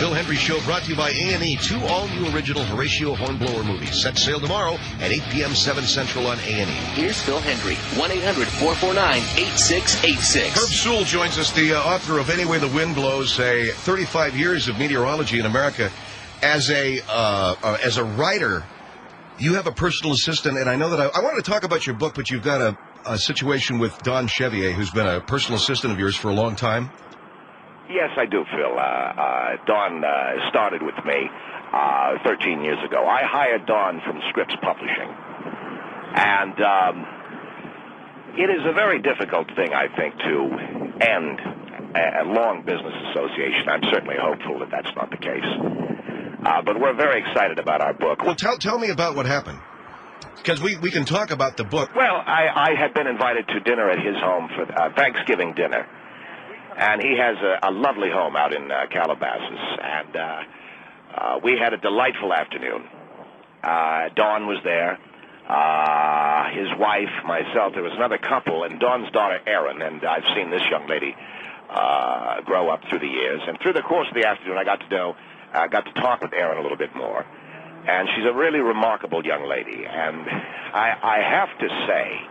Phil Hendry Show brought to you by A&E. 2 all-new original Horatio Hornblower movies. Set to sail tomorrow at 8 p.m. 7 Central on A&E. Here's Phil Hendry. 1-800-449-8686. Herb Sewell joins us, the author of Any Way the Wind Blows, 35 years of meteorology in America. As a writer, you have a personal assistant, and I know that I wanted to talk about your book, but you've got a situation with Don Chevier, who's been a personal assistant of yours for a long time. Yes, I do, Phil. Don started with me 13 years ago. I hired Don from Scripps Publishing. And it is a very difficult thing, I think, to end a long business association. I'm certainly hopeful that that's not the case. But we're very excited about our book. Well, tell me about what happened. Because we can talk about the book. Well, I had been invited to dinner at his home for Thanksgiving dinner. And he has a lovely home out in Calabasas. And we had a delightful afternoon. Dawn was there. His wife, myself, there was another couple, and Dawn's daughter, Erin. And I've seen this young lady grow up through the years. And through the course of the afternoon, I got to talk with Erin a little bit more. And she's a really remarkable young lady. And I have to say,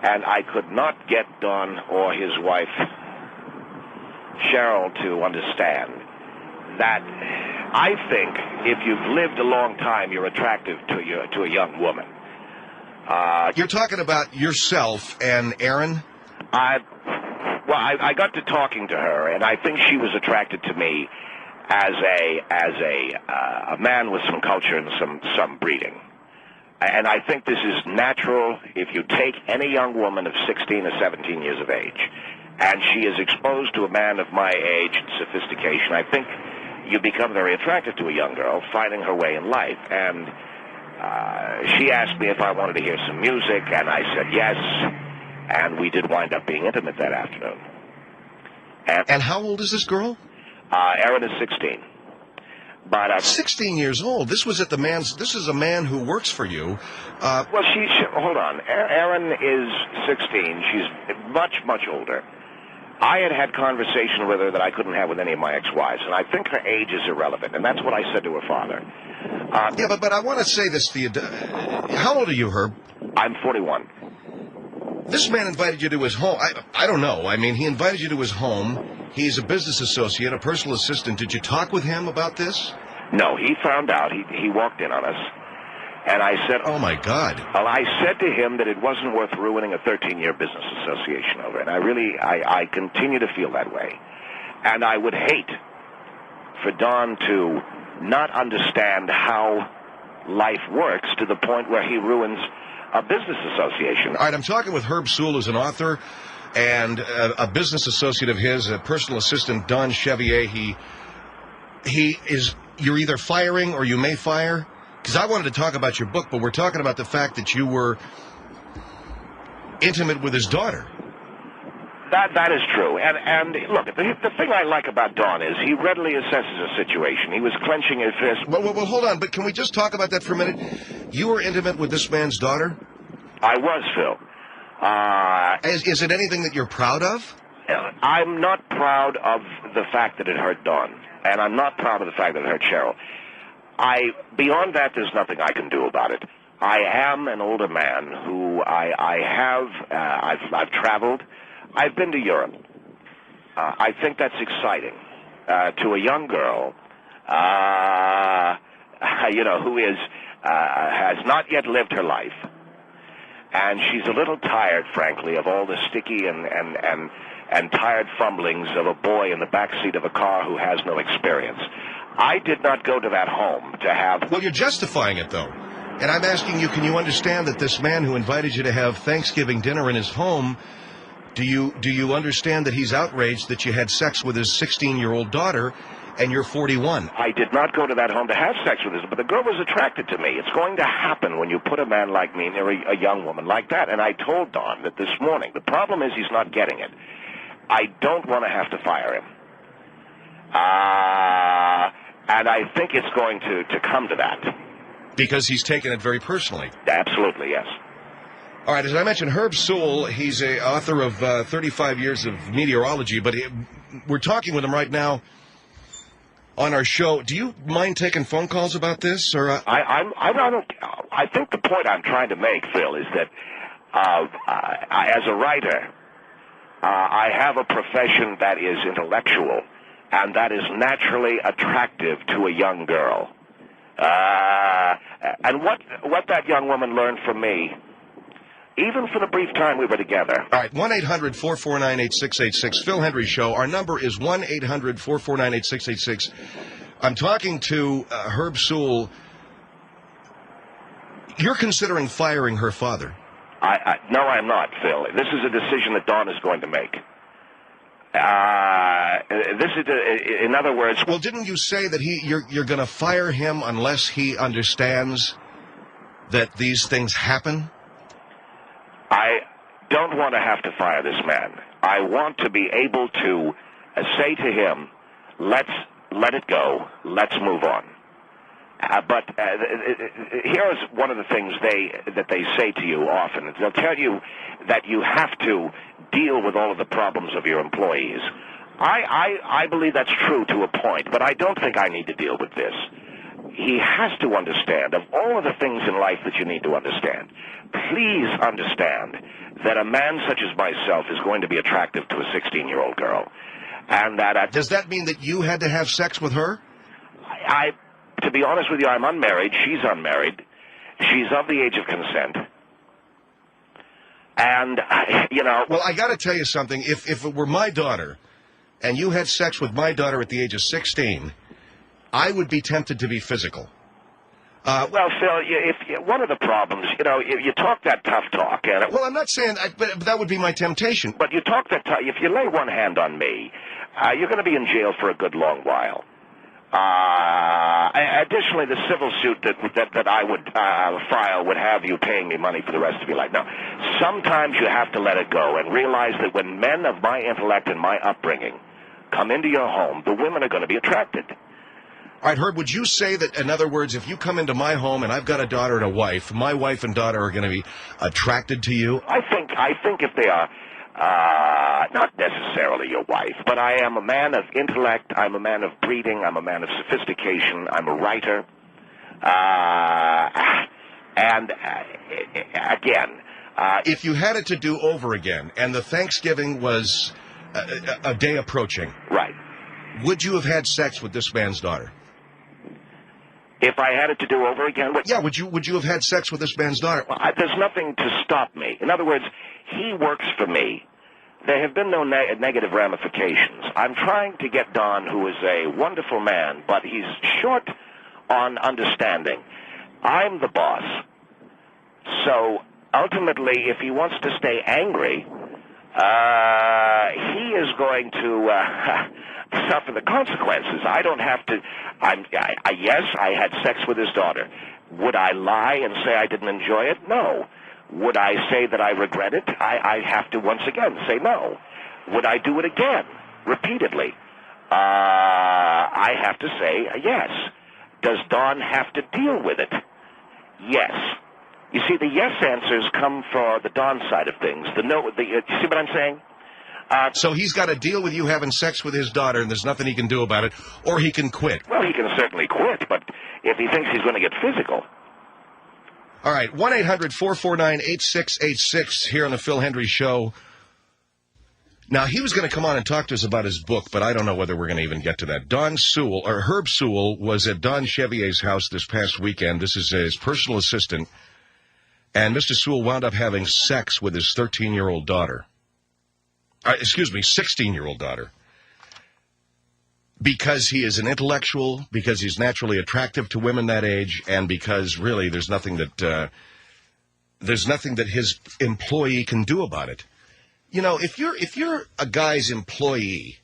and I could not get Don or his wife, Cheryl, to understand that I think if you've lived a long time, you're attractive to a young woman. You're talking about yourself and Erin? I got to talking to her, and I think she was attracted to me as a man with some culture and some breeding. And I think this is natural if you take any young woman of 16 or 17 years of age, and she is exposed to a man of my age and sophistication, I think you become very attracted to a young girl finding her way in life. And she asked me if I wanted to hear some music, and I said yes, and we did wind up being intimate that afternoon. And how old is this girl? Erin is 16. But 16 years old. This is a man who works for you. Well, hold on. Erin is 16. She's much older. I had conversation with her that I couldn't have with any of my ex-wives, and I think her age is irrelevant, and that's what I said to her father. Yeah, but I want to say this to you. How old are you, Herb? I'm 41. This man invited you to his home. I don't know. I mean, he invited you to his home. He's a business associate, a personal assistant. Did you talk with him about this? No, he found out. He walked in on us. And I said... Oh, my God. Well, I said to him that it wasn't worth ruining a 13-year business association over it. And I continue to feel that way. And I would hate for Don to not understand how life works to the point where he ruins a business association. All right, I'm talking with Herb Sewell, who's an author and a business associate of his, a personal assistant, Don Chevier. You're either firing or you may fire. Because I wanted to talk about your book, but we're talking about the fact that you were intimate with his daughter. That is true. And look, the thing I like about Don is he readily assesses a situation. He was clenching his fist. Well, hold on. But can we just talk about that for a minute? You were intimate with this man's daughter? I was, Phil. Is it anything that you're proud of? I'm not proud of the fact that it hurt Don. And I'm not proud of the fact that it hurt Cheryl. Beyond that, there's nothing I can do about it. I am an older man who I've traveled. I've been to Europe. I think that's exciting to a young girl, who has not yet lived her life, and she's a little tired, frankly, of all the sticky and tired fumblings of a boy in the back seat of a car who has no experience. I did not go to that home to have... Well, you're justifying it, though. And I'm asking you, can you understand that this man who invited you to have Thanksgiving dinner in his home, do you understand that he's outraged that you had sex with his 16-year-old daughter and you're 41? I did not go to that home to have sex with her, but the girl was attracted to me. It's going to happen when you put a man like me near a young woman like that. And I told Don that this morning. The problem is he's not getting it. I don't want to have to fire him. And I think it's going to come to that. Because he's taken it very personally. Absolutely, yes. All right, as I mentioned, Herb Sewell, he's an author of 35 years of meteorology, but we're talking with him right now on our show. Do you mind taking phone calls about this? Or I think the point I'm trying to make, Phil, is that as a writer, I have a profession that is intellectual and that is naturally attractive to a young girl. And what that young woman learned from me, even for the brief time we were together. All right, 1-800-449-8686, Phil Hendry Show. Our number is 1-800-449-8686. I'm talking to Herb Sewell. You're considering firing her father. No, I'm not, Phil. This is a decision that Dawn is going to make. In other words... Well, didn't you say that you're going to fire him unless he understands that these things happen? I don't want to have to fire this man. I want to be able to say to him, let it go, let's move on. But here's one of the things that they say to you often. They'll tell you that you have to deal with all of the problems of your employees. I believe that's true to a point, but I don't think I need to deal with this. He has to understand, of all of the things in life that you need to understand, please understand that a man such as myself is going to be attractive to a 16-year-old girl. And that... Does that mean that you had to have sex with her? To be honest with you, I'm unmarried. She's unmarried. She's of the age of consent. And, you know... Well, I got to tell you something. If it were my daughter, and you had sex with my daughter at the age of 16, I would be tempted to be physical. Well, Phil, one of the problems, you talk that tough talk. Well, I'm not saying... but that would be my temptation. But you talk that tough... If you lay one hand on me, you're going to be in jail for a good long while. Additionally, the civil suit that I would file would have you paying me money for the rest of your life. Now, sometimes you have to let it go and realize that when men of my intellect and my upbringing come into your home, the women are going to be attracted. All right, Herb, would you say that, in other words, if you come into my home and I've got a daughter and a wife, my wife and daughter are going to be attracted to you? I think if they are... not necessarily your wife, but I am a man of intellect, I'm a man of breeding, I'm a man of sophistication, I'm a writer, again... if you had it to do over again, and the Thanksgiving was a day approaching... Right. Would you have had sex with this man's daughter? If I had it to do over again? Yeah, would you have had sex with this man's daughter? Well, there's nothing to stop me. In other words, he works for me. There have been no negative ramifications. I'm trying to get Don, who is a wonderful man, but he's short on understanding. I'm the boss. So, ultimately, if he wants to stay angry, he is going to suffer the consequences. I don't have to... yes, I had sex with his daughter. Would I lie and say I didn't enjoy it? No. Would I say that I regret it? I have to once again say no. Would I do it again, repeatedly? I have to say yes. Does Don have to deal with it? Yes. You see, the yes answers come for the Don side of things. You see what I'm saying? So he's got to deal with you having sex with his daughter, and there's nothing he can do about it, or he can quit. Well, he can certainly quit, but if he thinks he's going to get physical... All right, 1-800-449-8686 here on the Phil Hendry Show. Now, he was going to come on and talk to us about his book, but I don't know whether we're going to even get to that. Herb Sewell was at Don Chevier's house this past weekend. This is his personal assistant. And Mr. Sewell wound up having sex with his 13-year-old daughter. 16-year-old daughter. Because he is an intellectual, because he's naturally attractive to women that age, and because really there's nothing that his employee can do about it. You know, if you're a guy's employee,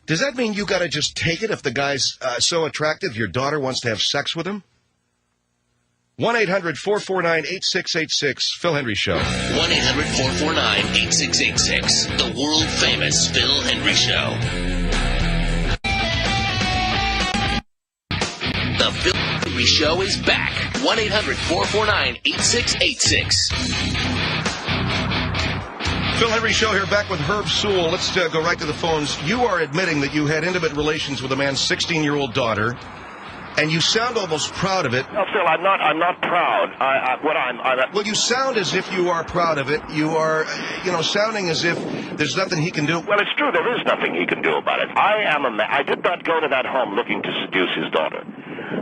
does that mean you got to just take it if the guy's so attractive your daughter wants to have sex with him? 1-800-449-8686, Phil Hendry Show. 1-800-449-8686, the world-famous Phil Hendry Show. The Phil Hendry Show is back. 1-800-449-8686. Phil Henry Show here, back with Herb Sewell. Let's go right to the phones. You are admitting that you had intimate relations with a man's 16-year-old daughter, and you sound almost proud of it. No, Phil, I'm not proud. Well, you sound as if you are proud of it. You are, sounding as if there's nothing he can do. Well, it's true. There is nothing he can do about it. I did not go to that home looking to seduce his daughter.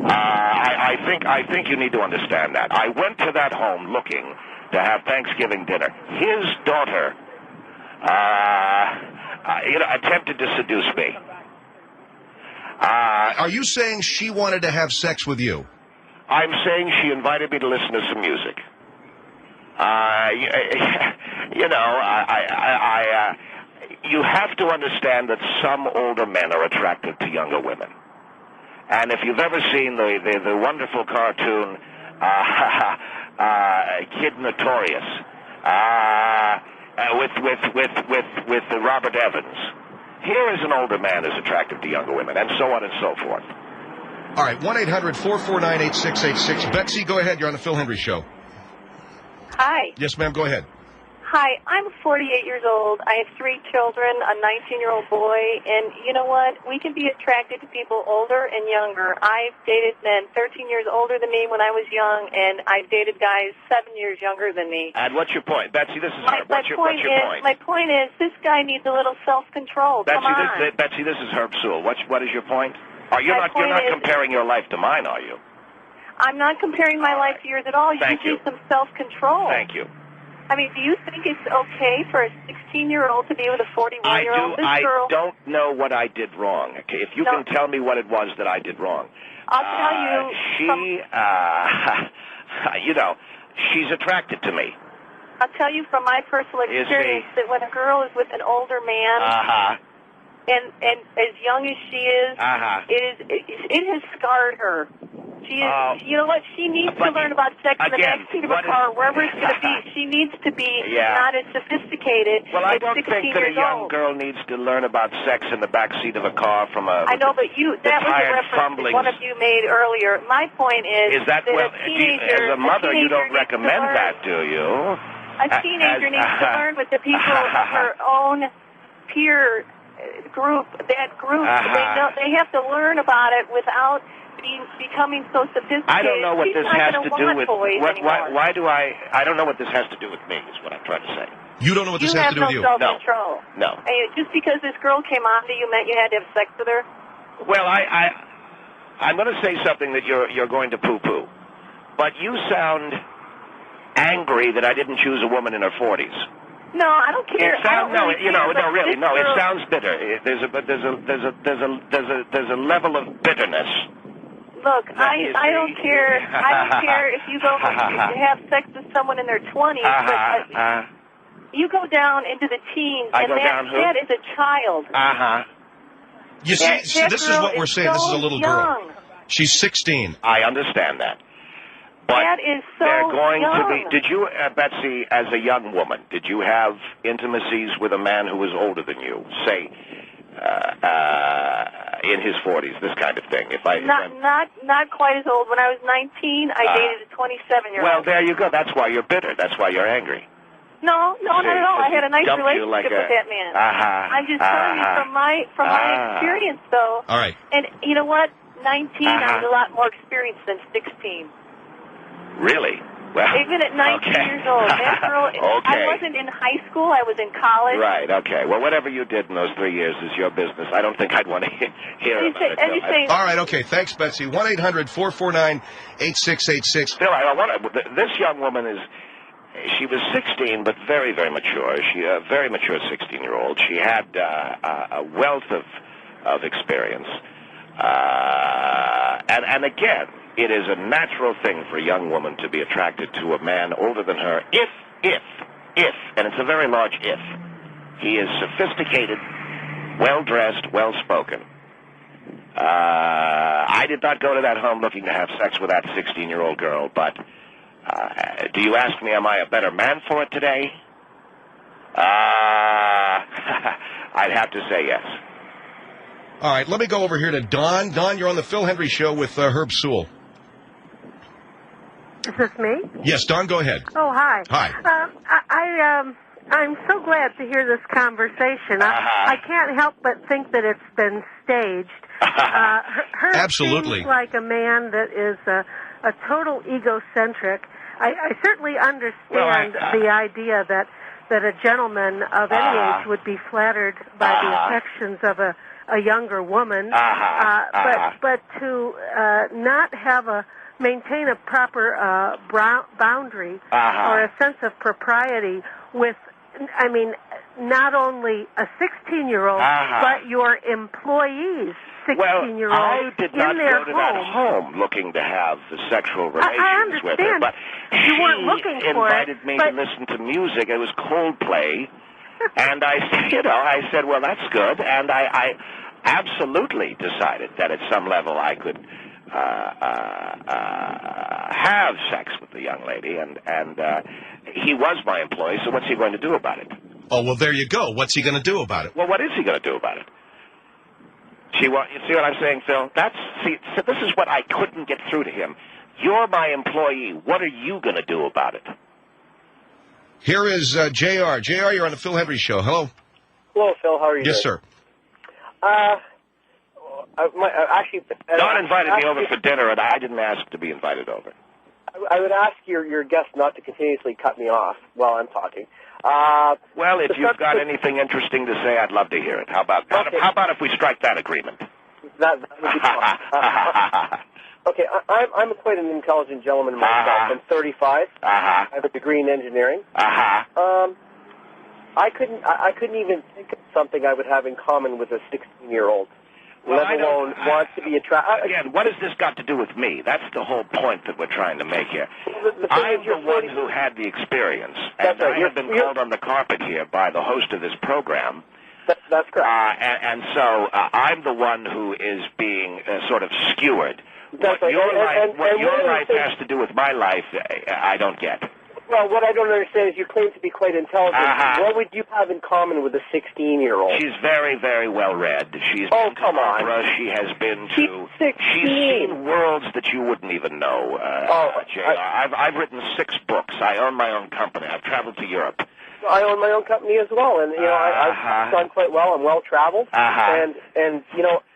I think you need to understand that. I went to that home looking to have Thanksgiving dinner. His daughter, attempted to seduce me. Are you saying she wanted to have sex with you? I'm saying she invited me to listen to some music. You have to understand that some older men are attracted to younger women. And if you've ever seen the wonderful cartoon Kid Notorious with Robert Evans, here is an older man who's attractive to younger women, and so on and so forth. All right, 1-800-449-8686. Betsy, go ahead. You're on the Phil Henry Show. Hi. Yes, ma'am. Go ahead. Hi, I'm 48 years old. I have 3 children, a 19-year-old boy, and you know what? We can be attracted to people older and younger. I've dated men 13 years older than me when I was young, and I've dated guys 7 years younger than me. And what's your point? Betsy, this is Herb. What's your point? My point is, this guy needs a little self-control. Come on. Betsy, this is Herb Sewell. What is your point? You're not comparing your life to mine, are you? I'm not comparing my life to yours at all. You need some self-control. Thank you. I mean, do you think it's okay for a 16-year-old to be with a 41-year-old? I don't know what I did wrong. Okay, if you can tell me what it was that I did wrong. I'll tell you. She's attracted to me. I'll tell you from my personal experience that when a girl is with an older man, and as young as she is, it has scarred her. She is, you know what? She needs to learn about sex in the backseat of a car, wherever it's going to be. She needs to be not as sophisticated. Well, I don't think that a young girl needs to learn about sex in the backseat of a car from a. I know, but that was a reference that one of you made earlier. My point is that a teenager, as a mother, you don't recommend that, do you? A teenager needs to learn with the people of her own peer group. That group, they have to learn about it without becoming so sophisticated. I don't know what this has to do with. Why do I? I don't know what this has to do with me. Is what I'm trying to say. You don't know what this has to do with you. You have no self-control. No. And just because this girl came on to you meant you had to have sex with her? Well, I'm going to say something that you're going to poo-poo, but you sound angry that I didn't choose a woman in her 40s. No, I don't care. It sounds bitter. There's a level of bitterness. Look, I don't care. I don't care if you go to have sex with someone in their 20s, but you go down into the teens, and that is a child. You see, this is what we're saying. This is a little girl. She's 16. I understand that. But that is so they're going young. to be. Did you, Betsy, as a young woman, did you have intimacies with a man who was older than you, say, in his 40s, this kind of thing? Not quite as old. When I was 19, I dated a 27-year-old. Well, there you go. That's why you're bitter. That's why you're angry. No, not at all. I had a nice relationship with that man. I'm just telling you from my experience, though. All right. And you know what? 19, I was a lot more experienced than 16. Really? Well, even at 19 years old, that girl. I wasn't in high school. I was in college. Right. Okay. Well, whatever you did in those 3 years is your business. I don't think I'd want to hear about it. All right. Okay. Thanks, Betsy. 1-800-449-8686. Phil, this young woman is. She was 16, but very, very mature. She a very mature 16-year-old. She had a wealth of experience, and again. It is a natural thing for a young woman to be attracted to a man older than her if, and it's a very large if, he is sophisticated, well-dressed, well-spoken. I did not go to that home looking to have sex with that 16-year-old girl, but do you ask me, am I a better man for it today? I'd have to say yes. All right, let me go over here to Don. Don, you're on the Phil Henry Show with Herb Sewell. Is this me? Yes, Don, go ahead. Oh, hi. Hi. I'm so glad to hear this conversation. I can't help but think that it's been staged. Her Absolutely. seems like a man that is a total egocentric. I certainly understand the idea that a gentleman of any age would be flattered by the affections of a younger woman, but to not have maintain a proper boundary or a sense of propriety with, I mean, not only a 16-year-old, but your employees, 16-year-olds, I did not in their go to that home looking to have the sexual relations with her, but you weren't looking for invited me to listen to music. It was Coldplay, and I said, well, that's good, and I absolutely decided that at some level I could have sex with the young lady, and he was my employee, so what's he going to do about it? Oh, well, there you go. What's he going to do about it? Well, what is he going to do about it? You see what I'm saying, Phil? So this is what I couldn't get through to him. You're my employee. What are you going to do about it? Here is JR. JR, you're on the Phil Henry Show. Hello. Hello, Phil. How are you? Yes, sir. Don invited me over for dinner, and I didn't ask to be invited over. I would ask your guest not to continuously cut me off while I'm talking. Well, if you've got anything interesting to say, I'd love to hear it. How about if we strike that agreement? That would be fine. Okay, I'm quite an intelligent gentleman myself. I'm 35. I have a degree in engineering. I couldn't even think of something I would have in common with a 16-year-old. Well, let alone want to be attracted. Again, what has this got to do with me? That's the whole point that we're trying to make here. I'm the one who had the experience, and I have been called on the carpet here by the host of this program. That's correct. And so I'm the one who is being sort of skewered. That's what right. your life has to do with my life, I don't get. Well, what I don't understand is you claim to be quite intelligent. What would you have in common with a 16-year-old? She's very, very well read. She's been to opera. She has been to. She's seen worlds that you wouldn't even know. I've written 6 books. I own my own company. I've traveled to Europe. I own my own company as well, and I've done quite well. I'm well traveled, and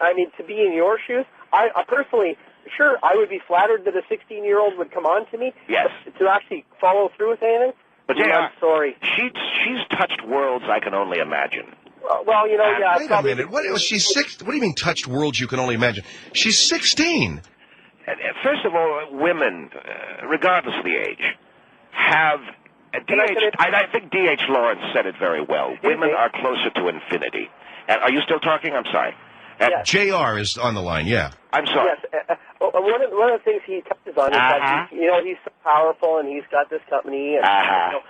I mean, to be in your shoes, I personally. Sure, I would be flattered that a 16-year-old would come on to me. Yes. To actually follow through with anything. But I'm sorry. She's touched worlds I can only imagine. Well, yeah. Wait a minute. What do you mean touched worlds you can only imagine? She's 16. First of all, women, regardless of the age, have. I think D.H. Lawrence said it very well. Women are closer to infinity. And are you still talking? I'm sorry. JR is on the line, yeah. I'm sorry. Yes. One of the things he touches on is that he's so powerful and he's got this company. And,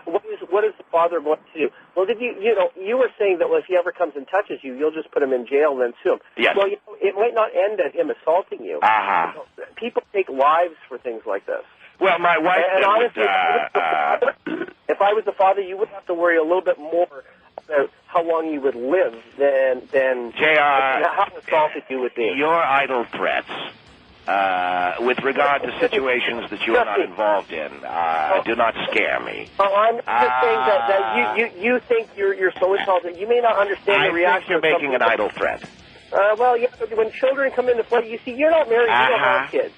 what is the father going to do? Well, you were saying that if he ever comes and touches you, you'll just put him in jail and then sue him. Yes. Well, it might not end at him assaulting you. People take lives for things like this. Well, my wife. And honestly, if I was the father, you would have to worry a little bit more about how long you would live than how assaulted you would be. Your idle threats, with regard to situations that you are not involved in, do not scare me. I'm just saying that you think you're so intelligent. You may not understand the reaction. I think you're making an idle threat. Well, when children come into play, you see, you're not married, you don't have kids.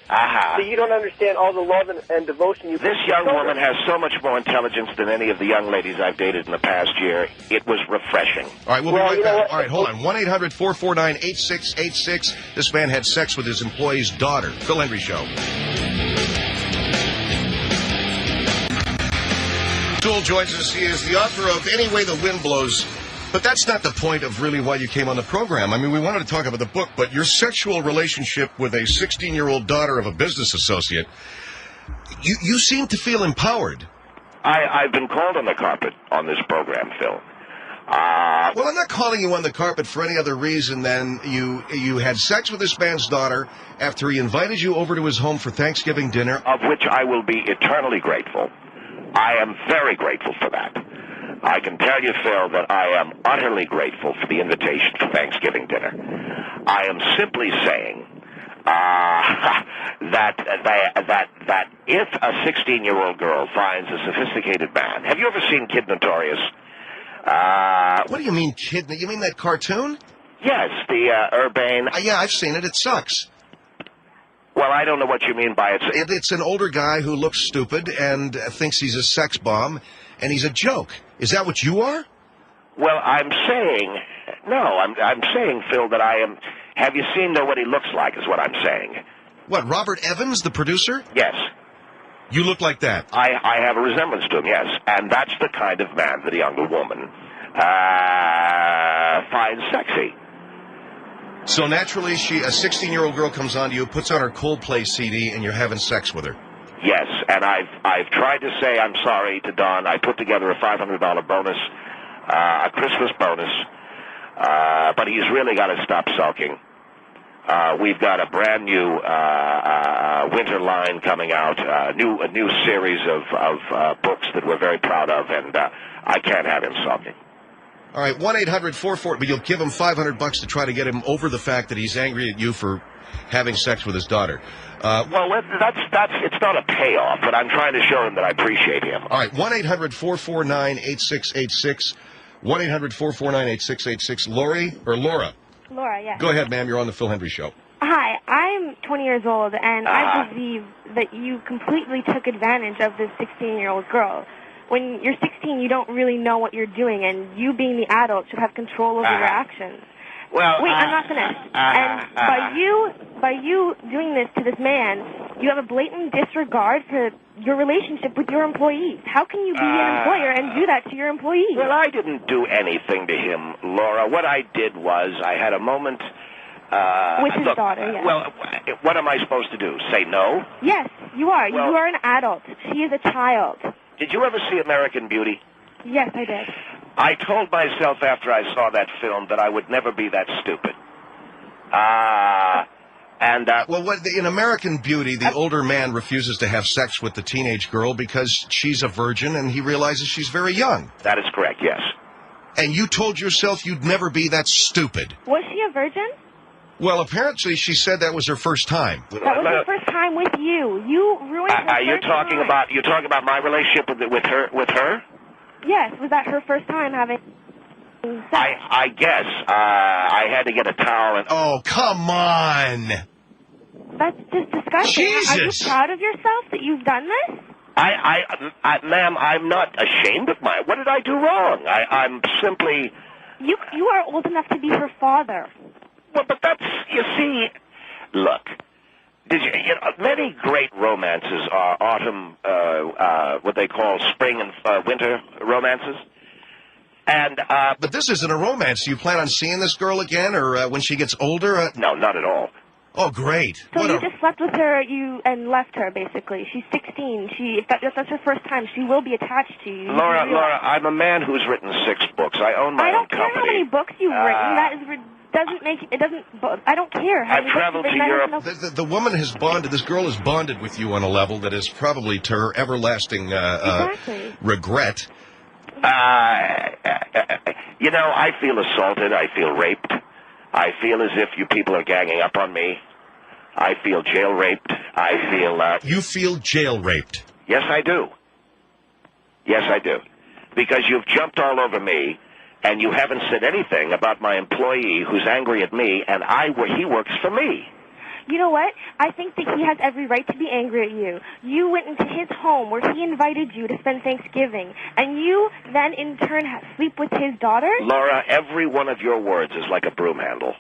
So you don't understand all the love and devotion you put This young woman has so much more intelligence than any of the young ladies I've dated in the past year. It was refreshing. All right, we'll be right back. All right, hold on. 1-800-449-8686. This man had sex with his employee's daughter. Phil Henry Show. Sewell joins us. He is the author of Any Way the Wind Blows. But that's not the point of really why you came on the program. I mean, we wanted to talk about the book, but your sexual relationship with a 16-year-old daughter of a business associate, you seem to feel empowered. I've been called on the carpet on this program, Phil. Well, I'm not calling you on the carpet for any other reason than you had sex with this man's daughter after he invited you over to his home for Thanksgiving dinner. Of which I will be eternally grateful. I am very grateful for that. I can tell you, Phil, that I am utterly grateful for the invitation for Thanksgiving dinner. I am simply saying that if a 16-year-old girl finds a sophisticated man, have you ever seen Kid Notorious? What do you mean, kid? You mean that cartoon? Yes, the Urbane. Yeah, I've seen it. It sucks. Well, I don't know what you mean by it. It's an older guy who looks stupid and thinks he's a sex bomb, and he's a joke. Is that what you are? Well, I'm saying, I'm saying, Phil, that I am. Have you seen what he looks like? Is what I'm saying. What, Robert Evans, the producer? Yes. You look like that. I have a resemblance to him, yes. And that's the kind of man that a younger woman finds sexy. So naturally, a 16-year-old girl comes on to you, puts on her Coldplay CD, and you're having sex with her. Yes, and I've tried to say I'm sorry to Don. I put together a $500 bonus, a Christmas bonus, but he's really got to stop sulking. We've got a brand new winter line coming out, a new series of books that we're very proud of, and I can't have him sulking. All right, 1-800-44, but you'll give him $500 to try to get him over the fact that he's angry at you for having sex with his daughter. Well, it's not a payoff, but I'm trying to show him that I appreciate him. All right, 1-800-449-8686, 1-800-449-8686. Laura? Laura, yes. Go ahead, ma'am. You're on the Phil Hendry Show. Hi, I'm 20 years old, and I believe that you completely took advantage of this 16-year-old girl. When you're 16, you don't really know what you're doing, and you being the adult should have control over your actions. Well, wait, I'm not finished. And by you doing this to this man, you have a blatant disregard for your relationship with your employees. How can you be an employer and do that to your employees? Well, I didn't do anything to him, Laura. What I did was I had a moment. With his daughter, yes. Well, what am I supposed to do? Say no? Yes, you are. Well, you are an adult. She is a child. Did you ever see American Beauty? Yes, I did. I told myself after I saw that film that I would never be that stupid. Well, in American Beauty, the older man refuses to have sex with the teenage girl because she's a virgin and he realizes she's very young. That is correct, yes. And you told yourself you'd never be that stupid. Was she a virgin? Well, apparently she said that was her first time. That was her first time with you. You ruined her You're talking about my relationship with her? Yes, was that her first time having sex? I guess. I had to get a towel and... Oh, come on! That's just disgusting. Jesus! Are you proud of yourself that you've done this? Ma'am, I'm not ashamed of my... What did I do wrong? I'm simply... You are old enough to be her father. Well, but that's... You see... Look... many great romances are autumn, what they call spring and winter romances. And but this isn't a romance. Do you plan on seeing this girl again, or when she gets older? No, not at all. Oh, great. So you just slept with her, and left her, basically. She's 16. If that's her first time, she will be attached to you. Laura, I'm a man who's written 6 books. I own my own company. I don't care how many books you've written. That is doesn't make it doesn't. I don't care. I've traveled to Europe. The woman has bonded. This girl has bonded with you on a level that is probably to her everlasting regret. I feel assaulted. I feel raped. I feel as if you people are ganging up on me. I feel jail raped. I feel. You feel jail raped? Yes, I do. Yes, I do. Because you've jumped all over me. And you haven't said anything about my employee who's angry at me, and he works for me. You know what? I think that he has every right to be angry at you. You went into his home where he invited you to spend Thanksgiving, and you then in turn sleep with his daughter? Laura, every one of your words is like a broom handle.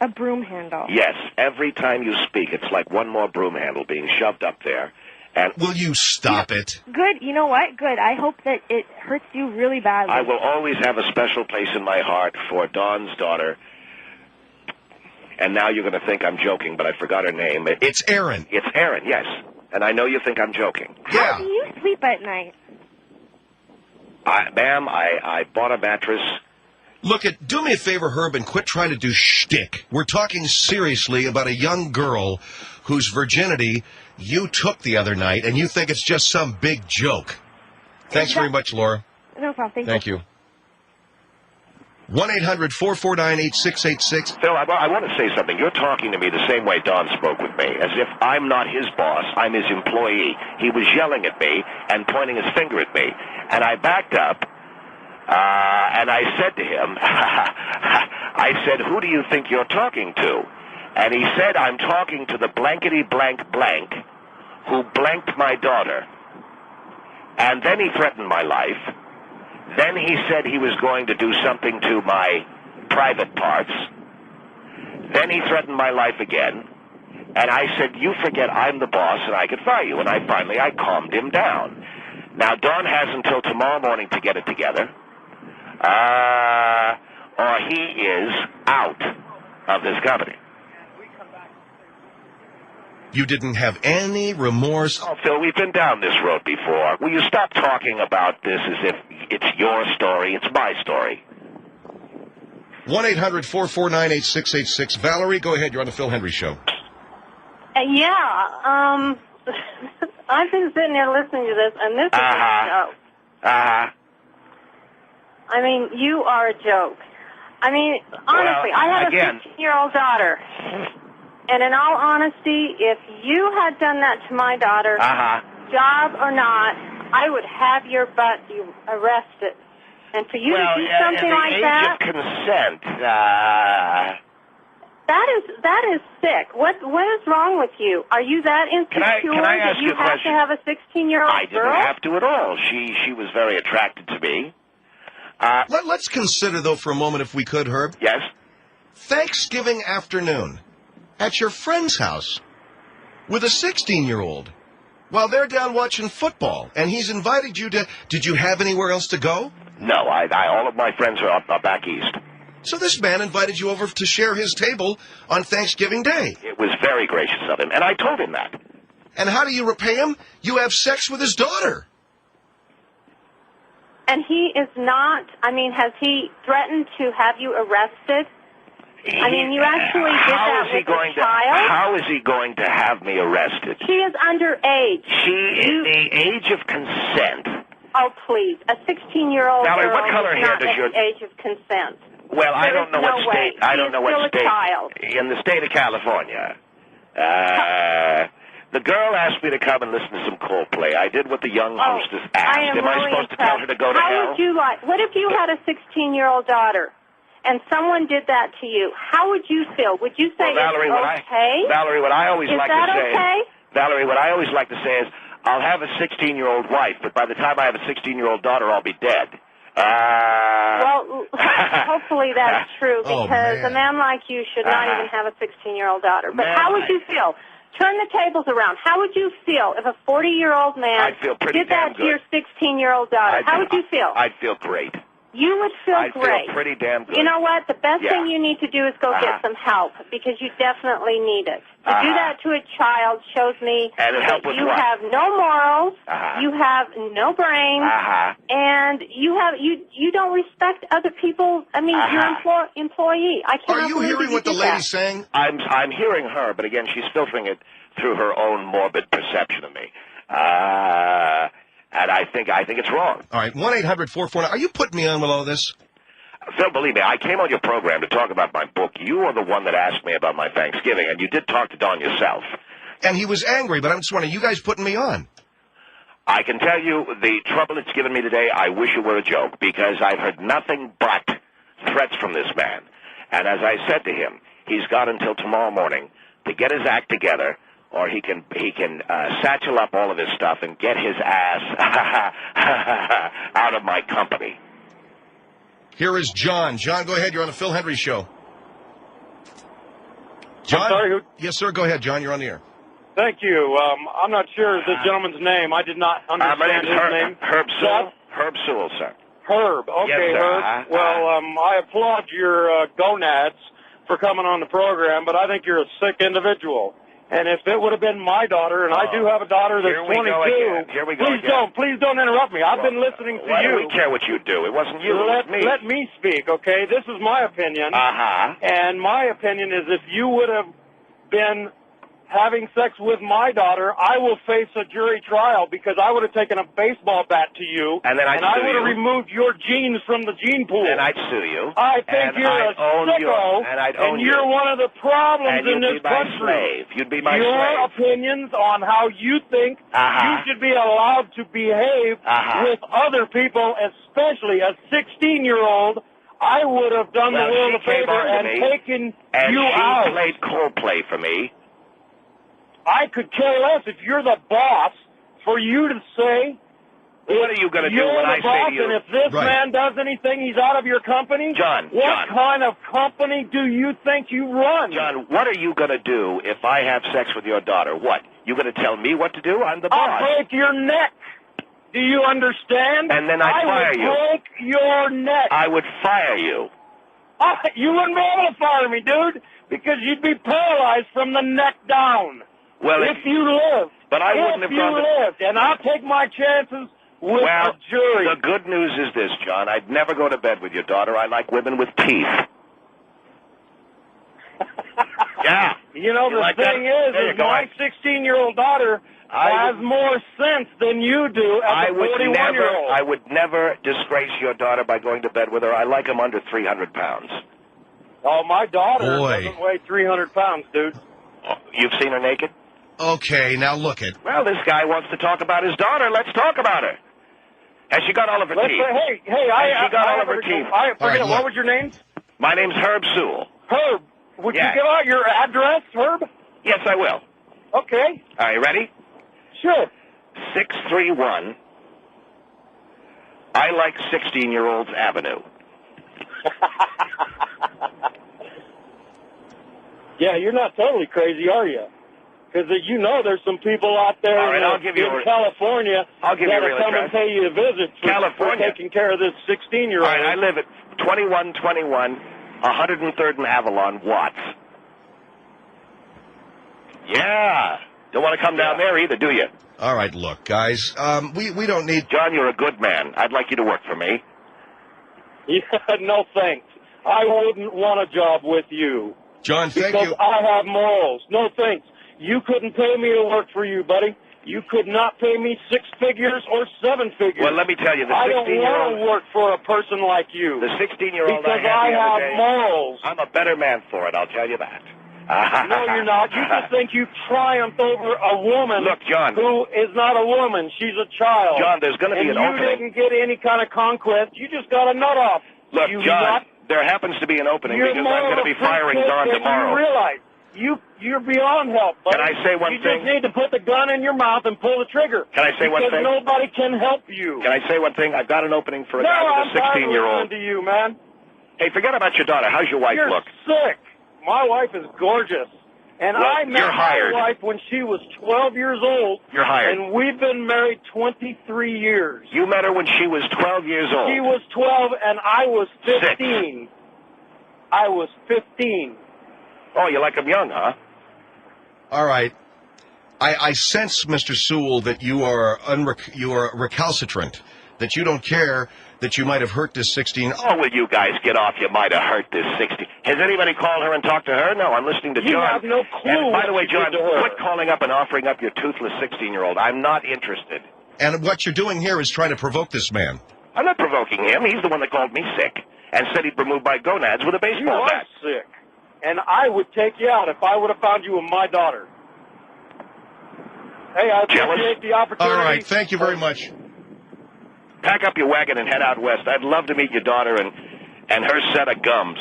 A broom handle? Yes. Every time you speak, it's like one more broom handle being shoved up there. And will you stop it? Good. You know what? Good. I hope that it hurts you really badly. I will always have a special place in my heart for Dawn's daughter. And now you're going to think I'm joking, but I forgot her name. It's Erin. It's Erin, yes. And I know you think I'm joking. How do you sleep at night? Ma'am, I bought a mattress. Look, do me a favor, Herb, and quit trying to do shtick. We're talking seriously about a young girl whose virginity you took the other night, and you think it's just some big joke. Thanks very much, Laura. No problem. Thank you. 1-800-449-8686. Phil, I want to say something. You're talking to me the same way Don spoke with me, as if I'm not his boss, I'm his employee. He was yelling at me and pointing his finger at me. And I backed up And I said to him, I said, who do you think you're talking to? And he said, I'm talking to the blankety blank blank who blanked my daughter. And then he threatened my life. Then he said he was going to do something to my private parts. Then he threatened my life again. And I said, you forget I'm the boss and I could fire you. And I calmed him down. Now, Dawn has until tomorrow morning to get it together. Or he is out of this company. You didn't have any remorse? Oh, Phil, we've been down this road before. Will you stop talking about this as if it's your story? It's my story. 1-800-449-8686. Valerie, go ahead. You're on the Phil Hendry Show. Yeah, I've been sitting there listening to this, and this is a joke. I mean, you are a joke. I mean, honestly, I have a 15-year-old daughter. And in all honesty, if you had done that to my daughter, job or not, I would have your butt arrested. And for you to do something like that, age of consent. that is sick. What is wrong with you? Are you that insecure that you have to have a 16-year-old girl? I didn't have to at all. She was very attracted to me. Let's consider, though, for a moment, if we could, Herb. Yes? Thanksgiving afternoon at your friend's house with a 16-year-old while they're down watching football, and he's invited you to... Did you have anywhere else to go? No, all of my friends are back east. So this man invited you over to share his table on Thanksgiving Day. It was very gracious of him, and I told him that. And how do you repay him? You have sex with his daughter. And he is not, I mean, has he threatened to have you arrested? I mean, you actually did that with a child? How is he going to have me arrested? She is underage. She is the age of consent. Oh, please. A 16-year-old Valerie, girl what color is hair not does your... at the age of consent. Well, I don't know what state. I don't know what state. Child. In the state of California. The girl asked me to come and listen to some Coldplay. I did what the young hostess asked. Am I really supposed to tell her to go to hell? How would you like... What if you had a 16-year-old daughter and someone did that to you? How would you feel? Would you say Valerie, it's okay? Valerie, what I always like to say... okay? Valerie, what I always like to say is, I'll have a 16-year-old wife, but by the time I have a 16-year-old daughter, I'll be dead. Well, hopefully that's true, because a man like you should not even have a 16-year-old daughter. But how would you feel? Turn the tables around. How would you feel if a 40-year-old man did that to your 16-year-old daughter? How would you feel? I'd feel great. You would feel great. I'd feel pretty damn good. You know what? The best thing you need to do is go get some help, because you definitely need it. To do that to a child shows me that you have no morals, you have no brain, and you don't respect other people. I mean, your employee. I can't. Are you hearing what the lady's saying? I'm hearing her, but again, she's filtering it through her own morbid perception of me. And I think it's wrong. All right, 1-800-449. Are you putting me on with all this? Phil, believe me, I came on your program to talk about my book. You are the one that asked me about my Thanksgiving, and you did talk to Don yourself. And he was angry, but I'm just wondering, you guys putting me on? I can tell you the trouble it's given me today, I wish it were a joke, because I've heard nothing but threats from this man. And as I said to him, he's got until tomorrow morning to get his act together, or he can satchel up all of his stuff and get his ass out of my company. Here is John. John, go ahead. You're on the Phil Hendry Show. John? I'm sorry, yes, sir. Go ahead, John. You're on the air. Thank you. I'm not sure this gentleman's name. I did not understand his name. Herb Sewell. Herb Sewell, sir. Herb. Okay, yes, Herb. Well, I applaud your gonads for coming on the program, but I think you're a sick individual. And if it would have been my daughter, and I do have a daughter that's 22, Here we go please don't interrupt me. I've been listening to you. Why do we care what you do? It wasn't you, it was me. Let me speak, okay? This is my opinion. And my opinion is if you would have been having sex with my daughter, I will face a jury trial because I would have taken a baseball bat to you, and I would have removed your genes from the gene pool. And I'd sue you. I think you're a sicko, and you're one of the problems in this country. You'd be my slave. Your opinions on how you think you should be allowed to behave with other people, especially a 16-year-old. I would have done the world a favor and taken you out. And she played Coldplay for me. I could care less if you're the boss for you to say. What are you going to do when I say to you? And if this man does anything, he's out of your company? John. What kind of company do you think you run? John, what are you going to do if I have sex with your daughter? What? You going to tell me what to do? I'm the boss. I'll break your neck. Do you understand? And then I'd fire you. I would break your neck. I would fire you. You wouldn't be able to fire me, dude, because you'd be paralyzed from the neck down. Well, if you lived. But I wouldn't have gone to... lived, and I'll take my chances with a jury. The good news is this, John. I'd never go to bed with your daughter. I like women with teeth. Yeah. You know, the thing is my 16-year-old daughter has more sense than you do as a 41-year-old. I would never disgrace your daughter by going to bed with her. I like them under 300 pounds. Oh, my daughter doesn't weigh 300 pounds, dude. Oh, you've seen her naked? Okay, now look it. Well, this guy wants to talk about his daughter. Let's talk about her. Has she got all of her teeth? I got all of her teeth. What was your name? My name's Herb Sewell. Herb, would you give out your address, Herb? Yes, I will. Okay. All right, ready? Sure. 631 I Like 16-Year-Olds Avenue. Yeah, you're not totally crazy, are you? Because you know there's some people out there in California that come and pay you a visit for taking care of this 16-year-old. All right, I live at 2121 103rd and Avalon, Watts. Yeah. Don't want to come down there either, do you? All right, look, guys, we don't need... John, you're a good man. I'd like you to work for me. Yeah, no thanks. I wouldn't want a job with you. John, thank you. Because I have morals. No thanks. You couldn't pay me to work for you, buddy. You could not pay me 6 figures or 7 figures. Well, let me tell you, the 16-year-old... I don't want to work for a person like you. The 16-year-old because I have morals. I'm a better man for it, I'll tell you that. No, you're not. You just think you triumphed over a woman. Look, John, who is not a woman. She's a child. John, there's going to be an opening. You didn't get any kind of conquest. You just got a nut off. Look, John, there happens to be an opening because I'm going to be firing Don tomorrow. You realize you're beyond help, buddy. Can I say one thing? You just need to put the gun in your mouth and pull the trigger. Can I say one thing? Because nobody can help you. Can I say one thing? I've got an opening for a guy with a 16-year-old. No, I'm to you, man. Hey, forget about your daughter. How's your wife look? You're sick. My wife is gorgeous. And I met my wife when she was 12 years old. You're hired. And we've been married 23 years. You met her when she was 12 years old. She was 12 and I was 15. 6. I was 15. Oh, you like them young, huh? All right. I sense, Mr. Sewell, that you are recalcitrant, that you don't care that you might have hurt this 16... Oh, will you guys get off? You might have hurt this 16... Has anybody called her and talked to her? No, I'm listening to John. You have no clue. And by the way, John, quit calling up and offering up your toothless 16-year-old. I'm not interested. And what you're doing here is trying to provoke this man. I'm not provoking him. He's the one that called me sick and said he'd remove my gonads with a baseball bat. You are sick. And I would take you out if I would have found you with my daughter. Hey, I appreciate the opportunity. All right, thank you very much. Pack up your wagon and head out west. I'd love to meet your daughter and her set of gums.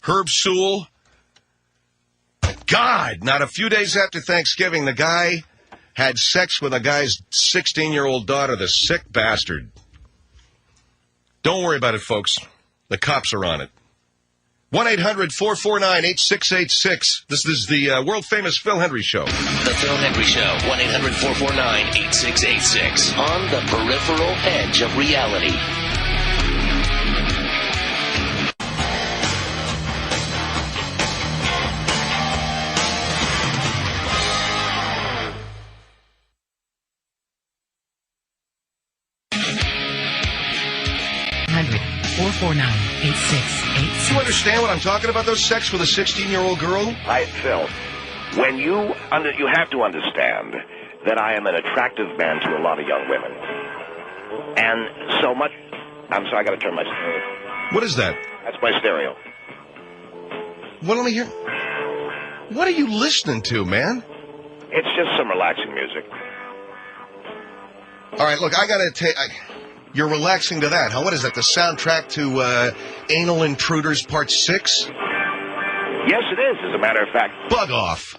Herb Sewell. God, not a few days after Thanksgiving, the guy had sex with a guy's 16-year-old daughter, the sick bastard. Don't worry about it, folks. The cops are on it. 1-800-449-8686. This is the world-famous Phil Hendry Show. The Phil Hendry Show, 1-800-449-8686. On the peripheral edge of reality. Do you understand what I'm talking about, though? Sex with a 16-year-old girl? Phil, when you have to understand that I am an attractive man to a lot of young women. And so much... I'm sorry, I got to turn my stereo. What is that? That's my stereo. What, let me hear? What are you listening to, man? It's just some relaxing music. All right, look, I got to take... You're relaxing to that, huh? What is that, the soundtrack to Anal Intruders Part 6? Yes, it is, as a matter of fact. Bug off.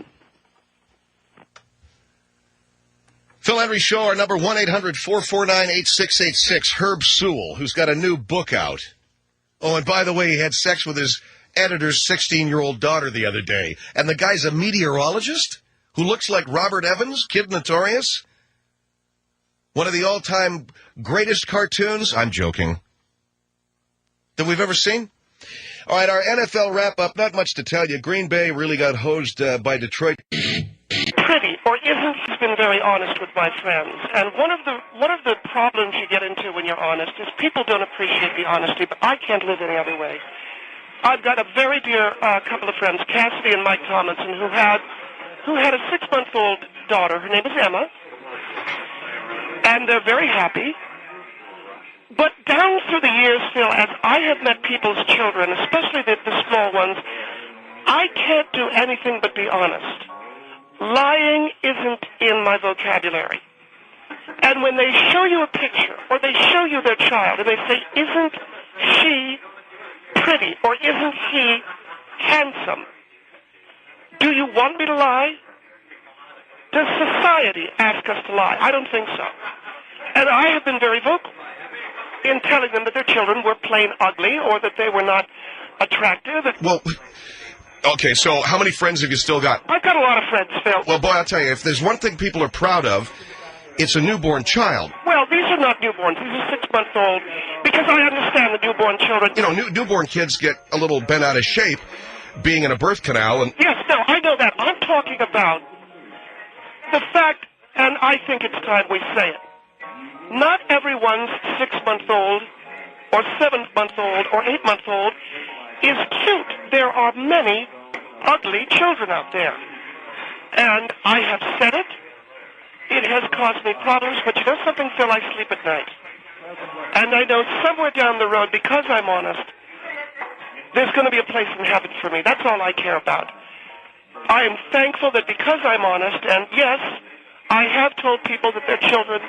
Phil Henry Show, our number 1-800-449-8686. Herb Sewell, who's got a new book out. Oh, and by the way, he had sex with his editor's 16-year-old daughter the other day. And the guy's a meteorologist who looks like Robert Evans, Kid Notorious. One of the all-time greatest cartoons, I'm joking, that we've ever seen. All right, our NFL wrap-up, not much to tell you. Green Bay really got hosed by Detroit. Pretty, or isn't, has been very honest with my friends. And one of the problems you get into when you're honest is people don't appreciate the honesty, but I can't live any other way. I've got a very dear couple of friends, Cassidy and Mike Tomlinson, who had a 6-month-old daughter. Her name is Emma. And they're very happy. But down through the years, Phil, as I have met people's children, especially the small ones, I can't do anything but be honest. Lying isn't in my vocabulary. And when they show you a picture, or they show you their child, and they say, isn't she pretty, or isn't he handsome? Do you want me to lie? Does society ask us to lie? I don't think so. And I have been very vocal in telling them that their children were plain ugly or that they were not attractive. Well, okay, so how many friends have you still got? I've got a lot of friends, Phil. Well, boy, I'll tell you, if there's one thing people are proud of, it's a newborn child. Well, these are not newborns. These are 6-month-old, because I understand the newborn children. You know, newborn kids get a little bent out of shape being in a birth canal. And yes, no, I know that. I'm talking about the fact, and I think it's time we say it, not everyone's 6-month-old or 7-month-old or 8-month-old is cute. There are many ugly children out there. And I have said it. It has caused me problems, but you know something, Phil? I sleep at night. And I know somewhere down the road, because I'm honest, there's going to be a place in heaven for me. That's all I care about. I am thankful that because I'm honest, and yes, I have told people that their children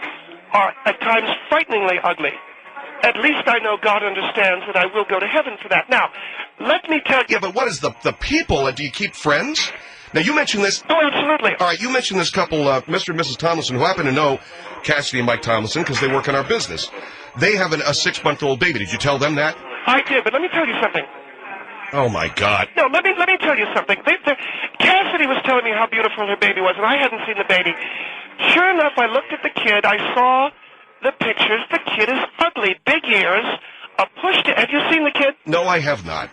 are at times frighteningly ugly. At least I know God understands that I will go to heaven for that. Now, let me tell you... Yeah, but what is the people? Do you keep friends? Now, you mentioned this... Oh, absolutely. All right, you mentioned this couple, Mr. and Mrs. Tomlinson, who happen to know Cassidy and Mike Tomlinson because they work in our business. They have a 6-month-old baby. Did you tell them that? I did, but let me tell you something. Oh, my God. No, let me tell you something. Cassidy was telling me how beautiful her baby was, and I hadn't seen the baby. Sure enough, I looked at the kid. I saw the pictures. The kid is ugly. Big ears, a push to... Have you seen the kid? No, I have not.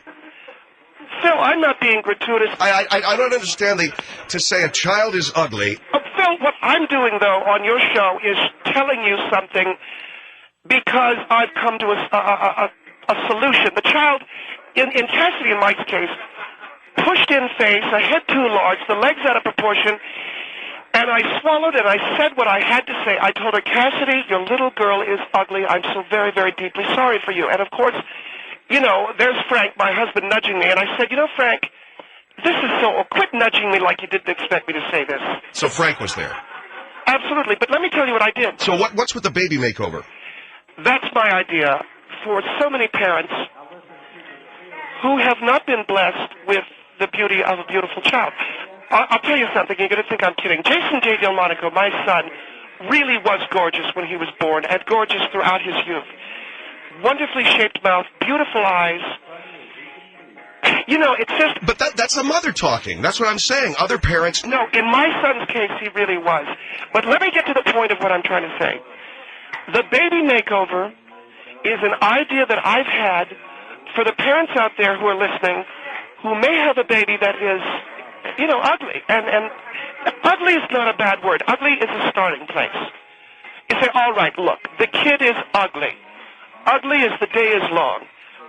Phil, I'm not being gratuitous. I don't understand to say a child is ugly. Phil, what I'm doing, though, on your show is telling you something because I've come to a solution. The child, in Cassidy and Mike's case, pushed in face, a head too large, the legs out of proportion, and I swallowed and I said what I had to say. I told her, Cassidy, your little girl is ugly. I'm so very, very deeply sorry for you. And, of course, you know, there's Frank, my husband, nudging me. And I said, you know, Frank, this is so... Quit nudging me like you didn't expect me to say this. So Frank was there? Absolutely. But let me tell you what I did. So what's with the baby makeover? That's my idea for so many parents who have not been blessed with the beauty of a beautiful child. I'll tell you something. You're going to think I'm kidding. Jason J. Delmonico, my son, really was gorgeous when he was born, and gorgeous throughout his youth. Wonderfully shaped mouth, beautiful eyes. You know, it's just... But that's the mother talking. That's what I'm saying. Other parents... No, in my son's case, he really was. But let me get to the point of what I'm trying to say. The baby makeover is an idea that I've had for the parents out there who are listening who may have a baby that is... you know, ugly. And ugly is not a bad word. Ugly is a starting place. You say, all right, look, the kid is ugly. Ugly as the day is long.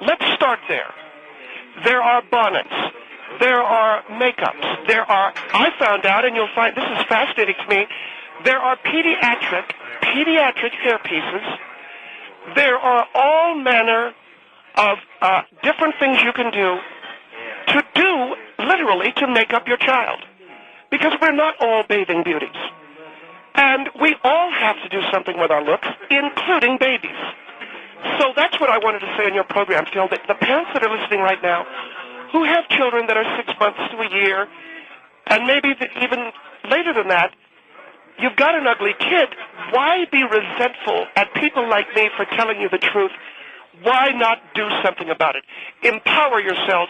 let's start there. There are bonnets. There are makeups. There are, I found out, and you'll find, this is fascinating to me, there are pediatric hairpieces. There are all manner of different things you can do literally, to make up your child. Because we're not all bathing beauties. And we all have to do something with our looks, including babies. So that's what I wanted to say in your program, Phil, that the parents that are listening right now, who have children that are 6 months to a year, and maybe even later than that, you've got an ugly kid, why be resentful at people like me for telling you the truth? Why not do something about it? Empower yourself.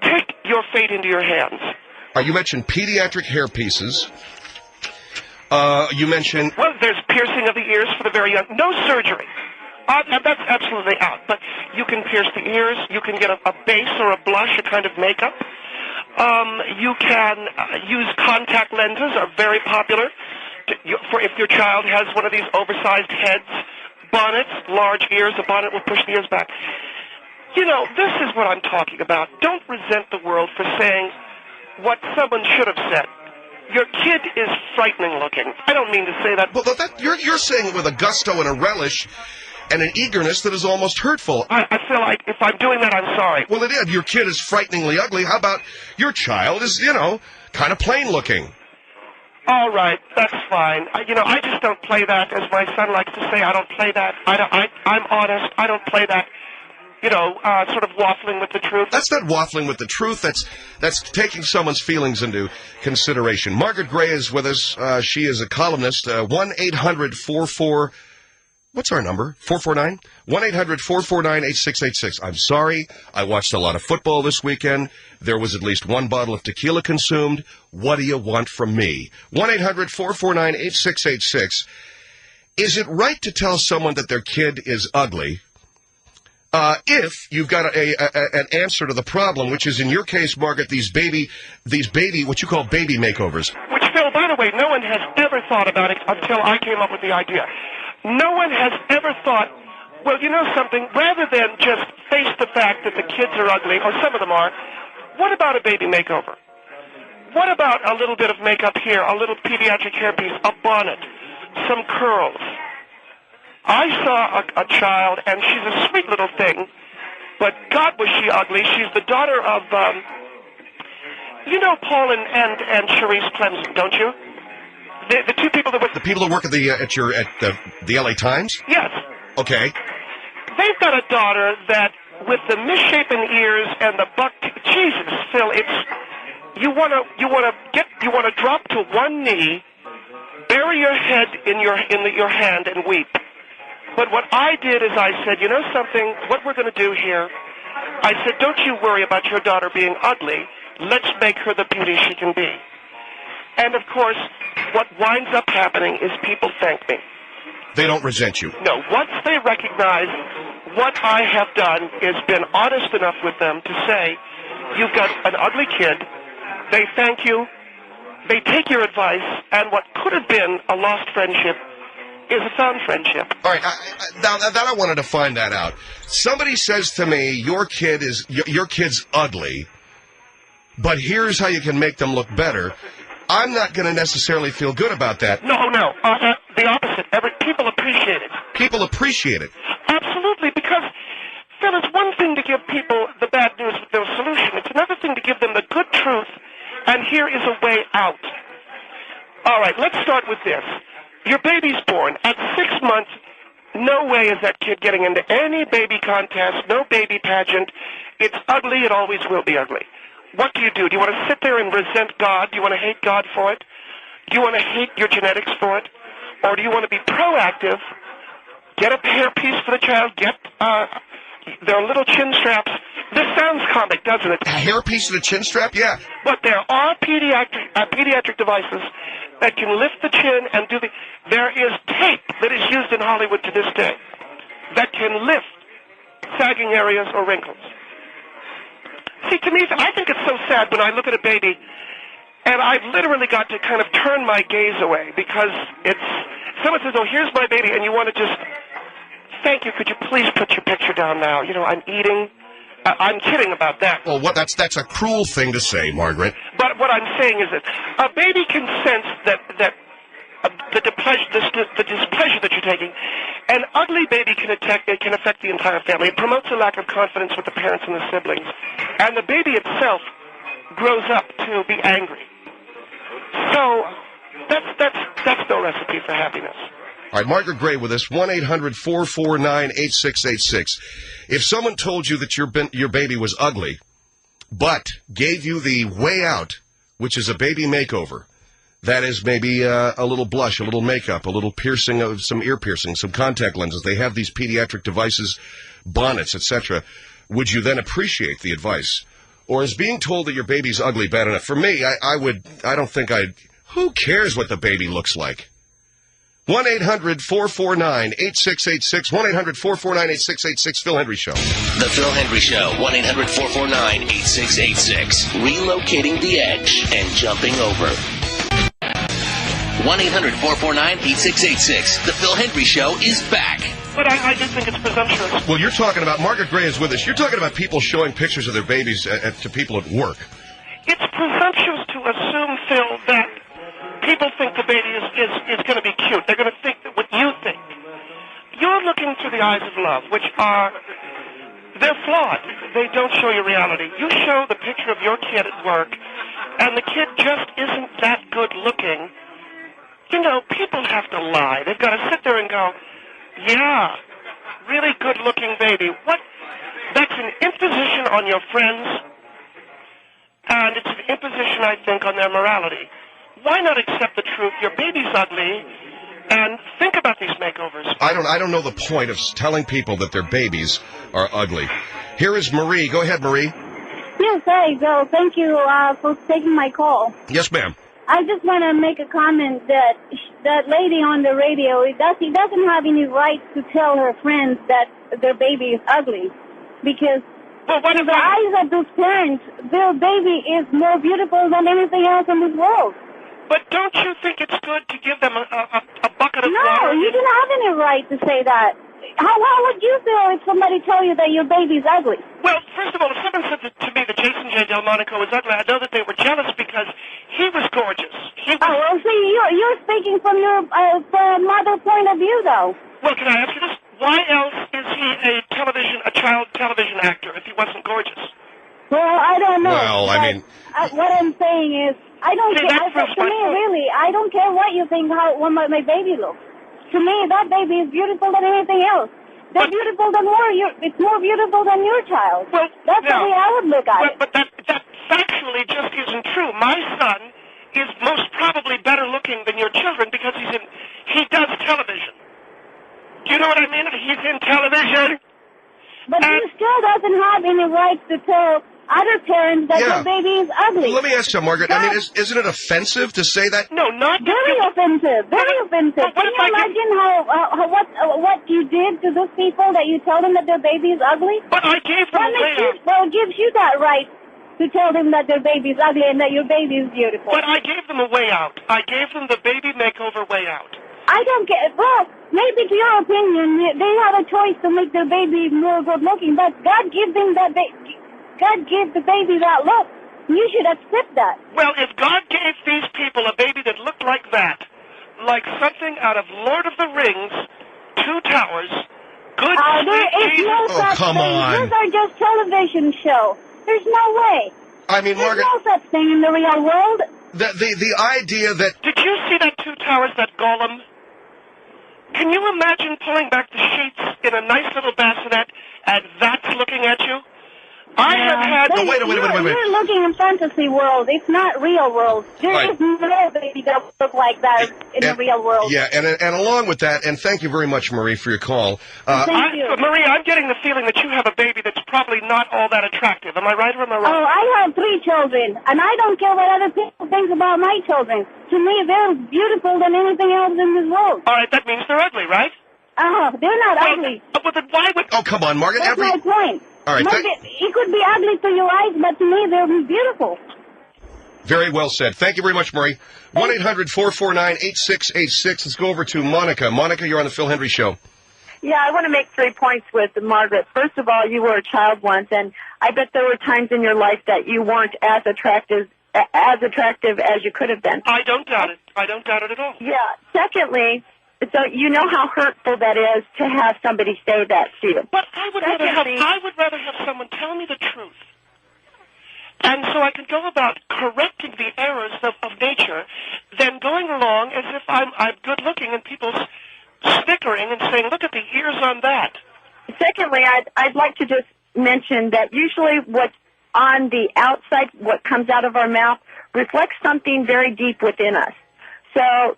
Take your fate into your hands. You mentioned pediatric hairpieces. You mentioned... Well, there's piercing of the ears for the very young. No surgery. That's absolutely out. But you can pierce the ears. You can get a base or a blush, a kind of makeup. You can use contact lenses, are very popular. For if your child has one of these oversized heads, bonnets, large ears, a bonnet will push the ears back. You know, this is what I'm talking about. Don't resent the world for saying what someone should have said. Your kid is frightening looking. I don't mean to say that. Well, you're saying it with a gusto and a relish and an eagerness that is almost hurtful. I feel like if I'm doing that, I'm sorry. Well, it is. Your kid is frighteningly ugly. How about your child is, kind of plain looking? All right, that's fine. I just don't play that. As my son likes to say, I don't play that. I'm honest. I don't play that. Sort of waffling with the truth. That's not waffling with the truth. That's taking someone's feelings into consideration. Margaret Gray is with us. She is a columnist. 1-800-44... What's our number? 449? 1-800-449-8686. I'm sorry. I watched a lot of football this weekend. There was at least one bottle of tequila consumed. What do you want from me? 1-800-449-8686. Is it right to tell someone that their kid is ugly if you've got an answer to the problem, which is in your case, Margaret, these baby, what you call baby makeovers? Which, Phil, by the way, no one has ever thought about it until I came up with the idea. No one has ever thought, well, you know something, rather than just face the fact that the kids are ugly, or some of them are, what about a baby makeover? What about a little bit of makeup here, a little pediatric hairpiece, a bonnet, some curls? I saw a child, and she's a sweet little thing, but God was she ugly. She's the daughter of, Paul and Cherise Clemson, don't you? The two people that work... The people that work at the LA Times? Yes. Okay. They've got a daughter that, with the misshapen ears and the buck... Jesus, Phil, you want to drop to one knee, bury your head in your hand and weep. But what I did is I said, you know something, what we're going to do here, I said, don't you worry about your daughter being ugly. Let's make her the beauty she can be. And, of course, what winds up happening is people thank me. They don't resent you. No. Once they recognize what I have done is been honest enough with them to say, you've got an ugly kid, they thank you, they take your advice, and what could have been a lost friendship is a found friendship. All right, now I wanted to find that out. Somebody says to me, your kid's ugly, but here's how you can make them look better. I'm not going to necessarily feel good about that. No. The opposite. People appreciate it. People appreciate it. Absolutely, because, Phil, it's one thing to give people the bad news with no solution. It's another thing to give them the good truth, and here is a way out. All right, let's start with this. Your baby's born. At 6 months, no way is that kid getting into any baby contest, no baby pageant. It's ugly. It always will be ugly. What do? Do you want to sit there and resent God? Do you want to hate God for it? Do you want to hate your genetics for it? Or do you want to be proactive, get a hairpiece for the child, there are little chin straps. This sounds comic, doesn't it? A hairpiece and a chin strap? Yeah. But there are pediatric devices that can lift the chin and do there is tape that is used in Hollywood to this day that can lift sagging areas or wrinkles. See, to me, I think it's so sad when I look at a baby, and I've literally got to kind of turn my gaze away because someone says, oh, here's my baby, and you want to just, thank you, could you please put your picture down now? I'm eating. I'm kidding about that. Well, that's a cruel thing to say, Margaret. But what I'm saying is that a baby can sense that the displeasure that you're taking. An ugly baby can affect the entire family. It promotes a lack of confidence with the parents and the siblings. And the baby itself grows up to be angry. So that's no recipe for happiness. All right, Margaret Gray with us, 1-800-449-8686. If someone told you that your baby was ugly, but gave you the way out, which is a baby makeover, that is maybe a little blush, a little makeup, a little piercing of some ear piercing, some contact lenses. They have these pediatric devices, bonnets, etc. Would you then appreciate the advice? Or is being told that your baby's ugly bad enough? For me, who cares what the baby looks like? 1-800-449-8686, 1-800-449-8686, Phil Hendry Show. The Phil Hendry Show, 1-800-449-8686, relocating the edge and jumping over. 1-800-449-8686, The Phil Hendry Show is back. But I just think it's presumptuous. Well, you're talking about, Margaret Gray is with us, you're talking about people showing pictures of their babies to people at work. It's presumptuous to assume, Phil, that people think the baby is going to be cute. They're going to think that what you think. You're looking through the eyes of love, which they're flawed. They don't show you reality. You show the picture of your kid at work, and the kid just isn't that good looking. You know, people have to lie. They've got to sit there and go, yeah, really good looking baby. What? That's an imposition on your friends, and it's an imposition, I think, on their morality. Why not accept the truth? Your baby's ugly, and think about these makeovers. I don't know the point of telling people that their babies are ugly. Here is Marie. Go ahead, Marie. Yes, hi, Joe. Thank you for taking my call. Yes, ma'am. I just want to make a comment that that lady on the radio, he doesn't have any right to tell her friends that their baby is ugly, because in the eyes of those parents, their baby is more beautiful than anything else in this world. But don't you think it's good to give them a bucket of water? No, you don't have any right to say that. How would you feel if somebody told you that your baby's ugly? Well, first of all, if someone said to me that Jason J. Delmonico was ugly, I know that they were jealous because he was gorgeous. Well, see, you're speaking from your mother point of view, though. Well, can I ask you this? Why else is he a child television actor if he wasn't gorgeous? Well, I don't know. Well, I mean... what I'm saying is, I don't care. To me, really, I don't care what you think, how my baby looks. To me, that baby is beautiful than anything else. They're beautiful than it's more beautiful than your child. Well, that's the way I would look at it. But that factually just isn't true. My son is most probably better looking than your children because he does television. Do you know what I mean? He's in television. But he still doesn't have any right to tell other parents that your baby is ugly. Let me ask you, Margaret, I mean, isn't it offensive to say that? No, not... Very offensive. Very offensive. Can you imagine what you did to those people that you tell them that their baby is ugly? But I gave them a way out. Well, it gives you that right to tell them that their baby is ugly and that your baby is beautiful. But I gave them a way out. I gave them the baby makeover way out. I don't care. Well, maybe to your opinion, they have a choice to make their baby more good-looking, but God gives them God gave the baby that look. You should accept that. Well, if God gave these people a baby that looked like that, like something out of Lord of the Rings, Two Towers, good come on. These are just television shows. There's no way. I mean, Margaret... There's no such thing in the real world. The idea that... Did you see that Two Towers, that golem? Can you imagine pulling back the sheets in a nice little bassinet and that's looking at you? I have had... No, wait. You're looking in fantasy world. It's not real world. There is no baby that would look like that in the real world. Yeah, and along with that, and thank you very much, Marie, for your call. Thank you. Marie, I'm getting the feeling that you have a baby that's probably not all that attractive. Am I right or am I wrong? Oh, I have 3 children, and I don't care what other people think about my children. To me, they're beautiful than anything else in this world. All right, that means they're ugly, right? They're not ugly. But then why would... Oh, come on, Margaret. That's my point. All right, it could be ugly to your eyes, but to me, they're beautiful. Very well said. Thank you very much, Marie. 1-800-449-8686. Let's go over to Monica. Monica, you're on the Phil Hendry Show. Yeah, I want to make 3 points with Margaret. First of all, you were a child once, and I bet there were times in your life that you weren't as attractive as you could have been. I don't doubt it. I don't doubt it at all. Yeah. Secondly, so you know how hurtful that is to have somebody say that to you. But I would rather have someone tell me the truth. And so I can go about correcting the errors of nature than going along as if I'm good looking and people snickering and saying, look at the ears on that. Secondly, I'd like to just mention that usually what's on the outside, what comes out of our mouth, reflects something very deep within us. So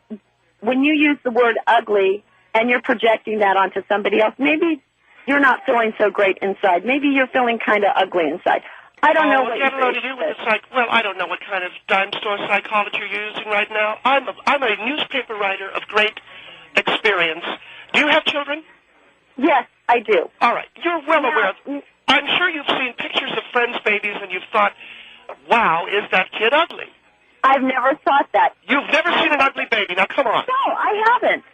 when you use the word ugly and you're projecting that onto somebody else, maybe you're not feeling so great inside. Maybe you're feeling kind of ugly inside. I don't know what you're Well, I don't know what kind of dime store psychology you're using right now. I'm a newspaper writer of great experience. Do you have children? Yes, I do. All right. You're well aware of... I'm sure you've seen pictures of friends' babies and you've thought, wow, is that kid ugly? I've never thought that. You've never seen an ugly baby. Now, come on. No, I haven't.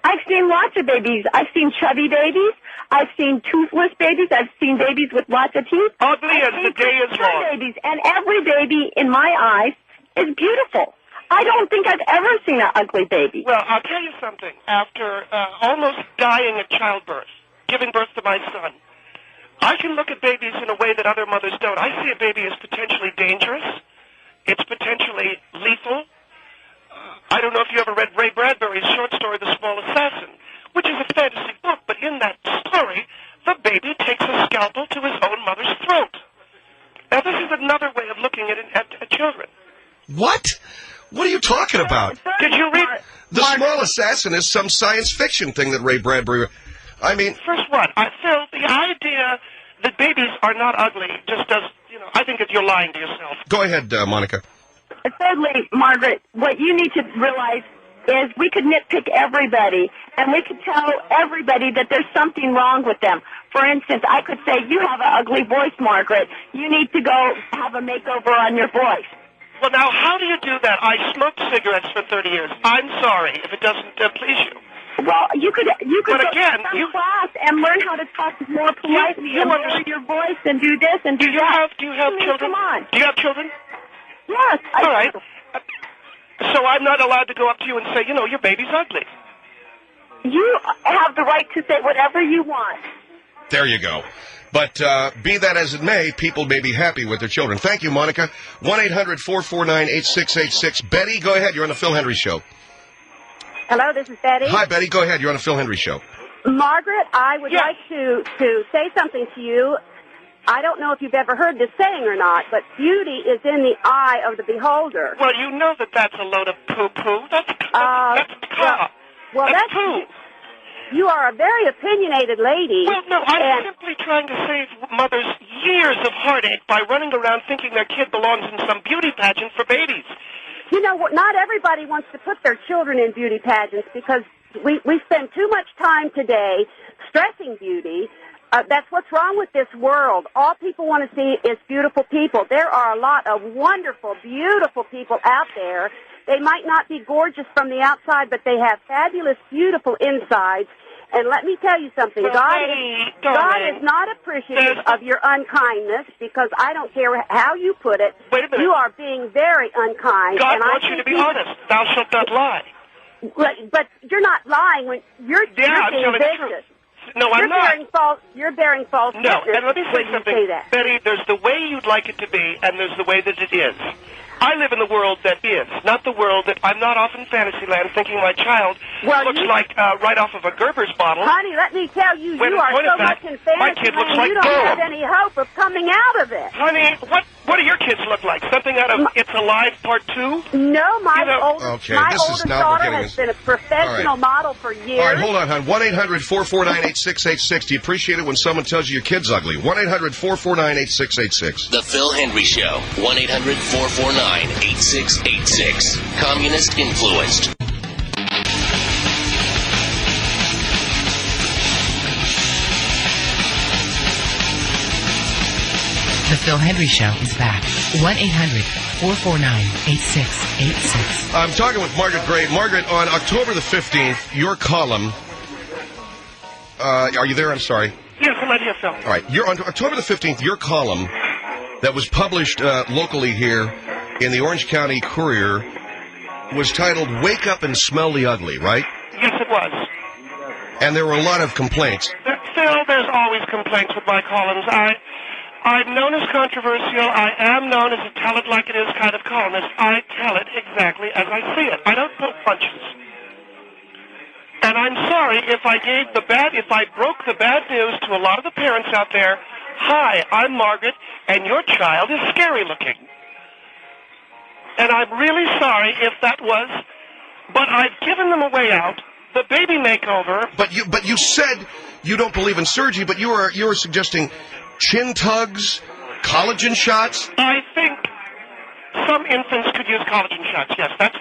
I've seen lots of babies. I've seen chubby babies. I've seen toothless babies. I've seen babies with lots of teeth. Ugly as the day is long. Babies, and every baby, in my eyes, is beautiful. I don't think I've ever seen an ugly baby. Well, I'll tell you something. After almost dying at childbirth, giving birth to my son, I can look at babies in a way that other mothers don't. I see a baby as potentially dangerous. It's potentially lethal. I don't know if you ever read Ray Bradbury's short story, The Small Assassin, which is a fantasy book, but in that story, the baby takes a scalpel to his own mother's throat. Now, this is another way of looking at children. What? What are you talking about? Did you read... The Small Assassin is some science fiction thing that Ray Bradbury... I mean... First what? Phil, the idea that babies are not ugly just does... I think that you're lying to yourself. Go ahead, Monica. Thirdly, Margaret, what you need to realize is we could nitpick everybody, and we could tell everybody that there's something wrong with them. For instance, I could say, you have an ugly voice, Margaret. You need to go have a makeover on your voice. Well, now, how do you do that? I smoked cigarettes for 30 years. I'm sorry if it doesn't please you. Well, you could but go again, to some class and learn how to talk more politely and lower your voice and do this and do that. Do you have children? Come on. Do you have children? Yes. All right. So I'm not allowed to go up to you and say, your baby's ugly. You have the right to say whatever you want. There you go. But be that as it may, people may be happy with their children. Thank you, Monica. 1-800-449-8686. Betty, go ahead. You're on the Phil Hendry Show. Hello, this is Betty. Hi, Betty. Go ahead. You're on the Phil Hendry Show. Margaret, I would like to say something to you. I don't know if you've ever heard this saying or not, but beauty is in the eye of the beholder. Well, you know that's a load of poo-poo. That's poo. You are a very opinionated lady. Well, no, I'm simply trying to save mothers years of heartache by running around thinking their kid belongs in some beauty pageant for babies. You know what? Not everybody wants to put their children in beauty pageants because we spend too much time today stressing beauty. That's what's wrong with this world. All people want to see is beautiful people. There are a lot of wonderful, beautiful people out there. They might not be gorgeous from the outside, but they have fabulous, beautiful insides. And let me tell you something. Well, God is not appreciative of your unkindness because I don't care how you put it. Wait a minute. You are being very unkind. God wants you to be honest. Thou shalt not lie. But you're not lying when you're being vicious. No, I'm not. You're bearing false witness. No, and let me say something. Betty, there's the way you'd like it to be, and there's the way that it is. I live in the world that is, not the world that I'm not off in Fantasyland thinking my child looks like right off of a Gerber's bottle. Honey, let me tell you, you are so much in Fantasyland, you don't have any hope of coming out of it. Honey, what do your kids look like? Something out of It's Alive Part 2? No, my oldest daughter has been a professional model for years. All right, hold on, hon. 1-800-449-8686. Do you appreciate it when someone tells you your kid's ugly? 1-800-449-8686. The Phil Hendry Show. 1-800-449-8686. Communist influenced. The Phil Hendry Show is back. 1-800-449-8686. I'm talking with Margaret Gray. Margaret, on October the 15th, your column are you there? I'm sorry. Yes, I'm right here, Phil. All right. You're on October the 15th, your column that was published locally here in the Orange County Courier was titled Wake Up and Smell the Ugly, right? Yes, it was. And there were a lot of complaints. Phil, there's always complaints with my columns. I'm known as controversial. I am known as a tell it like it is kind of columnist. I tell it exactly as I see it. I don't pull punches. And I'm sorry if I broke the bad news to a lot of the parents out there. Hi, I'm Margaret, and your child is scary looking. And I'm really sorry if that was, but I've given them a way out. The baby makeover. But you said you don't believe in surgery, but you were suggesting chin tugs, collagen shots. I think some infants could use collagen shots. Yes, that's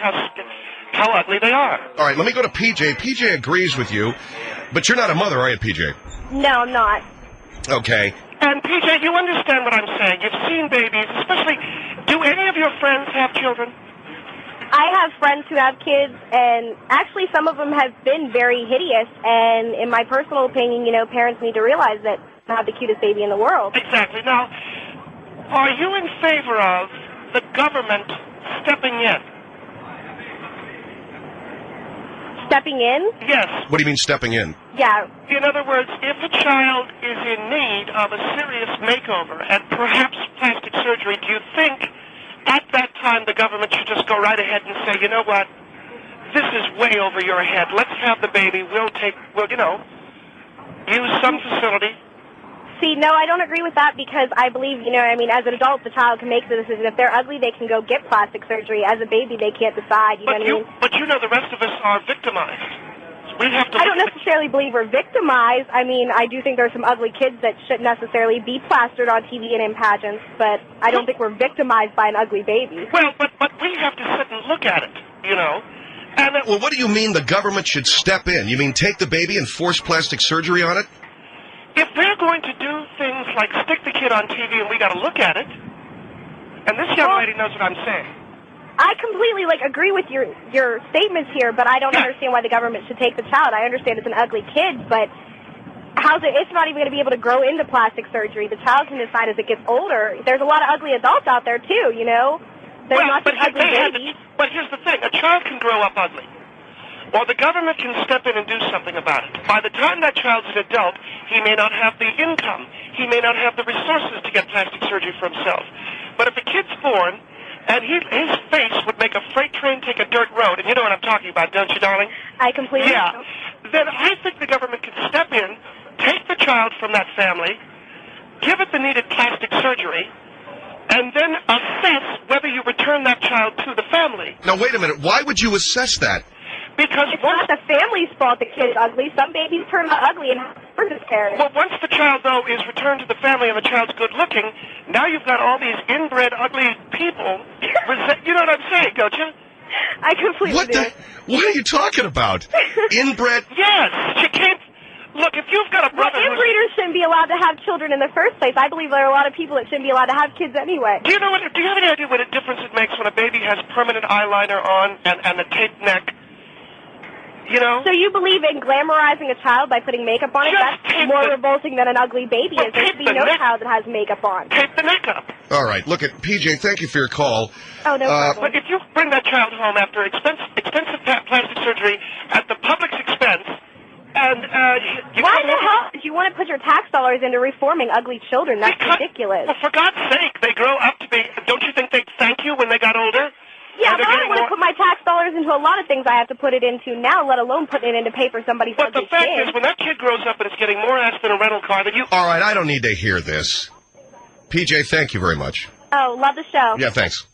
how ugly they are. All right, let me go to PJ. PJ agrees with you, but you're not a mother, are you, PJ? No, I'm not. Okay. And PJ, you understand what I'm saying. You've seen babies, especially. Do any of your friends have children? I have friends who have kids, and actually some of them have been very hideous, and in my personal opinion, parents need to realize that it's not the cutest baby in the world. Exactly. Now, are you in favor of the government stepping in? Stepping in? Yes. What do you mean stepping in? Yeah. In other words, if a child is in need of a serious makeover and perhaps plastic surgery, do you think at that time the government should just go right ahead and say, you know what, this is way over your head. Let's have the baby. We'll use some facility. See, no, I don't agree with that because I believe, as an adult, the child can make the decision. If they're ugly, they can go get plastic surgery. As a baby, they can't decide, you know what I mean? But the rest of us are victimized. We have to. I don't necessarily believe we're victimized. I mean, I do think there are some ugly kids that shouldn't necessarily be plastered on TV and in pageants, but I don't think we're victimized by an ugly baby. Well, but we have to sit and look at it, And well, what do you mean the government should step in? You mean take the baby and force plastic surgery on it? If they're going to do things like stick the kid on TV and we got to look at it, and this young lady knows what I'm saying. I completely agree with your statements here, but I don't understand why the government should take the child. I understand it's an ugly kid, but it's not even going to be able to grow into plastic surgery. The child can decide as it gets older. There's a lot of ugly adults out there too, There's not just ugly babies. But here's the thing: a child can grow up ugly. Or the government can step in and do something about it. By the time that child's an adult, he may not have the income. He may not have the resources to get plastic surgery for himself. But if a kid's born, and his face would make a freight train take a dirt road, and you know what I'm talking about, don't you, darling? I completely do. Then I think the government can step in, take the child from that family, give it the needed plastic surgery, and then assess whether you return that child to the family. Now, wait a minute. Why would you assess that? Because it's not the family's fault the kid's ugly. Some babies turn out ugly and have miscarriage. Well, once the child, though, is returned to the family and the child's good-looking, now you've got all these inbred ugly people. You know what I'm saying, don't you? I completely do. What are you talking about? Inbred? Yes. You can't. Look, if you've got a brother inbreeders shouldn't be allowed to have children in the first place. I believe there are a lot of people that shouldn't be allowed to have kids anyway. Do you have any idea what a difference it makes when a baby has permanent eyeliner on and a taped neck? So you believe in glamorizing a child by putting makeup on it? That's more revolting than an ugly baby is. There should be no child that has makeup on. Tape the neck up. All right. Look, PJ, thank you for your call. Oh, no problem. But if you bring that child home after expensive plastic surgery at the public's expense, and why the hell do you want to put your tax dollars into reforming ugly children? That's ridiculous. Well, for God's sake, they grow up to be. Don't you think they'd thank you when they got older? Yeah, but I don't want to put my tax dollars into a lot of things I have to put it into now, let alone putting it into pay for somebody's ugly kid. But the fact is, when that kid grows up and is getting more ass than a rental car, then you... All right, I don't need to hear this. PJ, thank you very much. Oh, love the show. Yeah, thanks.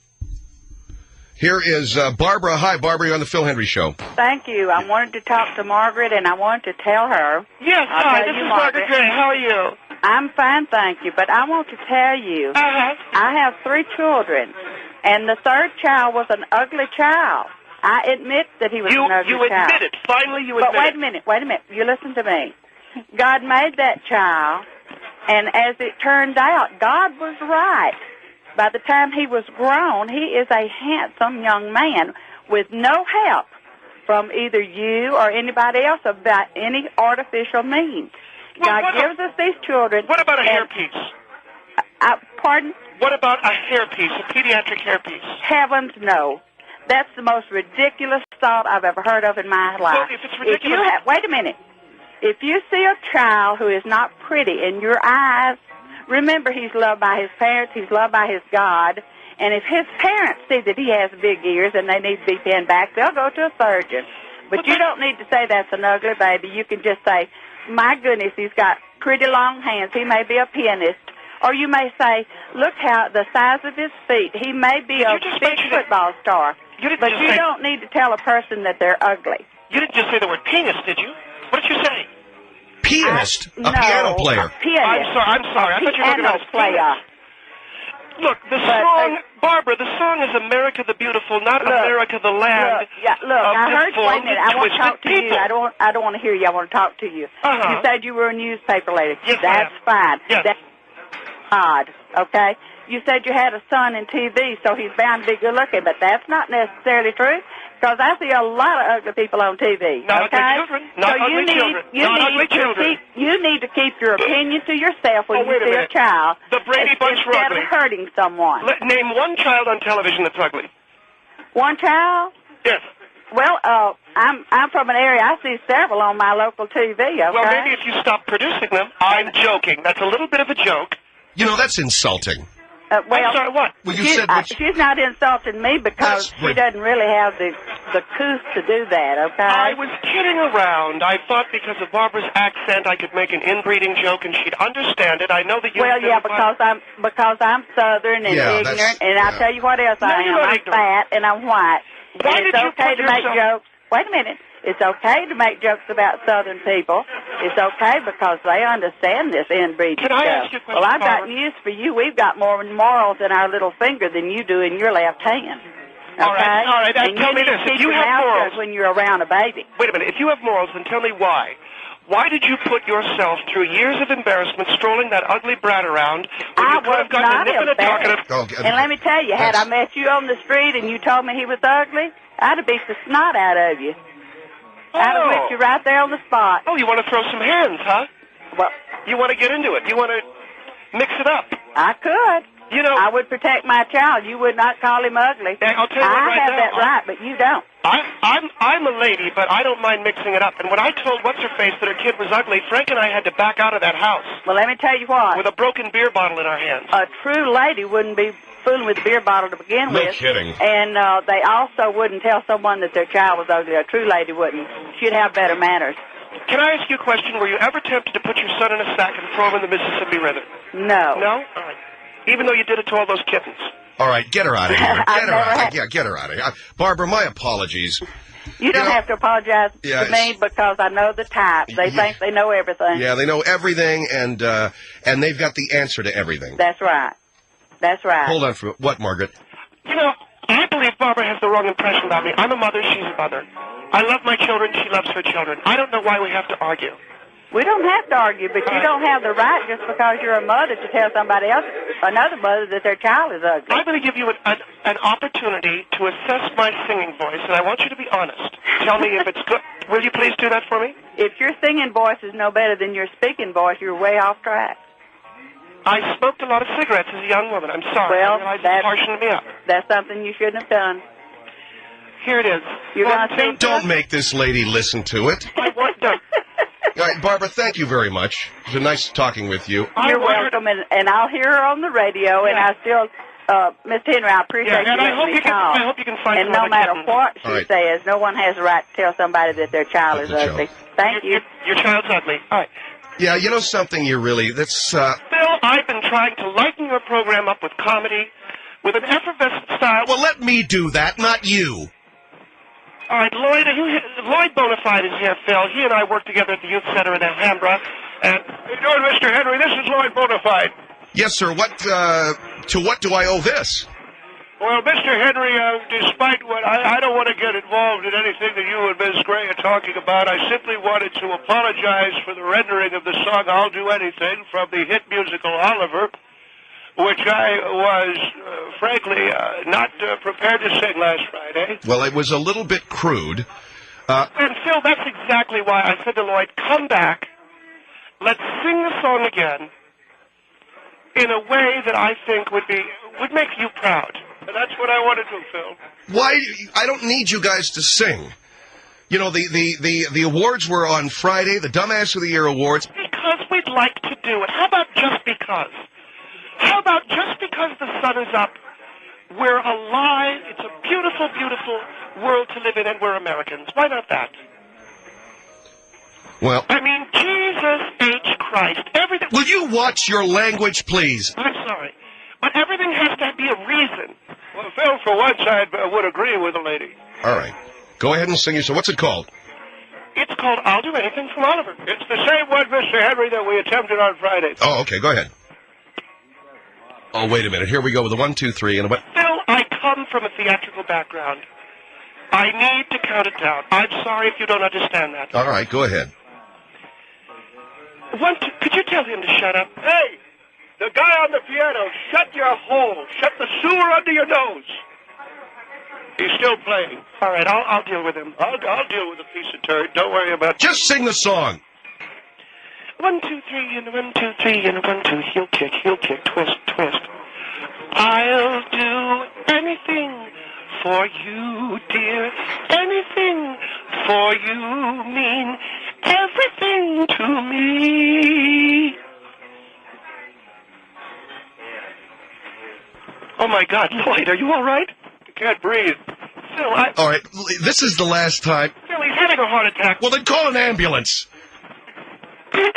Here is Barbara. Hi, Barbara, you're on the Phil Henry Show. Thank you. I wanted to talk to Margaret, and I wanted to tell her... Yes, hi, this is Margaret Gray. How are you? I'm fine, thank you, but I want to tell you, I have 3 children. And the third child was an ugly child. I admit that he was an ugly child. You admit it. Finally, you admit it. But wait a minute. You listen to me. God made that child, and as it turned out, God was right. By the time he was grown, he is a handsome young man with no help from either you or anybody else about any artificial means. God gives us these children. What about a hairpiece? Pardon? What about a hairpiece, a pediatric hairpiece? Heavens, no. That's the most ridiculous thought I've ever heard of in my life. Well, if it's ridiculous... Wait a minute. If you see a child who is not pretty in your eyes, remember he's loved by his parents, he's loved by his God, and if his parents see that he has big ears and they need to be pinned back, they'll go to a surgeon. But you don't need to say that's an ugly baby. You can just say, my goodness, he's got pretty long hands. He may be a pianist. Or you may say, look how the size of his feet. He may be a big football star. But you don't need to tell a person that they're ugly. You didn't just say the word pianist, did you? What did you say? Pianist? A piano player. A pianist. I'm sorry. I thought you were talking about a player. Look, the song, Barbara, the song is America the Beautiful, not America the Land. I heard you. Wait a minute. I want to talk to you. I don't want to hear you. I want to talk to you. You said you were a newspaper lady. Yes, that's fine. Yes. That's odd, okay? You said you had a son in TV, so he's bound to be good looking, but that's not necessarily true. Because I see a lot of ugly people on TV. Not okay? ugly children. Not ugly children. Not ugly children. You need to keep your opinion to yourself when you see a child. The Brady Bunch were ugly. Instead of hurting someone. Name one child on television that's ugly. One child? Yes. Well, I'm from an area. I see several on my local TV, okay? Well, maybe if you stop producing them. I'm joking. That's a little bit of a joke. You know, that's insulting. Well, I'm sorry, what? Well, you said she's not insulting me because she doesn't really have the couth to do that, okay? I was kidding around. I thought because of Barbara's accent I could make an inbreeding joke and she'd understand it. I know that you... Well, yeah, because I'm Southern and ignorant, and I'll tell you what else I am. I'm fat and I'm white. Why did you okay to make jokes. Wait a minute. It's okay to make jokes about Southern people. It's okay because they understand this inbreeding stuff. Can I ask you a question, Well, I've got news for you. We've got more morals in our little finger than you do in your left hand. Okay? All right. And tell me this. If you have morals... when you're around a baby. Wait a minute. If you have morals, then tell me why. Why did you put yourself through years of embarrassment strolling that ugly brat around when you could have gotten a nip and a talkative... And let me tell you, had I met you on the street and you told me he was ugly, I'd have beat the snot out of you. I'd have whipped you right there on the spot. Oh, you want to throw some hands, huh? Well, you want to get into it. You want to mix it up. I could. You know, I would protect my child. You would not call him ugly. I'll tell you I have that right, but you don't. I'm a lady, but I don't mind mixing it up. And when I told What's-Her-Face that her kid was ugly, Frank and I had to back out of that house. Well, let me tell you what. With a broken beer bottle in our hands. A true lady wouldn't be fooling with a beer bottle to begin with. No kidding. And they also wouldn't tell someone that their child was ugly. A true lady wouldn't. She'd have better manners. Can I ask you a question? Were you ever tempted to put your son in a sack and throw him in the Mississippi River? No. No? All right. Even though you did it to all those kittens. All right, get her out of here. Get her out of here. Barbara, my apologies. You don't have to apologize to me because I know the type. They think they know everything. Yeah, they know everything, and they've got the answer to everything. That's right. That's right. Hold on for a minute. What, Margaret? You know, I believe Barbara has the wrong impression about me. I'm a mother, she's a mother. I love my children, she loves her children. I don't know why we have to argue. We don't have to argue, but you don't have the right just because you're a mother to tell somebody else, another mother, that their child is ugly. I'm going to give you an opportunity to assess my singing voice, and I want you to be honest. Tell me if it's good. Will you please do that for me? If your singing voice is no better than your speaking voice, you're way off track. I smoked a lot of cigarettes as a young woman. I'm sorry. Well, I realize it's harshened me up. That's something you shouldn't have done. Here it is. You're going to sing? Don't make this lady listen to it. I want to. All right, Barbara, thank you very much. It was nice talking with you. You're welcome, and I'll hear her on the radio, and I still, Miss Henry, I appreciate you letting me call. I hope you can find and no matter what she says, no one has a right to tell somebody that their child is ugly. Thank you. Your child's ugly. All right. Yeah, you know something, that's... Bill, I've been trying to lighten your program up with comedy, with an effervescent style. Well, let me do that, not you. All right, Lloyd Bonafide is here, Phil. He and I work together at the Youth Center in Alhambra. And how you doing, Mr. Henry? This is Lloyd Bonafide. Yes, sir. To what do I owe this? Well, Mr. Henry, despite what I don't want to get involved in anything that you and Ms. Gray are talking about, I simply wanted to apologize for the rendering of the song "I'll Do Anything" from the hit musical Oliver, which I was, frankly, not prepared to sing last Friday. Well, it was a little bit crude. And Phil, that's exactly why I said to Lloyd, come back, let's sing the song again in a way that I think would make you proud. And that's what I want to do, Phil. Why? I don't need you guys to sing. You know, the awards were on Friday, the Dumbass of the Year awards. Because we'd like to do it. How about just because? How about just because the sun is up, we're alive, it's a beautiful, beautiful world to live in, and we're Americans. Why not that? Well, I mean, Jesus H. Christ. Everything. Will you watch your language, please? I'm sorry. But everything has to be a reason. Well, Phil, for one side, would agree with the lady. All right. Go ahead and sing it. So what's it called? It's called I'll Do Anything for Oliver. It's the same one, Mr. Henry, that we attempted on Friday. Oh, okay. Go ahead. Oh, wait a minute. Here we go with the 1, 2, 3, and what? Phil, I come from a theatrical background. I need to count it down. I'm sorry if you don't understand that. All right. Go ahead. 1, 2. Could you tell him to shut up? Hey, the guy on the piano, shut your hole. Shut the sewer under your nose. He's still playing. All right, I'll deal with him. I'll deal with a piece of turd. Don't worry about it. Just sing the song. 1, 2, 3, and 1, 2, 3, and 1, 2. Heel kick, twist, twist. I'll do anything for you, dear. Anything for you mean everything to me. Oh my God, Lloyd, are you all right? I can't breathe. Phil, All right, this is the last time. Phil, he's having a heart attack. Well, then call an ambulance. Phil,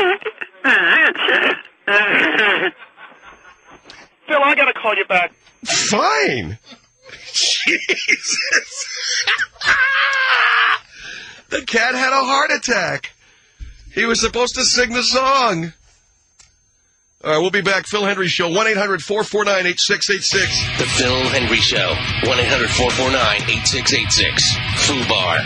I gotta call you back. Fine. Jesus. The cat had a heart attack. He was supposed to sing the song. All right, we'll be back. Phil Hendry Show, 1-800-449-8686. The Phil Hendry Show, 1-800-449-8686. FUBAR.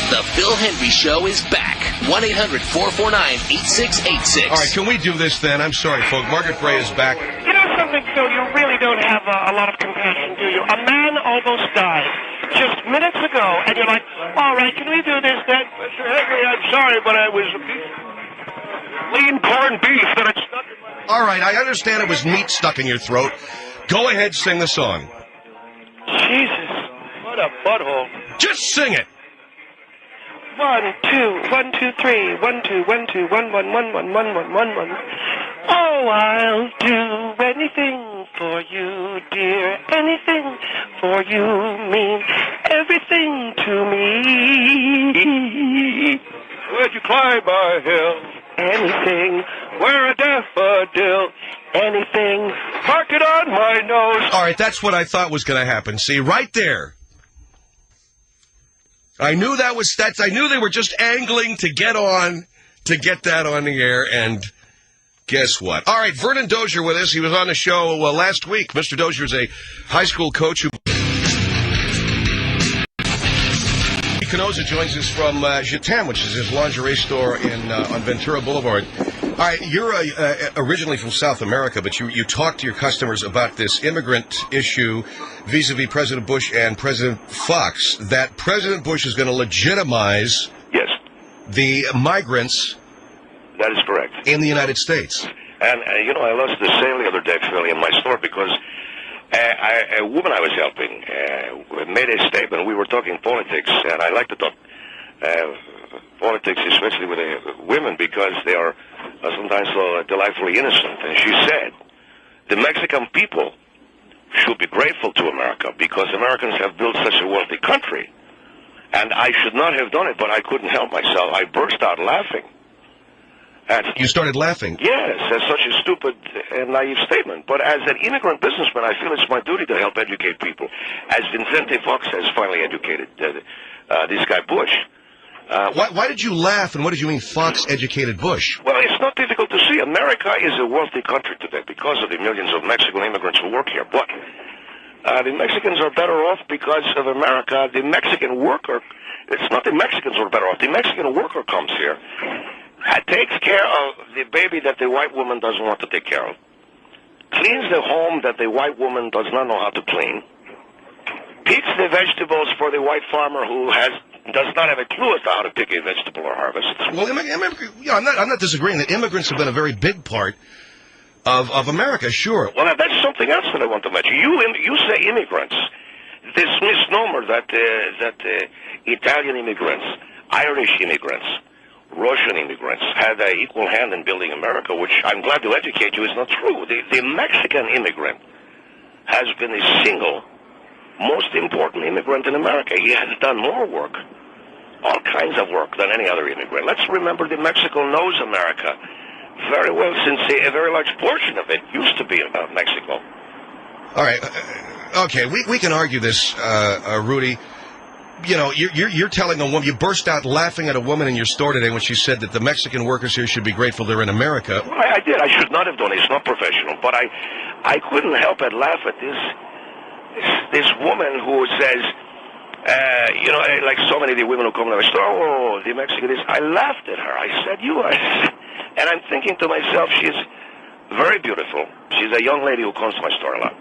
The Phil Hendry Show is back. 1-800-449-8686. All right, can we do this then? I'm sorry, folks. Margaret Bray is back. You know something, Phil? You really don't have a lot of compassion, do you? A man almost died just minutes ago, and you're like, all right, can we do this then? Mr. Henry, I'm sorry, but I was lean corned beef that it's stuck in my... All right, I understand it was meat stuck in your throat. Go ahead, sing the song. Jesus. What a butthole. Just sing it. 1, 2, 1, 2, 3, 1, 2, 1, 2, 1, 1, 1, 1, 1, 1, 1, 1. Oh, I'll do anything for you, dear. Anything for you means everything to me. Would you climb a hill? Anything. Wear a daffodil. Anything. Mark it on my nose. All right, that's what I thought was going to happen. See, right there. I knew that was stats. I knew they were just angling to get that on the air, and guess what? All right, Vernon Dozier with us. He was on the show last week. Mr. Dozier is a high school coach who... Canosa joins us from Jetem, which is his lingerie store on Ventura Boulevard. All right, you're originally from South America, but you talk to your customers about this immigrant issue vis-a-vis President Bush and President Fox, that President Bush is going to legitimize the migrants. That is correct. In the United States. And, I lost the sale the other day, Philly, in my store because a woman I was helping made a statement. We were talking politics, and I like to talk politics, especially with women, because they are sometimes so delightfully innocent. And she said, the Mexican people should be grateful to America because Americans have built such a wealthy country. And I should not have done it, but I couldn't help myself. I burst out laughing. You started laughing? Yes, that's such a stupid and naive statement. But as an immigrant businessman, I feel it's my duty to help educate people. As Vicente Fox has finally educated this guy Bush. Why did you laugh, and what did you mean Fox educated Bush? Well, it's not difficult to see. America is a wealthy country today because of the millions of Mexican immigrants who work here. But the Mexicans are better off because of America. The Mexican worker, it's not the Mexicans who are better off. The Mexican worker comes here, takes care of the baby that the white woman doesn't want to take care of, cleans the home that the white woman does not know how to clean, picks the vegetables for the white farmer who does not have a clue as to how to pick a vegetable or harvest. Well, I'm not disagreeing that immigrants have been a very big part of America, sure. Well, that's something else that I want to mention. You say immigrants. This misnomer that Italian immigrants, Irish immigrants, Russian immigrants had an equal hand in building America, which I'm glad to educate you is not true. The Mexican immigrant has been the single most important immigrant in America. He has done more work, all kinds of work, than any other immigrant. Let's remember that Mexico knows America very well, since a very large portion of it used to be about Mexico. All right. Okay, we can argue this, Rudy. You know, you're telling a woman, you burst out laughing at a woman in your store today when she said that the Mexican workers here should be grateful they're in America. Well, I did. I should not have done it. It's not professional. But I couldn't help but laugh at this woman who says, you know, like so many of the women who come to my store, oh, the Mexican is. I laughed at her. I said, you are. And I'm thinking to myself, she's very beautiful. She's a young lady who comes to my store a lot.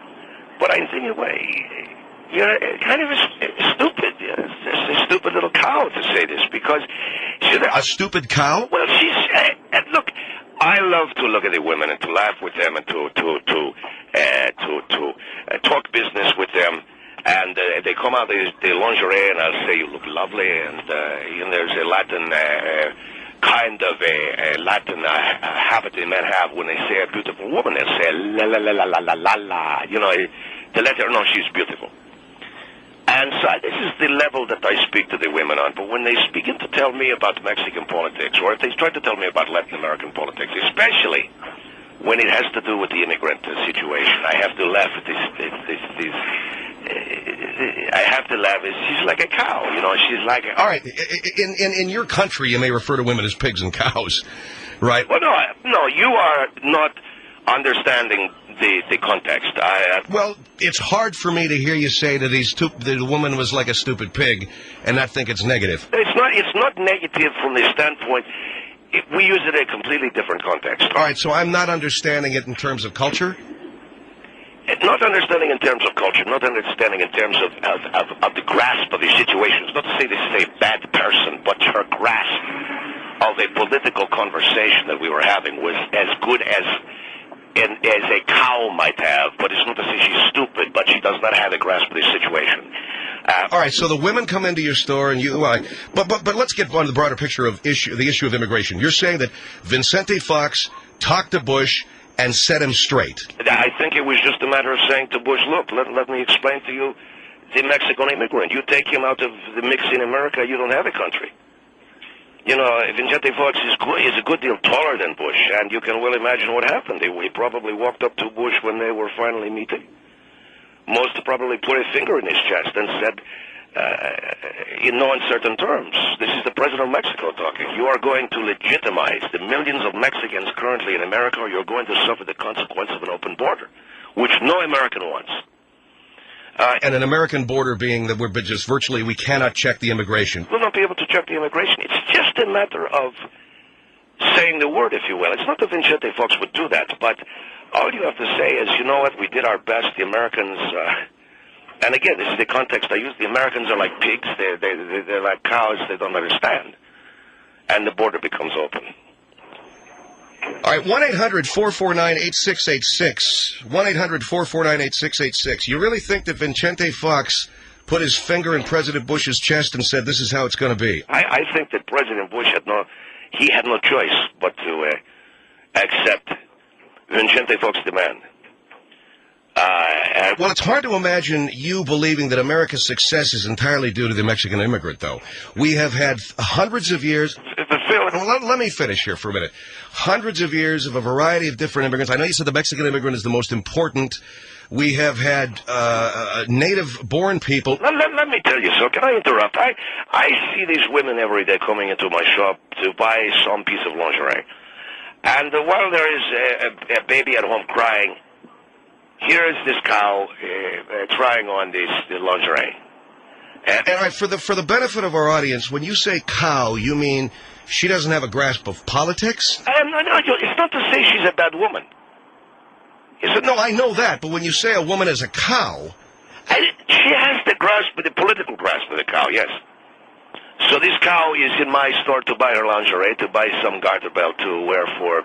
But I'm thinking, wait, you're kind of stupid. You're a stupid little cow to say this, because she's a stupid cow? Well, she's look. I love to look at the women and to laugh with them and to talk business with them. And they come out the lingerie, and I'll say, you look lovely. And there's a Latin kind of a Latin habit the men have when they say a beautiful woman. They'll say la la la la la la la la. You know, to let her know she's beautiful. And so this is the level that I speak to the women on. But when they begin to tell me about Mexican politics, or if they try to tell me about Latin American politics, especially when it has to do with the immigrant situation, I have to laugh at this. I have to laugh. She's like a cow, you know. She's like all right. In your country, you may refer to women as pigs and cows, right? Well, no, you are not understanding the context. Well, it's hard for me to hear you say that the woman was like a stupid pig, and not think it's negative. It's not negative from the standpoint. We use it in a completely different context. All right, so I'm not understanding it in terms of culture? Not understanding in terms of culture, not understanding in terms of the grasp of the situation. It's not to say this is a bad person, but her grasp of a political conversation that we were having was as good as a cow might have, but it's not to say she's stupid, but she does not have a grasp of the situation. All right, so the women come into your store, and but let's get on to the broader picture of the issue of immigration. You're saying that Vicente Fox talked to Bush and set him straight. I think it was just a matter of saying to Bush, look, let me explain to you the Mexican immigrant. You take him out of the mix in America, you don't have a country. You know, Vicente Fox is a good deal taller than Bush, and you can well imagine what happened. He probably walked up to Bush when they were finally meeting. Most probably put a finger in his chest and said, in no uncertain terms, this is the president of Mexico talking. You are going to legitimize the millions of Mexicans currently in America, or you're going to suffer the consequence of an open border, which no American wants. And an American border being that we're just virtually, we cannot check the immigration. We'll not be able to check the immigration. It's just a matter of saying the word, if you will. It's not that Vicente Fox would do that, but all you have to say is, you know what, we did our best. The Americans, and again, this is the context I use. The Americans are like pigs. They're like cows. They don't understand. And the border becomes open. All right, 1-800-449-8686. 1-800-449-8686. You really think that Vicente Fox put his finger in President Bush's chest and said, this is how it's going to be? I think that President Bush had no choice but to accept Vicente Fox's demand. Well, it's hard to imagine you believing that America's success is entirely due to the Mexican immigrant, though. We have had hundreds of years. Let me finish here for a minute. Hundreds of years of a variety of different immigrants. I know you said the Mexican immigrant is the most important. We have had native-born people. Let me tell you, so can I interrupt? I see these women every day coming into my shop to buy some piece of lingerie. And while there is a baby at home crying, here is this cow trying on the lingerie. And all right, for the benefit of our audience, when you say cow, you mean she doesn't have a grasp of politics? No, it's not to say she's a bad woman. No, I know that, but when you say a woman is a cow... She has the grasp, the political grasp of the cow, yes. So this cow is in my store to buy her lingerie, to buy some garter belt to wear for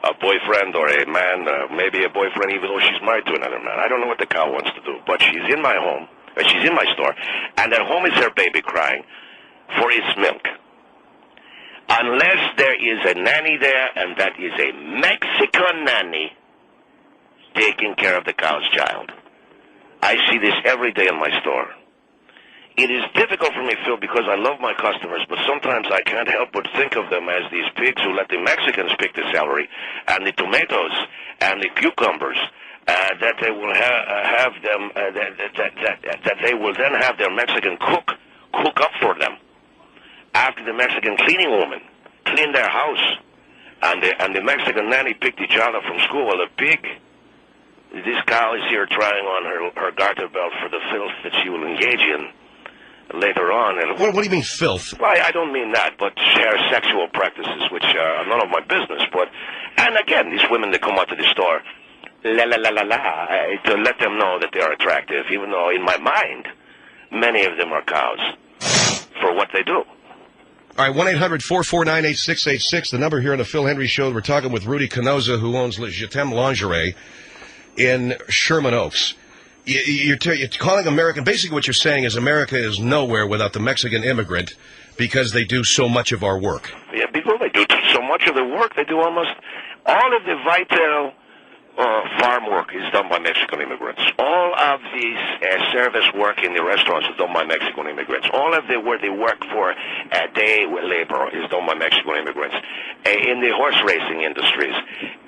a boyfriend or a man, maybe a boyfriend even though she's married to another man. I don't know what the cow wants to do, but she's in my home, she's in my store, and at home is her baby crying for its milk. Unless there is a nanny there, and that is a Mexican nanny taking care of the cow's child. I see this every day in my store. It is difficult for me, Phil, because I love my customers, but sometimes I can't help but think of them as these pigs who let the Mexicans pick the celery and the tomatoes and the cucumbers, that they will have them, that they will then have their Mexican cook up for them. After the Mexican cleaning woman cleaned their house, and the Mexican nanny picked each other from school, well, the pig, this cow is here trying on her garter belt for the filth that she will engage in later on. And what do you mean filth? Well, I don't mean that, but share sexual practices, which are none of my business. And again, these women that come out to the store, to let them know that they are attractive, even though in my mind, many of them are cows for what they do. All right, 1-800-449-8686, the number here on the Phil Hendry Show. We're talking with Rudy Canosa, who owns Je T'aime Lingerie in Sherman Oaks. You're calling American, basically what you're saying is America is nowhere without the Mexican immigrant because they do so much of our work. Yeah, because they do so much of the work, they do almost all of the vital farm work is done by Mexican immigrants. All of the service work in the restaurants is done by Mexican immigrants. All of the where they work for day labor is done by Mexican immigrants. In the horse racing industries,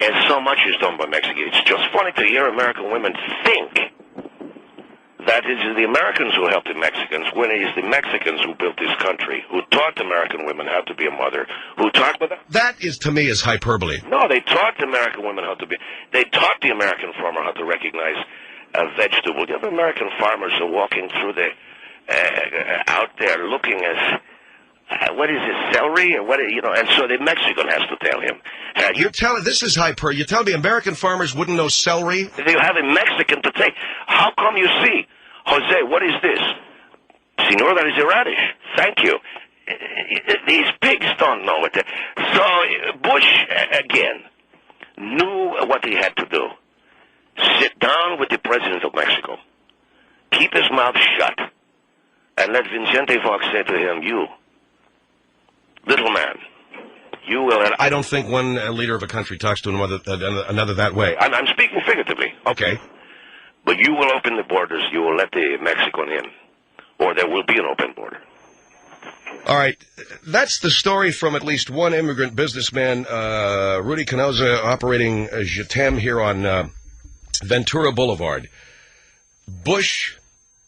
and so much is done by Mexicans. It's just funny to hear American women think that it is the Americans who helped the Mexicans when it is the Mexicans who built this country, who taught American women how to be a mother, who taught... That is, to me, is hyperbole. No, they taught American women how to be... They taught the American farmer how to recognize a vegetable. The other American farmers are walking through the... out there looking as... what is this, celery? Or what, and so the Mexican has to tell him. You're telling... This is hyperbole. You're telling me American farmers wouldn't know celery? They have a Mexican to take. How come you see... Jose, what is this? Senor, that is a radish. Thank you. These pigs don't know what So Bush, again, knew what he had to do. Sit down with the president of Mexico. Keep his mouth shut. And let Vicente Fox say to him, you, little man, you will... I don't think one leader of a country talks to another that way. I'm speaking figuratively. Okay. But you will open the borders, you will let the Mexican in, or there will be an open border. All right. That's the story from at least one immigrant businessman, Rudy Canosa, operating Je T'aime here on Ventura Boulevard. Bush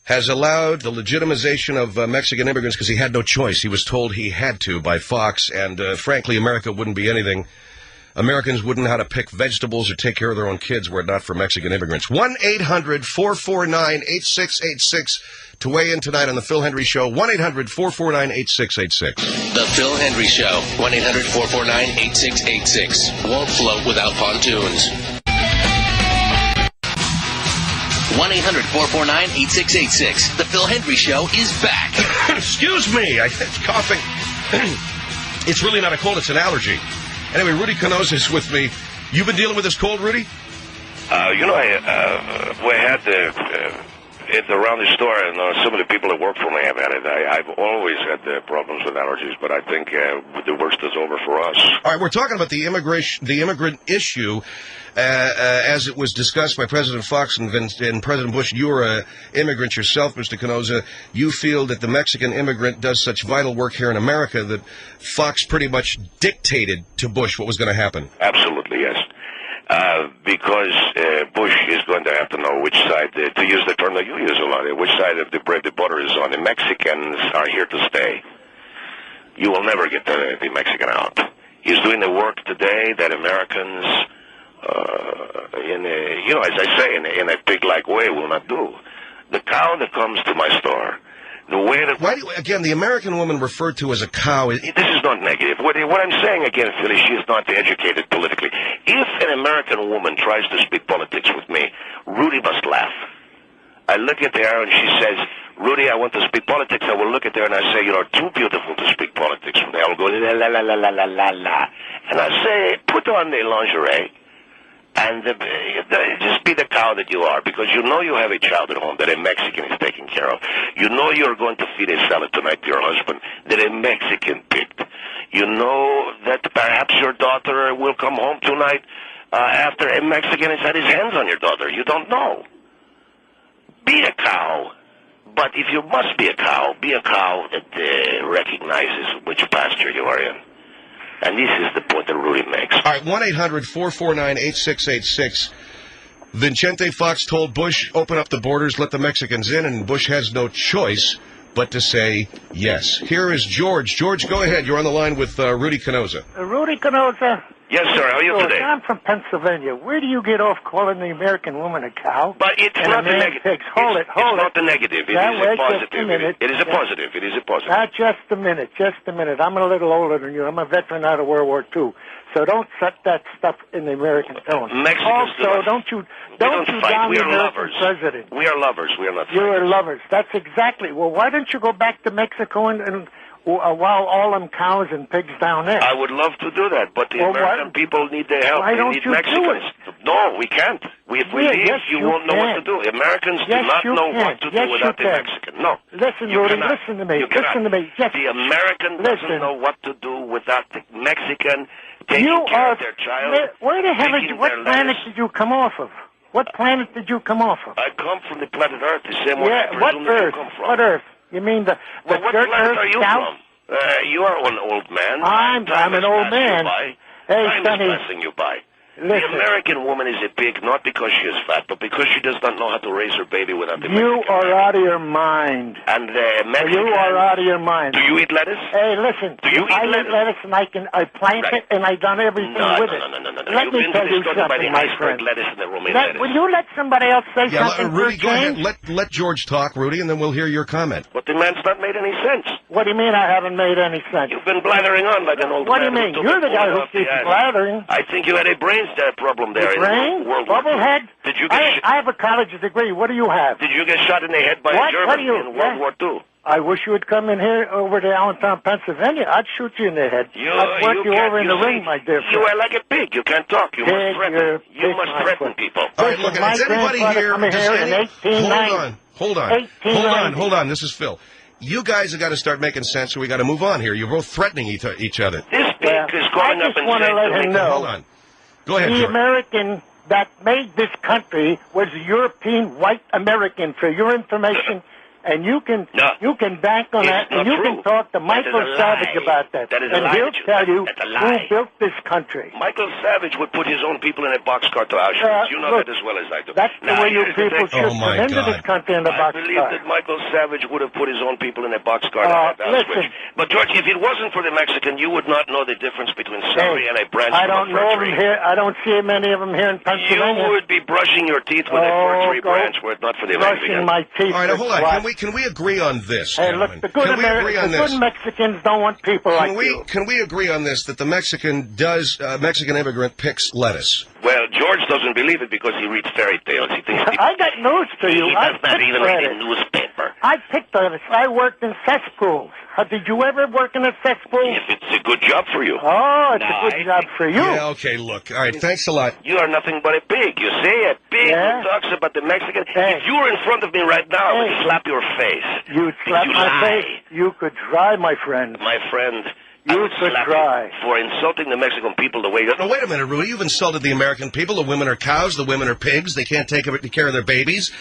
has allowed the legitimization of Mexican immigrants because he had no choice. He was told he had to by Fox, and frankly, America wouldn't be anything. Americans wouldn't know how to pick vegetables or take care of their own kids were it not for Mexican immigrants. 1-800-449-8686 to weigh in tonight on the Phil Hendry Show. 1-800-449-8686. The Phil Hendry Show. 1-800-449-8686. Won't float without pontoons. 1-800-449-8686. The Phil Hendry Show is back. Excuse me. I'm coughing. It's really not a cold. It's an allergy. Anyway, Rudy Canosa is with me. You've been dealing with this cold, Rudy? We had it around the store, and some of the people that work for me have had it. I've always had problems with allergies, but I think the worst is over for us. All right, we're talking about the immigrant issue, as it was discussed by President Fox and President Bush. You're an immigrant yourself, Mr. Canosa. You feel that the Mexican immigrant does such vital work here in America that Fox pretty much dictated to Bush what was going to happen. Absolutely, yes. Because Bush is going to have to know which side, to use the term that you use a lot, which side of the bread the butter is on. The Mexicans are here to stay. You will never get the Mexican out. He's doing the work today that Americans, as I say, in a pig-like way, will not do. The cow that comes to my store, the way that... Why again, the American woman referred to as a cow... This is not negative. What I'm saying again, Philly, she is not educated politically. If an American woman tries to speak politics with me, Rudy must laugh. I look at her and she says, Rudy, I want to speak politics. I will look at her and I say, you're too beautiful to speak politics. And they all go, la, la, la, la, la, la, la, la. And I say, put on the lingerie and just be the cow that you are, because you know you have a child at home that a Mexican is taking care of. You know you're going to feed a salad tonight to your husband that a Mexican picked. You know that perhaps your daughter will come home tonight after a Mexican has had his hands on your daughter. You don't know. Be a cow. But if you must be a cow that recognizes which pasture you are in. And this is the point that Rudy makes. All right, 1-800-449-8686. Vicente Fox told Bush, open up the borders, let the Mexicans in, and Bush has no choice but to say yes. Here is George. George, go ahead. You're on the line with Rudy Canosa. Rudy Canosa. Yes, sir. How are you today? I'm from Pennsylvania. Where do you get off calling the American woman a cow? But it's not the negative. Hold it. It's not the negative. It is a positive. It is a positive. It is a positive. Now, just a minute. I'm a little older than you. I'm a veteran out of World War II. So don't set that stuff in the American tone. Mexicans also, don't you down the American president. We are lovers. We are not fighters. You are lovers. That's exactly. Well, why don't you go back to Mexico and while all them cows and pigs down there? I would love to do that, but the American people need their help. Why they don't need you Mexicans. do it? No, we can't. If we leave, you won't know what to do. Americans do not know what to do without the Mexican. No. Listen, Rudy, listen to me. Listen to me. The American doesn't know what to do without the Mexican taking care of their child. Where the hell what planet did you come off of? What planet did you come off of? I come from the planet Earth, the same one I presume that you come from. What Earth? You mean the what dirt planet Earth are you south? from? You are an old man. I'm an old man. Hey, Time Sonny. is passing you by. Listen. The American woman is a pig, not because she is fat, but because she does not know how to raise her baby without the You are out of your mind. And the Mexican... You are out of your mind. Do you eat lettuce? Hey, listen. Do you eat lettuce? And I plant it and I done everything with it. No. Let me tell you something, my friend. Lettuce and the romaine lettuce. Will you let somebody else say something? Rudy, go ahead. Let George talk, Rudy, and then we'll hear your comment. But the man's not made any sense. What do you mean I haven't made any sense? You've been blathering on like an old man. What do you mean? You're the guy who keeps blathering. I think you had a brain problem there. Brain? Bubblehead? Did you get I have a college degree. What do you have? Did you get shot in the head by a German in World War II? I wish you would come in here over to Allentown, Pennsylvania. I'd shoot you in the head. I'd work you over in the ring, my dear friend. You are like a pig. You can't talk. You must threaten. You must threaten people. All right, look, is anybody here... Hold on. This is Phil. You guys have got to start making sense, or we got to move on here. You're both threatening each other. This pig is going up and saying... I just want to let him know. Hold on. Go ahead, The George. American that made this country was a European white American, for your information. And you can bank on that, and you can talk to Michael Savage about that. That is a and lie. he'll tell you who built this country. Michael Savage would put his own people in a boxcar to Auschwitz. You know that as well as I do. That's the way you people should come into this country in a boxcar. I believe that Michael Savage would have put his own people in a boxcar to Auschwitz. But, George, if it wasn't for the Mexican, you would not know the difference between celery and a branch I from a don't fir know tree. them here. I don't see many of them here in Pennsylvania. You would be brushing your teeth with a fir tree branch were it not for the Mexican. Brushing my teeth. All right, hold on. Can we agree on this, hey, gentlemen? look, the good Mexicans don't want people like you. Can we agree on this, that the Mexican immigrant picks lettuce? Well, George doesn't believe it because he reads fairy tales. He thinks I got news for you. He does not even read a newspaper. I picked lettuce. I worked in cesspools. Did you ever work in a cesspool? If it's a good job for you. Oh, it's a good job for you. Yeah, okay, look. All right, thanks a lot. You are nothing but a pig. You see? A pig who talks about the Mexican. If you were in front of me right now, I would slap your face. You'd slap my face? You could try, my friend. My friend. You could try. For insulting the Mexican people the way you... No, wait a minute, Rudy. You've insulted the American people. The women are cows. The women are pigs. They can't take care of their babies.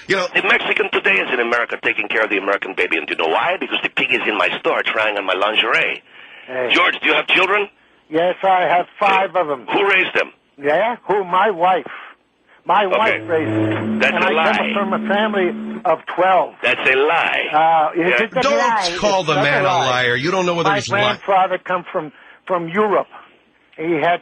You know, the Mexican today is in America taking care of the American baby. And do you know why? Because the pig is in my store trying on my lingerie. Hey. George, do you have children? Yes, I have 5 of them. Who raised them? Yeah? Who? My wife. My wife raised them. That's a lie. I come from a family of 12. That's a lie. Don't call the man a liar. You don't know whether he's lying. My grandfather come from Europe. He had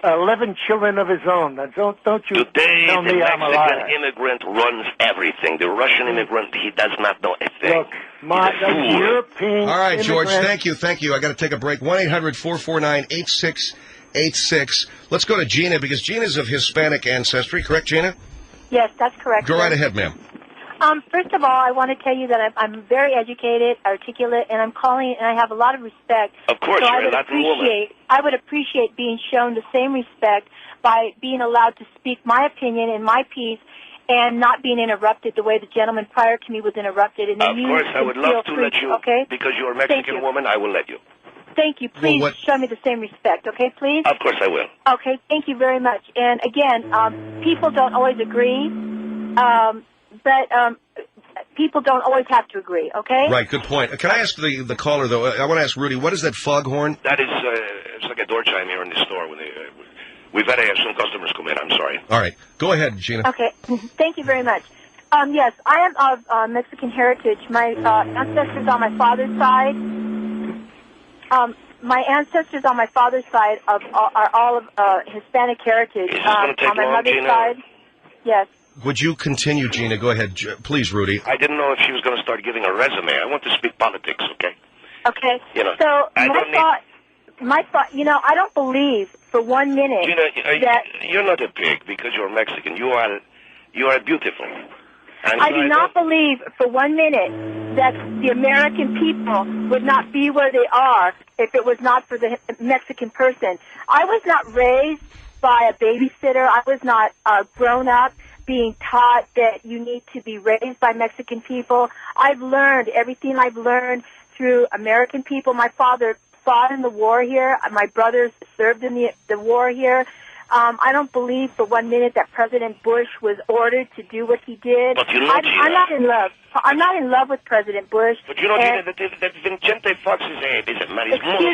11 children of his own. Don't you Today, tell me I'm a the liar. Mexican immigrant runs everything. The Russian immigrant, he does not know a thing. Look, the European All right, George, immigrant. thank you. I got to take a break. 1-800-449-8686. Let's go to Gina, because Gina's of Hispanic ancestry. Correct, Gina? Yes, that's correct. Go right ahead, ma'am. First of all, I want to tell you that I'm very educated, articulate, and I'm calling, and I have a lot of respect. Of course, so you're a Latin woman. I would appreciate being shown the same respect by being allowed to speak my opinion and my piece and not being interrupted the way the gentleman prior to me was interrupted. And Of course, I would love to let you, okay? because you're a Mexican woman, I will let you. Thank you. Please show me the same respect, okay, please? Of course I will. Okay, thank you very much. And again, people don't always agree, but people don't always have to agree, okay? Right, good point. Can I ask the caller, though? I want to ask Rudy, what is that foghorn? That is, it's like a door chime here in the store. When we've had to have some customers come in, I'm sorry. All right, go ahead, Gina. Okay, thank you very much. Yes, I am of Mexican heritage. My ancestors on my father's side, are all of Hispanic heritage. On my mother's side, yes. Would you continue, Gina? Go ahead, please, Rudy. I didn't know if she was going to start giving a resume. I want to speak politics, okay? Okay. You know, so my thought, you know, I don't believe for 1 minute that you're not a pig because you're Mexican. You are beautiful. And I do not believe for 1 minute that the American people would not be where they are if it was not for the Mexican person. I was not raised by a babysitter. I was not grown up being taught that you need to be raised by Mexican people. I've learned everything I've learned through American people. My father fought in the war here. My brothers served in the war here. I don't believe for 1 minute that President Bush was ordered to do what he did. But you know, I'm not in love. I'm not in love with President Bush. But you know, Gina, that Vincente Fox is a man. He's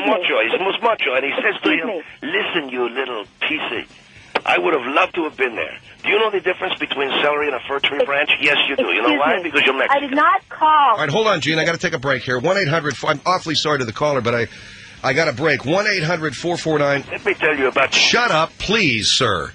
macho. He's most macho. And he says to him, listen, you little piece of... I would have loved to have been there. Do you know the difference between celery and a fir tree branch? Yes, you do. You know why? Because you're Mexican. I did not call. All right, hold on, Gene. I got to take a break here. 1-800... I'm awfully sorry to the caller, but I got a break. 1-800-449... Let me tell you about... Shut up, please, sir.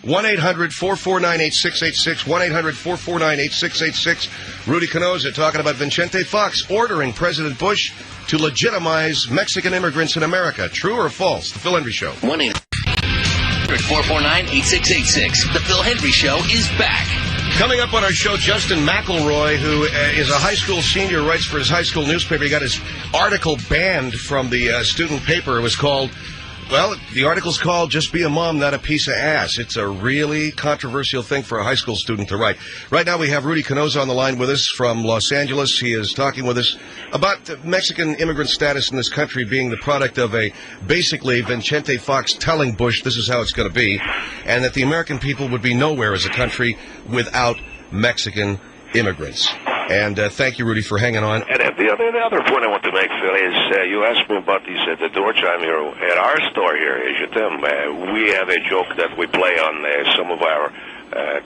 1-800-449-8686. 1-800-449-8686. Rudy Canosa talking about Vincente Fox ordering President Bush to legitimize Mexican immigrants in America. True or false? The Phil Henry Show. 1-800-449-8686. The Phil Henry Show is back. Coming up on our show, Justin McElroy, who is a high school senior, writes for his high school newspaper. He got his article banned from the student paper. It was called... Well, the article's called Just Be a Mom, Not a Piece of Ass. It's a really controversial thing for a high school student to write. Right now we have Rudy Canosa on the line with us from Los Angeles. He is talking with us about the Mexican immigrant status in this country being the product of basically Vincente Fox telling Bush this is how it's going to be, and that the American people would be nowhere as a country without Mexican immigrants. And thank you, Rudy, for hanging on. And the other point I want to make, Phil, is you asked me about the door chime here. At our store here, we have a joke that we play on some of our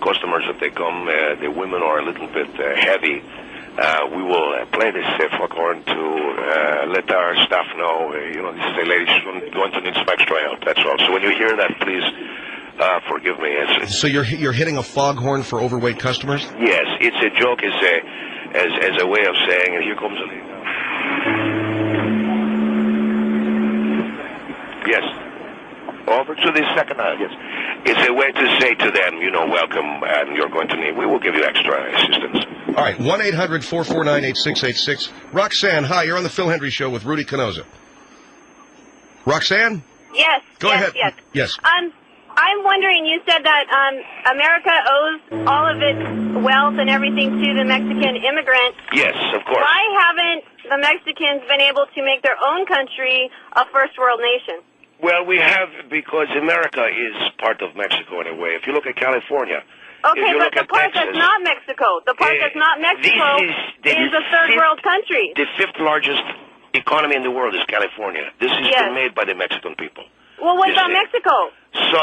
customers that they come. The women are a little bit heavy. We will play this foghorn to let our staff know, this is a lady who's going to need some extra help, that's all. So when you hear that, please... forgive me. So you're hitting a foghorn for overweight customers? Yes, it's a joke as a way of saying, and here comes a lady. Yes. Over to the second line, yes. It's a way to say to them, welcome, and you're going to need, we will give you extra assistance. All right, 1-800-449-8686. Roxanne, hi, you're on the Phil Henry Show with Rudy Canosa. Roxanne? Yes. Go ahead. Yes. I'm wondering, you said that America owes all of its wealth and everything to the Mexican immigrant. Yes, of course. Why haven't the Mexicans been able to make their own country a first world nation? Well, we have, because America is part of Mexico in a way. If you look at California... Okay, but the part that's not Mexico, is a third world country. The fifth largest economy in the world is California. This has been made by the Mexican people. Well, what about Mexico? So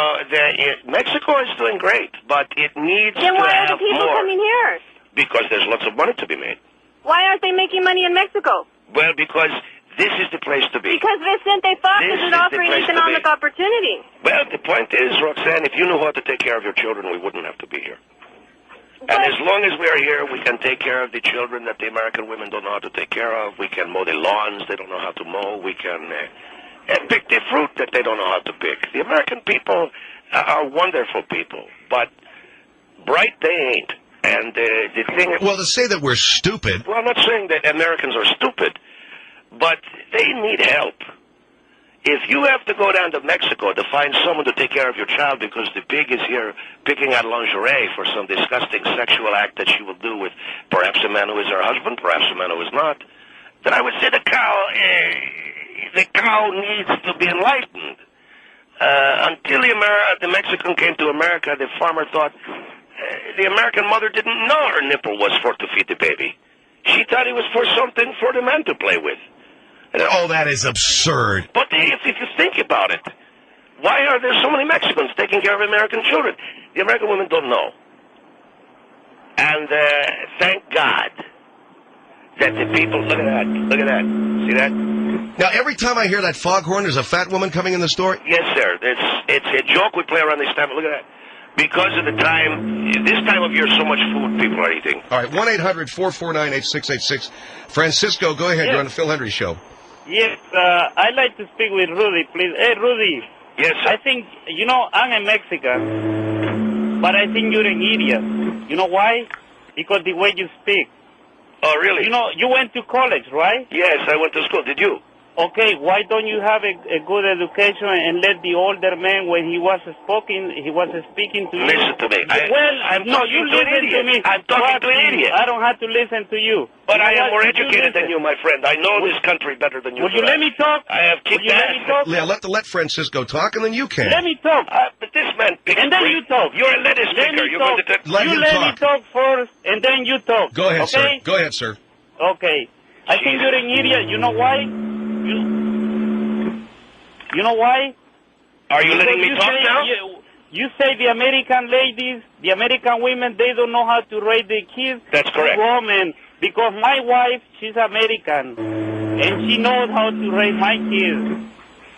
Mexico is doing great, but it needs then why are the people more. Coming here? Because there's lots of money to be made. Why aren't they making money in Mexico? Well, because this is the place to be. Because Vicente Fox isn't offering economic opportunity. Well, the point is, Roxanne, if you knew how to take care of your children, we wouldn't have to be here. And as long as we're here, we can take care of the children that the American women don't know how to take care of. We can mow the lawns they don't know how to mow. We can... and pick the fruit that they don't know how to pick. The American people are wonderful people, but bright they ain't. And the thing... Well, to say that we're stupid... Well, I'm not saying that Americans are stupid, but they need help. If you have to go down to Mexico to find someone to take care of your child because the pig is here picking out lingerie for some disgusting sexual act that she will do with perhaps a man who is her husband, perhaps a man who is not, then I would say the cow needs to be enlightened. Until the Mexican came to America, the farmer thought the American mother didn't know her nipple was for to feed the baby. She thought it was for something for the man to play with. Oh, that is absurd. But if you think about it, why are there so many Mexicans taking care of American children? The American women don't know. And thank God that the people... Look at that. See that? Now, every time I hear that foghorn, there's a fat woman coming in the store? Yes, sir. It's a joke we play around this time. Look at that. Because of the time, this time of year, so much food people are eating. All right, 1-800-449-8686. Francisco, go ahead. Yes. You're on the Phil Hendry Show. Yes, I'd like to speak with Rudy, please. Hey, Rudy. Yes, sir. I think, I'm a Mexican, but I think you're an idiot. You know why? Because the way you speak. Oh, really? You went to college, right? Yes, I went to school. Did you? Okay, why don't you have a good education and let the older man, when he was speaking to you... Listen to me. You listen to me. I'm talking to an idiot. I don't have to listen to you. But I am more educated than you, my friend. I know this country better than you. Would you let me talk? I have kicked ass. Yeah, let Francisco talk, and then you can. Let me talk. But this man picks... And then you talk. You're a lettuce picker. You're going to... Let me talk first, and then you talk. Go ahead, okay? sir. Go ahead, sir. Okay. I think you're an idiot. You know why? You know why? Are you letting me talk now? You say the American ladies, the American women, they don't know how to raise their kids. That's correct. Woman, because my wife, she's American, and she knows how to raise my kids.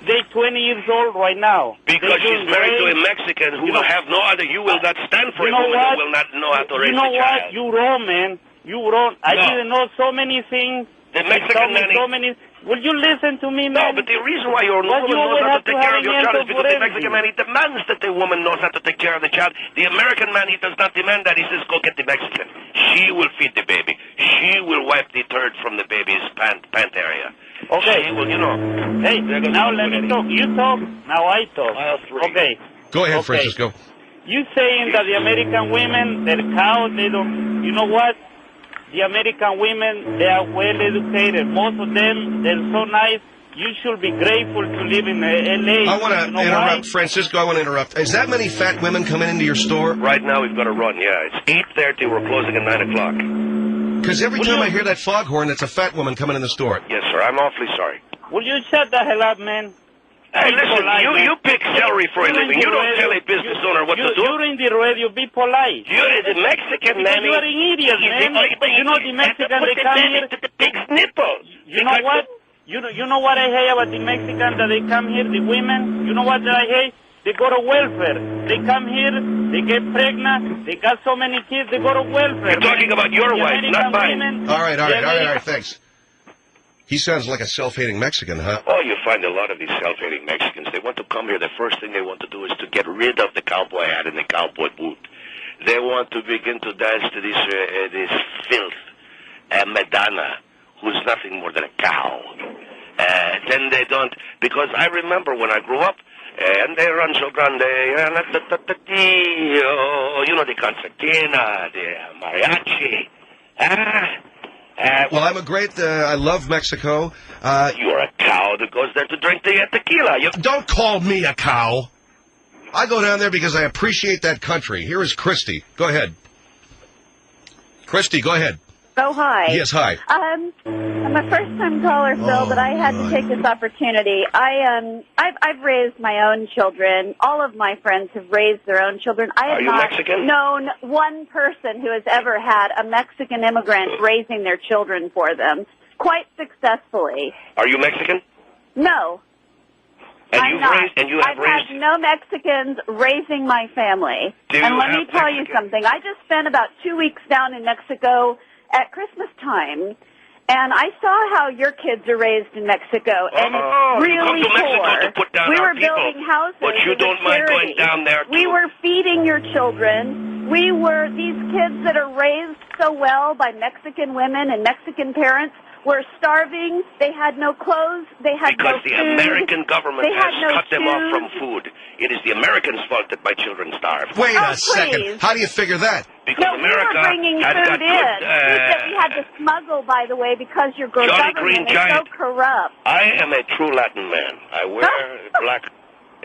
They're 20 years old right now. Because she's married to a Mexican who will have no other... You will not stand for a woman who will not know how to raise a child. You know what? You wrong, man. You wrong. I didn't know so many things. The Mexican nanny... Will you listen to me, man? No, but the reason why your woman knows how to take care of your child is because the Mexican man, he demands that the woman knows how to take care of the child. The American man, he does not demand that. He says, go get the Mexican. She will feed the baby. She will wipe the turd from the baby's pant area. Okay. She will, Hey, now let me talk. You talk, now I talk. Okay. Go ahead, Francisco. You saying that the American women, they're cows, they don't... You know what? The American women, they are well educated. Most of them, they're so nice. You should be grateful to live in L.A. I want to interrupt, Francisco. I want to interrupt. Is that many fat women coming into your store? Right now, we've got to run, yeah. It's 8:30. We're closing at 9 o'clock. Because every time I hear that foghorn, it's a fat woman coming in the store. Yes, sir. I'm awfully sorry. Will you shut the hell up, man? Hey, listen, you pick celery for a living. You don't tell a business owner what to do. You're in the radio, be polite. You're the Mexican man. You're an idiot, man. You know the Mexican, they come here... to the pig's nipples. You know what? You know what I hate about the Mexican, that they come here, the women? You know what I hate? They go to welfare. They come here, they get pregnant, they got so many kids, they go to welfare. You're talking about your wife, not mine. All right, thanks. He sounds like a self-hating Mexican, huh? Oh, you find a lot of these self-hating Mexicans. They want to come here. The first thing they want to do is to get rid of the cowboy hat and the cowboy boot. They want to begin to dance to this filth. Madonna, who's nothing more than a cow. Then they don't... Because I remember when I grew up, and they run so grande, the concertina, the mariachi. Well, I love Mexico. You're a cow that goes there to drink the tequila. Don't call me a cow. I go down there because I appreciate that country. Here is Christy. Go ahead. Christy, go ahead. Oh, hi. Yes, hi. I'm a first-time caller, Phil, but I had to take this opportunity. I've raised my own children. All of my friends have raised their own children. I have not known one person who has ever had a Mexican immigrant raising their children for them quite successfully. Are you Mexican? No. And I've had no Mexicans raising my family. And let me tell you something. I just spent about 2 weeks down in Mexico at Christmas time, And I saw how your kids are raised in Mexico, and it's really you come to Mexico poor. to put down We our were building houses. but you as a don't mind charity. going down there too. We were feeding your children. We were these kids that are raised so well by Mexican women and Mexican parents were starving. They had no clothes. They had no food. Because the American government They had has no cut them off shoes. from food. It is the Americans' fault that my children starve. Wait a second. How do you figure that? Because No, America we were bringing has food got in. good, Food that we had to smuggle, by the way, because your Johnny government Green is so Giant. corrupt. I am a true Latin man. I wear black.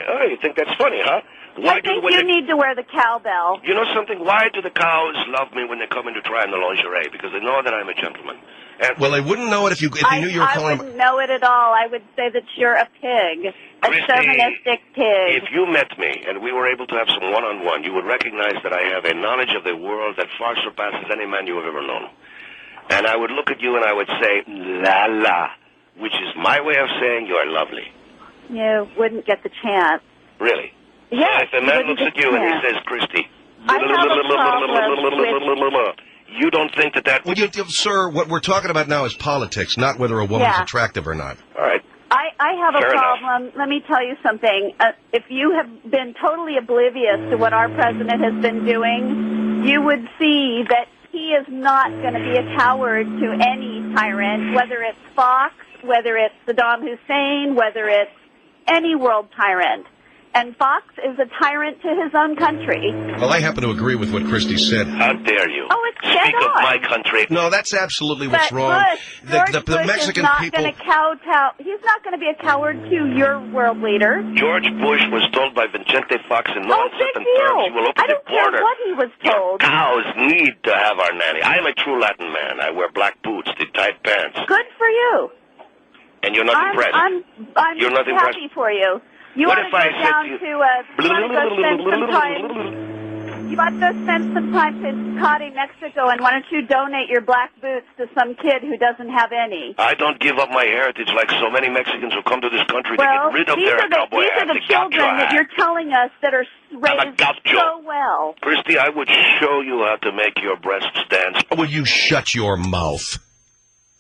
Oh, you think that's funny, huh? I think you need to wear the cowbell. You know something? Why do the cows love me when they come in to try on the lingerie? Because they know that I'm a gentleman. And Well, they wouldn't know it if they knew you were I calling wouldn't know it at all. I would say that you're a pig, a chauvinistic pig. if you met me and we were able to have some one-on-one, you would recognize that I have a knowledge of the world that far surpasses any man you have ever known. And I would look at you and I would say, la la, which is my way of saying you are lovely. You wouldn't get the chance. Really? Yes, So if a man you looks wouldn't at you get and the he says, Christy, I have a problem you don't think that Well, sir, what we're talking about now is politics, not whether a woman's Yeah. attractive or not. All right. I have a Fair enough. problem. Let me tell you something. If you have been totally oblivious to what our president has been doing, you would see that he is not going to be a coward to any tyrant, whether it's Fox, whether it's Saddam Hussein, whether it's any world tyrant. And Fox is a tyrant to his own country. Well, I happen to agree with what Christy said. How dare you? Oh, it's dead Speak of on. my country. No, that's absolutely what's But wrong. Bush, George Bush Mexican is not people. going to kowtow. He's not going to be a coward to your world leader. George Bush was told by Vicente Fox in no uncertain big deal. terms, he will open I don't the border. care what he was told. Cows need to have our nanny. I am a true Latin man. I wear black boots, the tight pants. Good for you. And you're not impressed. I'm You're not impressed. happy for you. You What want if to I go said down to you- to you want to go spend some time. You want to go spend some time in Cati, Mexico, and why don't you donate your black boots to some kid who doesn't have any? I don't give up my heritage like so many Mexicans who come to this country Well, to get rid of these their are the, cowboy these hat. are the The children gaucho that hat. you're telling us that are raised gaucho. so well. Christy, I would show you how to make your breasts dance. Will you shut your mouth?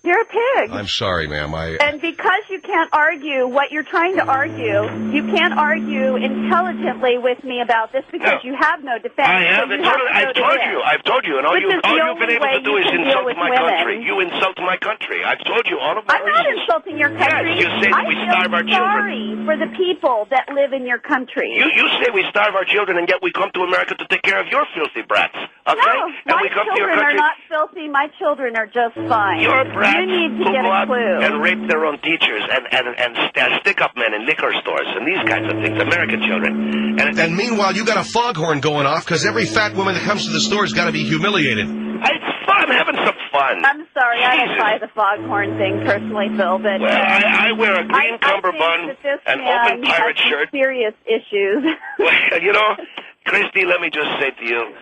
You're a pig. I'm sorry, ma'am. And because you can't argue what you're trying to argue, you can't argue intelligently with me about this because you have no defense. I have. So you have to I've go to told this. you. I've told you. And all Which is you've the been only able way to do you is can deal insult with my women. country. You insult my country. I've told you all of my I'm not reasons. insulting your country. Yes, you say that we starve our children. sorry for the people that live in your country. You say we starve our children, and yet we come to America to take care of your filthy brats. Okay? No, and my we come to your children are country. not filthy. My children are just fine. Your brats You need to who get go a out clue. and rape their own teachers and stick-up men in liquor stores and these kinds of things. American children. And meanwhile, you got a foghorn going off because every fat woman that comes to the store has got to be humiliated. It's fun, having some fun. I'm sorry, I don't buy the foghorn thing personally, Phil, but Well, I wear a green cummerbund, an open pirate has shirt. Serious issues. Well, you know, Christy, let me just say to you,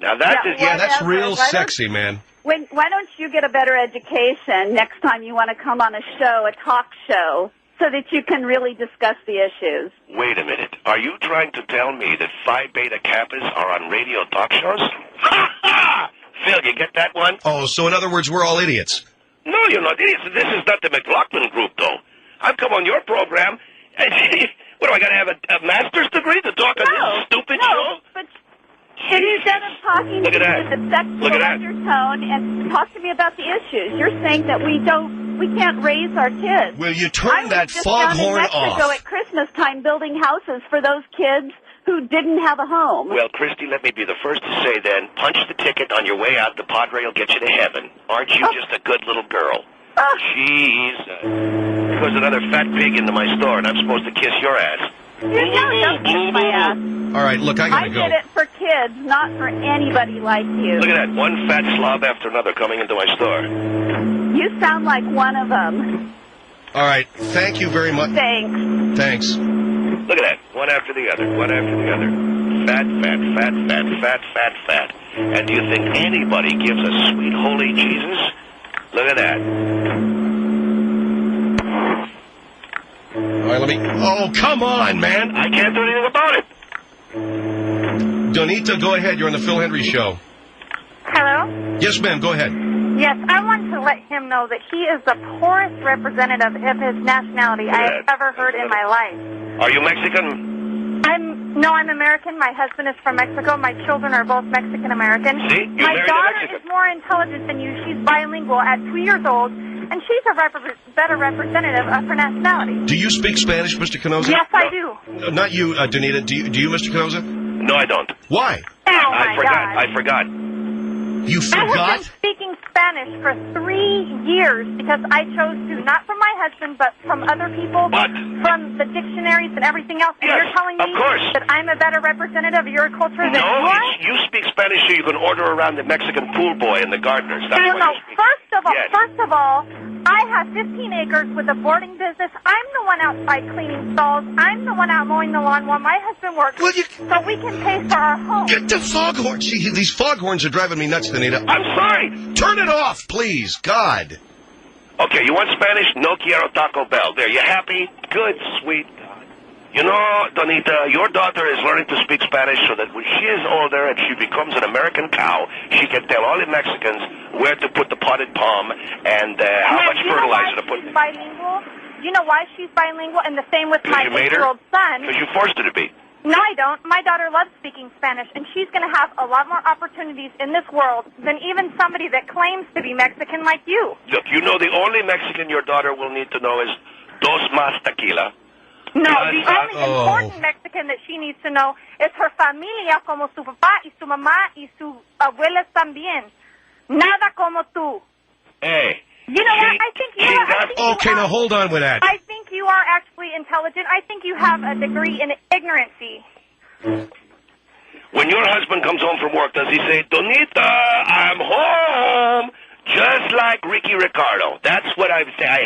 now that is that's whatever. real Why don't- sexy, man. Why don't you get a better education next time you want to come on a show, a talk show, so that you can really discuss the issues? Wait a minute. Are you trying to tell me that Phi Beta Kappas are on radio talk shows? Ha ha! Phil, you get that one? Oh, so in other words, we're all idiots. No, you're not idiots. This is not the McLaughlin group, though. I've come on your program, and what do I got to have a master's degree to talk on this stupid show? But instead of talking Look to at me that. with a sexual Look at that. undertone and talk to me about the issues, you're saying that we can't raise our kids. Will you turn that just down in foghorn Mexico off? at Christmas time building houses for those kids who didn't have a home. Well, Christy, let me be the first to say then, punch the ticket on your way out. The Padre will get you to heaven. Aren't you just a good little girl? Jesus. There goes another fat pig into my store, and I'm supposed to kiss your ass. You don't kiss my ass. All right, look, I got I to go. did it for kids, not for anybody like you. Look at that, one fat slob after another coming into my store. You sound like one of them. All right, thank you very much. Thanks. Thanks. Look at that, one after the other, one after the other. Fat, fat, fat, fat, fat, fat, fat. And do you think anybody gives a sweet holy Jesus? Look at that. All right, let me... Oh, come on, man. I can't do anything about it. Donita, go ahead. You're on the Phil Hendry Show. Hello? Yes, ma'am. Go ahead. Yes, I want to let him know that he is the poorest representative of his nationality I have ever heard in my life. Are you Mexican? No, I'm American. My husband is from Mexico. My children are both Mexican-American. See? You My married a daughter Mexican. is more intelligent than you. She's bilingual at 2 years old, and she's a better representative of her nationality. Do you speak Spanish, Mr. Canosa? Yes, I do. Not you, Donita. Do you, Mr. Canosa? No, I don't. Why? Oh, I my God. I forgot. You I have forgot? been speaking Spanish for 3 years because I chose to, not from my husband, but from other people, from the dictionaries and everything else. And you're telling me that I'm a better representative of your culture than you No, are? you speak Spanish so you can order around the Mexican pool boy and the gardeners. That's No, why no. you speak. First of all, I have 15 acres with a boarding business. I'm the one outside cleaning stalls. I'm the one out mowing the lawn while my husband works. So we can pay for our home. Get the foghorn. Gee, these foghorns are driving me nuts, Donita. I'm sorry. Turn it off, please. God. Okay, you want Spanish? No quiero Taco Bell. There, you happy? Good, sweet. You know, Donita, your daughter is learning to speak Spanish so that when she is older and she becomes an American cow, she can tell all the Mexicans where to put the potted palm and how much fertilizer to put. She's bilingual. You know why she's bilingual? And the same with my You made her? 8-year-old son. Because you forced her to be. No, I don't. My daughter loves speaking Spanish, and she's going to have a lot more opportunities in this world than even somebody that claims to be Mexican like you. Look, you know the only Mexican your daughter will need to know is dos más tequila. No, the only important Mexican that she needs to know is her familia, como su papá y su mamá y sus abuelas también. Nada como tú. Hey. You know what? I think you are. Okay, now hold on with that. I think you are actually intelligent. I think you have a degree in ignorancy. When your husband comes home from work, does he say, Donita, I'm home? Just like Ricky Ricardo. That's what I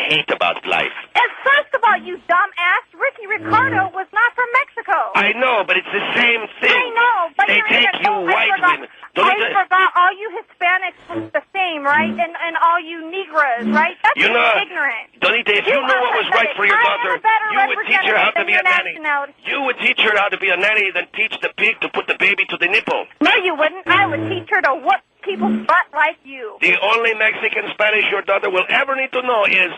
hate about life. And first of all, you dumbass, Ricky Ricardo was not from Mexico. I know, but it's the same thing. I know, but they you're take you white women. I forgot all you Hispanics was the same, right? And all you Negras, right? That's You know, ignorant. Donita, if you knew what was right for your daughter, you would teach her how to be a nanny. You would teach her how to be a nanny, then teach the pig to put the baby to the nipple. No, you wouldn't. I would teach her to whoop people's butt like you. The only Mexican Spanish your daughter will ever need to know is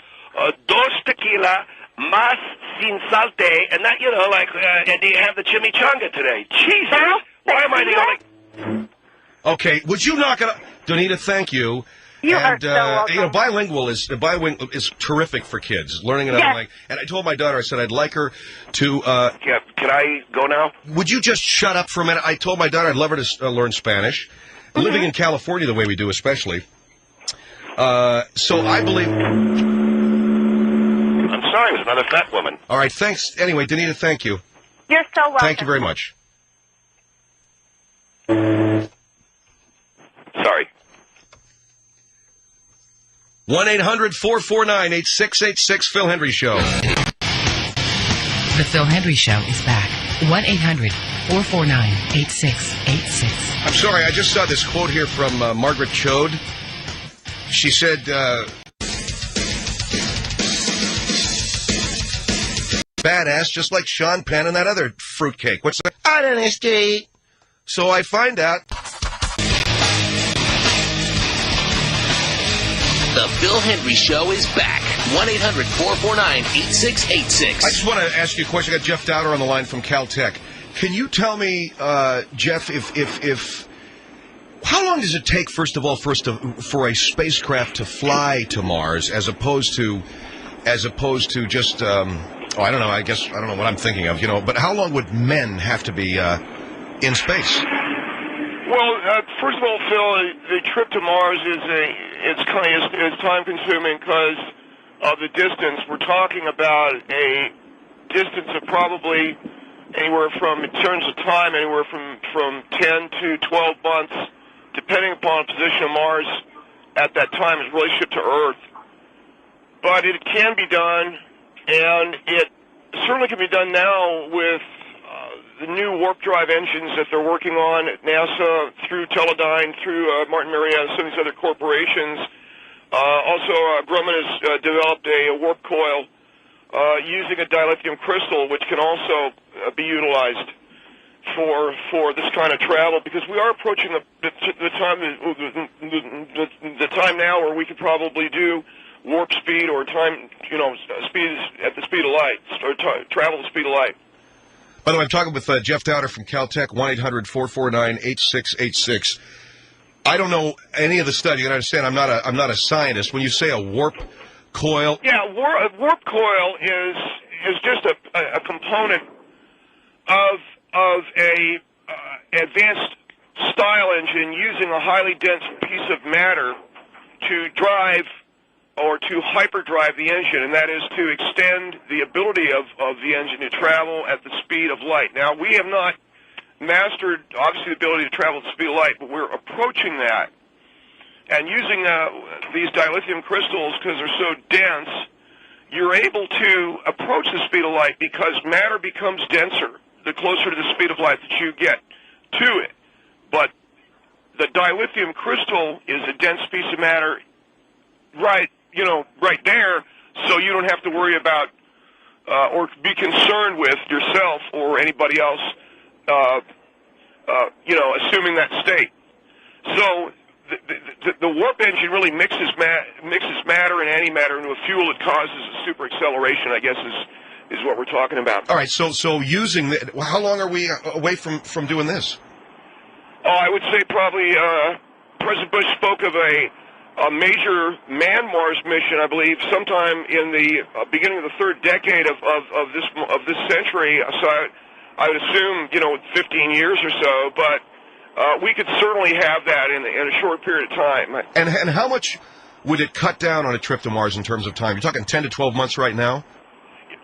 dos tequila, más sin salte, and that, you know, like, and do you have the chimichanga today? Jesus! Why am I the only... Okay, would you knock it up? Donita, thank you. You are and, so welcome. you know, bilingual is terrific for kids. Learning another language. And I told my daughter, I said I'd like her to... Can I go now? Would you just shut up for a minute? I told my daughter I'd love her to learn Spanish. Living in California the way we do, especially. So I believe... I'm sorry, it was another fat woman. All right, thanks. Anyway, Donita, thank you. You're so welcome. Thank you very much. Sorry. 1-800-449-8686, Phil Hendry Show. The Phil Hendry Show is back. 1-800-449-8686. I'm sorry, I just saw this quote here from Margaret Chode. She said, badass, just like Sean Penn and that other fruitcake. What's that? Honesty. So I find out. The Phil Hendry Show is back. 1-800-449-8686. I just want to ask you a question. I got Jeff Dowder on the line from Caltech. Can you tell me, Jeff, if how long does it take, first of all, for a spacecraft to fly to Mars, as opposed to just, I don't know. I guess I don't know what I'm thinking of, you know. But how long would men have to be in space? Well, first of all, Phil, the trip to Mars it's time consuming because of the distance. We're talking about a distance of probably anywhere from, in terms of time, anywhere from 10 to 12 months, depending upon the position of Mars at that time as relationship to Earth. But it can be done, and it certainly can be done now with the new warp drive engines that they're working on at NASA, through Teledyne, through Martin Marietta, some of these other corporations. Also, Grumman has developed a warp coil using a dilithium crystal, which can also be utilized. for this kind of travel, because we are approaching the time now where we could probably do warp speed or time, speed at the speed of light, or travel the speed of light. By the way, I'm talking with Jeff Dowder from Caltech, 1-800-449-8686. I don't know any of the stuff. You can understand, I'm not a scientist. When you say a warp coil, yeah, a warp coil is just a component of a advanced style engine using a highly dense piece of matter to drive or to hyperdrive the engine, and that is to extend the ability of the engine to travel at the speed of light. Now, we have not mastered, obviously, the ability to travel at the speed of light, but we're approaching that. And using these dilithium crystals, because they're so dense, you're able to approach the speed of light because matter becomes denser the closer to the speed of light that you get to it. But the dilithium crystal is a dense piece of matter right there, so you don't have to worry about or be concerned with yourself or anybody else, assuming that state. So the warp engine really mixes matter and antimatter into a fuel that causes a super acceleration, I guess, is what we're talking about. All right, so using how long are we away from doing this? Oh, I would say probably President Bush spoke of a major manned-Mars mission, I believe, sometime in the beginning of the third decade of this century. So I would assume 15 years or so, but we could certainly have that in a short period of time. And how much would it cut down on a trip to Mars in terms of time? You're talking 10 to 12 months right now?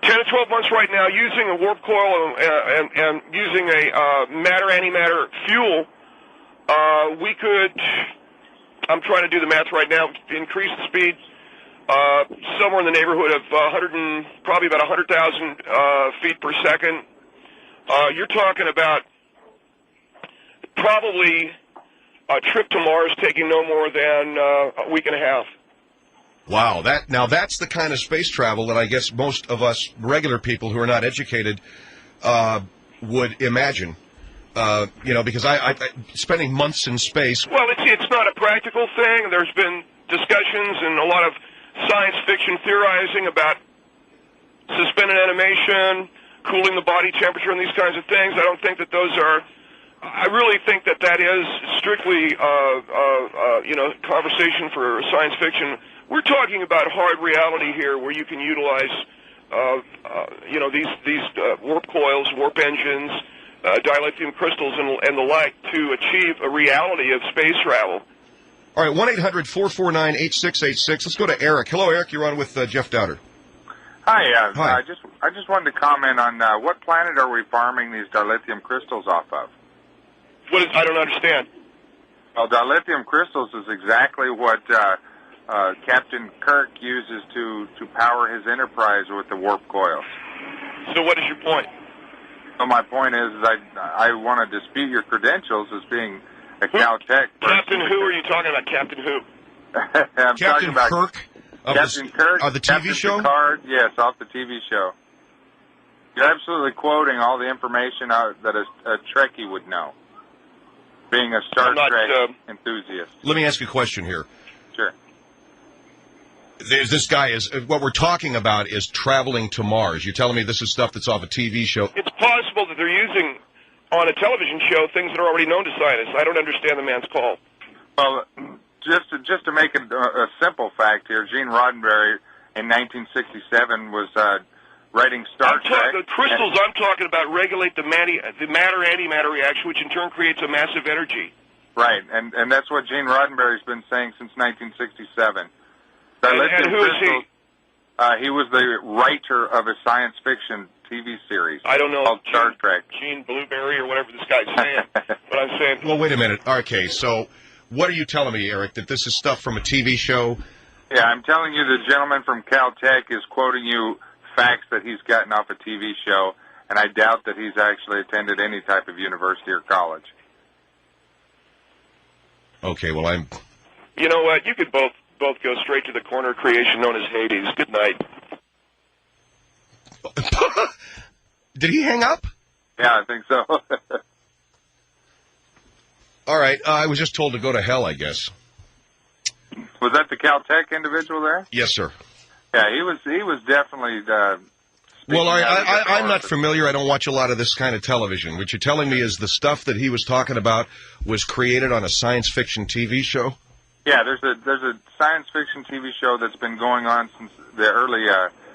10 to 12 months right now, using a warp coil and using a matter-antimatter fuel, we could, I'm trying to do the math right now, increase the speed somewhere in the neighborhood of probably about 100,000 feet per second. You're talking about probably a trip to Mars taking no more than a week and a half. Wow, that's the kind of space travel that I guess most of us regular people who are not educated would imagine. Because I spending months in space. Well, it's not a practical thing. There's been discussions and a lot of science fiction theorizing about suspended animation, cooling the body temperature, and these kinds of things. I don't think that those are. I really think that is strictly conversation for science fiction. We're talking about hard reality here, where you can utilize these warp coils, warp engines, dilithium crystals, and the like to achieve a reality of space travel. All right, 1-800-449-8686. Let's go to Eric. Hello, Eric. You're on with Jeff Dowder. Hi. Hi. I just wanted to comment on what planet are we farming these dilithium crystals off of? I don't understand. Well, dilithium crystals is exactly what Captain Kirk uses to power his Enterprise with the warp coils. So what is your point? So my point is I want to dispute your credentials as being a Caltech person. Captain who are you talking about? Captain who? I'm talking about Kirk? Captain Kirk. Of the TV Captain show? Picard, yes, off the TV show. You're absolutely quoting all the information that a Trekkie would know, being a Star Trek enthusiast. Let me ask you a question here. Sure. This guy what we're talking about is traveling to Mars. You're telling me this is stuff that's off a TV show? It's possible that they're using on a television show things that are already known to scientists. I don't understand the man's call. Well, just to make a simple fact here, Gene Roddenberry in 1967 was writing Star Trek. The crystals I'm talking about regulate the matter-antimatter reaction, which in turn creates a massive energy. Right, and that's what Gene Roddenberry's been saying since 1967. And who is he? He was the writer of a science fiction TV series. I don't know. Called Star Trek. Gene Blueberry or whatever this guy's saying. But I'm saying. Well, wait a minute. Okay, so what are you telling me, Eric, that this is stuff from a TV show? Yeah, I'm telling you the gentleman from Caltech is quoting you facts that he's gotten off a TV show, and I doubt that he's actually attended any type of university or college. Okay, well, I'm... You know what? You could both go straight to the corner of creation known as Hades. Good night. Did he hang up? Yeah, I think so. All right. I was just told to go to hell, I guess. Was that the Caltech individual there? Yes, sir. Yeah, he was definitely. Well, I'm not familiar. I don't watch a lot of this kind of television. What you're telling me is the stuff that he was talking about was created on a science fiction TV show? Yeah, there's a science fiction TV show that's been going on since the early.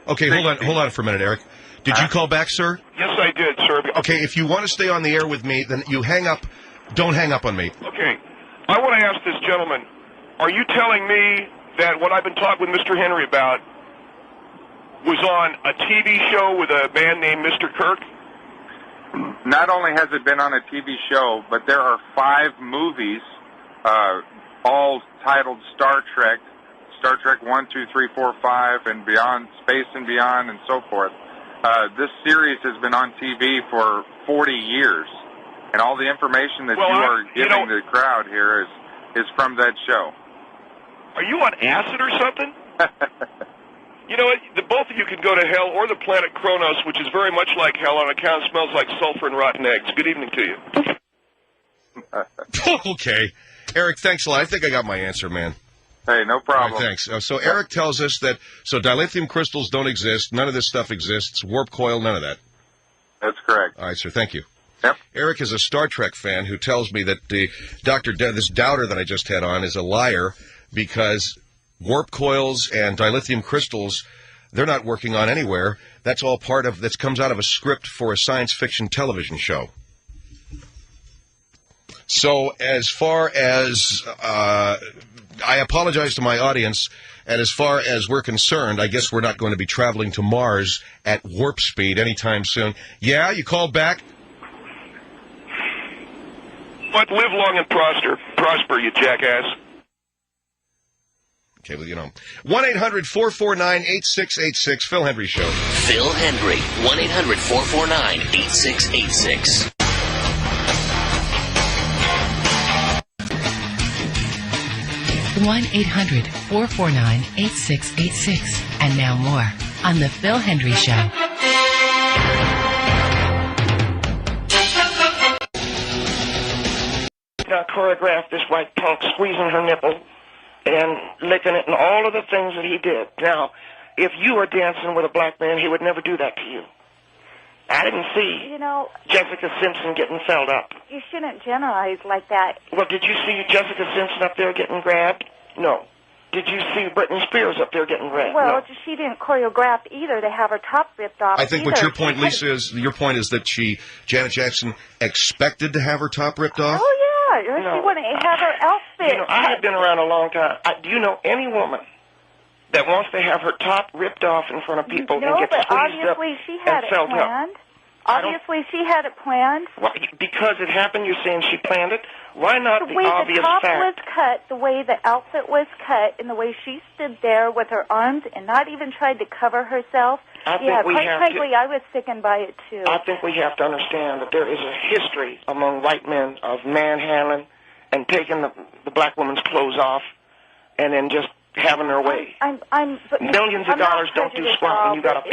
Okay, hold on for a minute, Eric. Did you call back, sir? Yes, I did, sir. Okay, if you want to stay on the air with me, then you hang up. Don't hang up on me. Okay. I want to ask this gentleman, are you telling me that what I've been talking with Mr. Henry about was on a TV show with a man named Mr. Kirk? Not only has it been on a TV show, but there are 5 movies, all titled Star Trek 1, 2, 3, 4, 5, and Beyond, Space and Beyond, and so forth. This series has been on TV for 40 years, and all the information that you are giving the crowd here is from that show. Are you on acid or something? You know what? The both of you can go to hell or the planet Kronos, which is very much like hell on account it smells like sulfur and rotten eggs. Good evening to you. Okay. Eric, thanks a lot. I think I got my answer, man. Hey, no problem. All right, thanks. So Eric tells us that dilithium crystals don't exist. None of this stuff exists. Warp coil, none of that. That's correct. All right, sir. Thank you. Yep. Eric is a Star Trek fan who tells me that this doubter that I just had on is a liar because warp coils and dilithium crystals, they're not working on anywhere. That's all that comes out of a script for a science fiction television show. So as far as I apologize to my audience, and as far as we're concerned, I guess we're not going to be traveling to Mars at warp speed anytime soon. Yeah, you called back? But live long and prosper, you jackass. Okay, well, 1-800-449-8686, Phil Hendry Show. Phil Hendry, 1-800-449-8686. One 1-800-449-8686. And now more on The Phil Hendry Show. Now choreographed this white punk squeezing her nipple and licking it and all of the things that he did. Now, if you were dancing with a black man, he would never do that to you. I didn't see Jessica Simpson getting felled up. You shouldn't generalize like that. Well, did you see Jessica Simpson up there getting grabbed? No. Did you see Britney Spears up there getting grabbed? Well, no. She didn't choreograph either to have her top ripped off. I think what your point, Lisa, is that Janet Jackson expected to have her top ripped off? Oh, yeah. She wouldn't have her outfit. I have been around a long time. Do you know any woman that wants to have her top ripped off in front of people and get squeezed up and felled up? Obviously, she had it planned. Well, because it happened, you're saying she planned it? Why not the obvious fact? The way the top was cut, the way the outfit was cut, and the way she stood there with her arms and not even tried to cover herself. Quite frankly, I was sickened by it, too. I think we have to understand that there is a history among white men of manhandling and taking the black woman's clothes off and then just having their way. Millions of dollars don't do squat when you got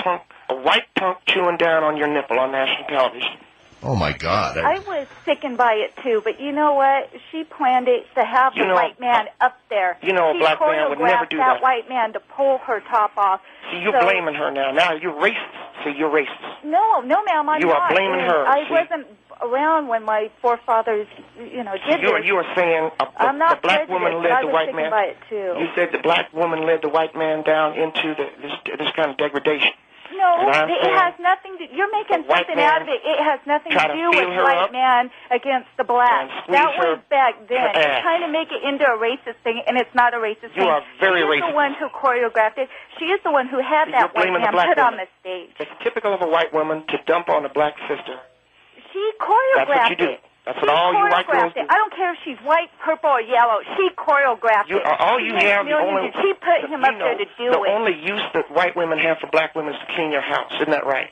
a white punk chewing down on your nipple on national television. Oh, my God. I was sickened by it, too. But you know what? She planned it to have the white man up there. A black man would never do that. That white man to pull her top off. See, you're blaming her now. Now you're racist. See, you're racist. No, ma'am, I'm not. You are blaming her. I wasn't around when my forefathers, did this. You were saying the black woman led the white man. By it too. You said the black woman led the white man down into this kind of degradation. No, it has nothing to. You're making something out of it. It has nothing to do with white man against the black. That was back then. You're trying to make it into a racist thing, and it's not a racist thing. You are very racist. She is the one who choreographed it. She is the one who had that white man put on the stage. It's typical of a white woman to dump on a black sister. She choreographed That's what you do. That's what all you white girls do. I don't care if she's white, purple, or yellow. She choreographed it. She put him up there to do it. The only use that white women have for black women is to clean your house. Isn't that right?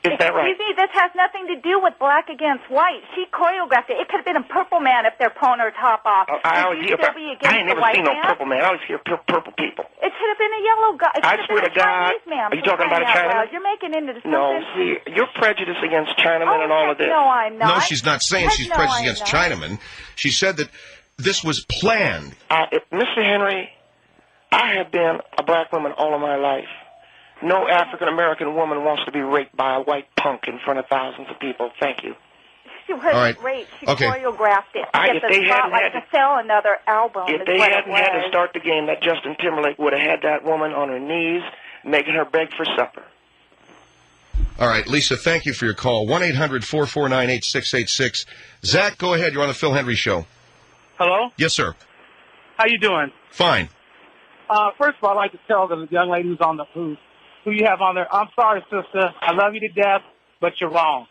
Is that right? Excuse me, this has nothing to do with black against white. She choreographed it. It could have been a purple man if they're pulling her top off. I ain't never seen no purple man. I always hear purple people. It should have been a yellow guy. It I could swear have been to a God. Chinese man. Are you talking about a Chinaman? You're making into something. No, see, you're prejudiced against Chinamen and all of this. No, I'm not. No, she's not saying she's prejudiced against Chinamen. She said that this was planned. Mr. Henry, I have been a black woman all of my life. No African-American woman wants to be raped by a white punk in front of thousands of people. Thank you. She wasn't raped. She choreographed it. If they hadn't had to sell another album. If they hadn't had to start the game, that Justin Timberlake would have had that woman on her knees, making her beg for supper. All right, Lisa, thank you for your call. 1-800-449-8686. Zach, go ahead. You're on the Phil Henry Show. Hello? Yes, sir. How you doing? Fine. First of all, I'd like to tell the young lady who's on the who you have on there, I'm sorry, sister. I love you to death, but you're wrong.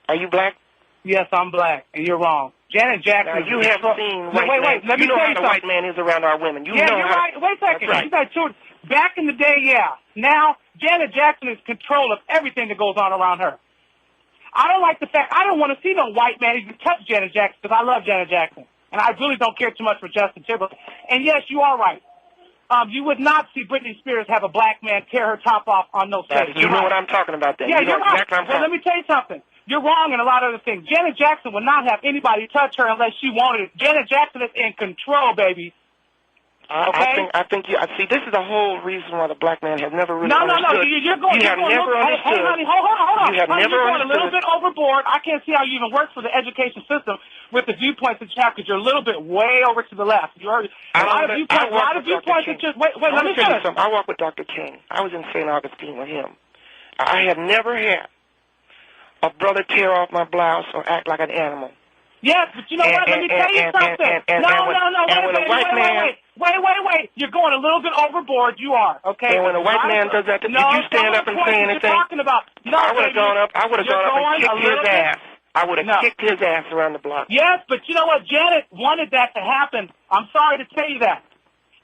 Are you black? Yes, I'm black, and you're wrong. Janet Jackson. Now, you have seen white wait, let me you know tell how you the something. white man is around our women. You know you're how right. Wait a second. That's right. You got children. Back in the day, yeah. Now, Janet Jackson is in control of everything that goes on around her. I don't like the fact, I don't want to see no white man even touch Janet Jackson because I love Janet Jackson. And I really don't care too much for Justin Timberlake. And yes, you are right. You would not see Britney Spears have a black man tear her top off on no stage. You know what I'm talking about then. Yeah, you know you're right. exactly Well, let me tell you something. You're wrong in a lot of other things. Janet Jackson would not have anybody touch her unless she wanted it. Janet Jackson is in control, baby. Okay? I think you. See, this is the whole reason why the black man has never really understood. No. You're going. You have never understood. Honey, hold on. You have never you're going understood. a little bit overboard. I can't see how you even work for the education system with the viewpoints that you have because you're a little bit way over to the left. You're a lot of viewpoints that just. Wait. Let me tell you finish. something. I walk with Dr. King. I was in St. Augustine with him. I have never had a brother tear off my blouse or act like an animal. Yes, but you know what? Let me tell you something. No. Wait. You're going a little bit overboard. You are, okay? And when a white man does that, did you stand up and say anything? I would have gone up and kicked his ass. I would have kicked his ass around the block. Yes, but you know what? Janet wanted that to happen. I'm sorry to tell you that.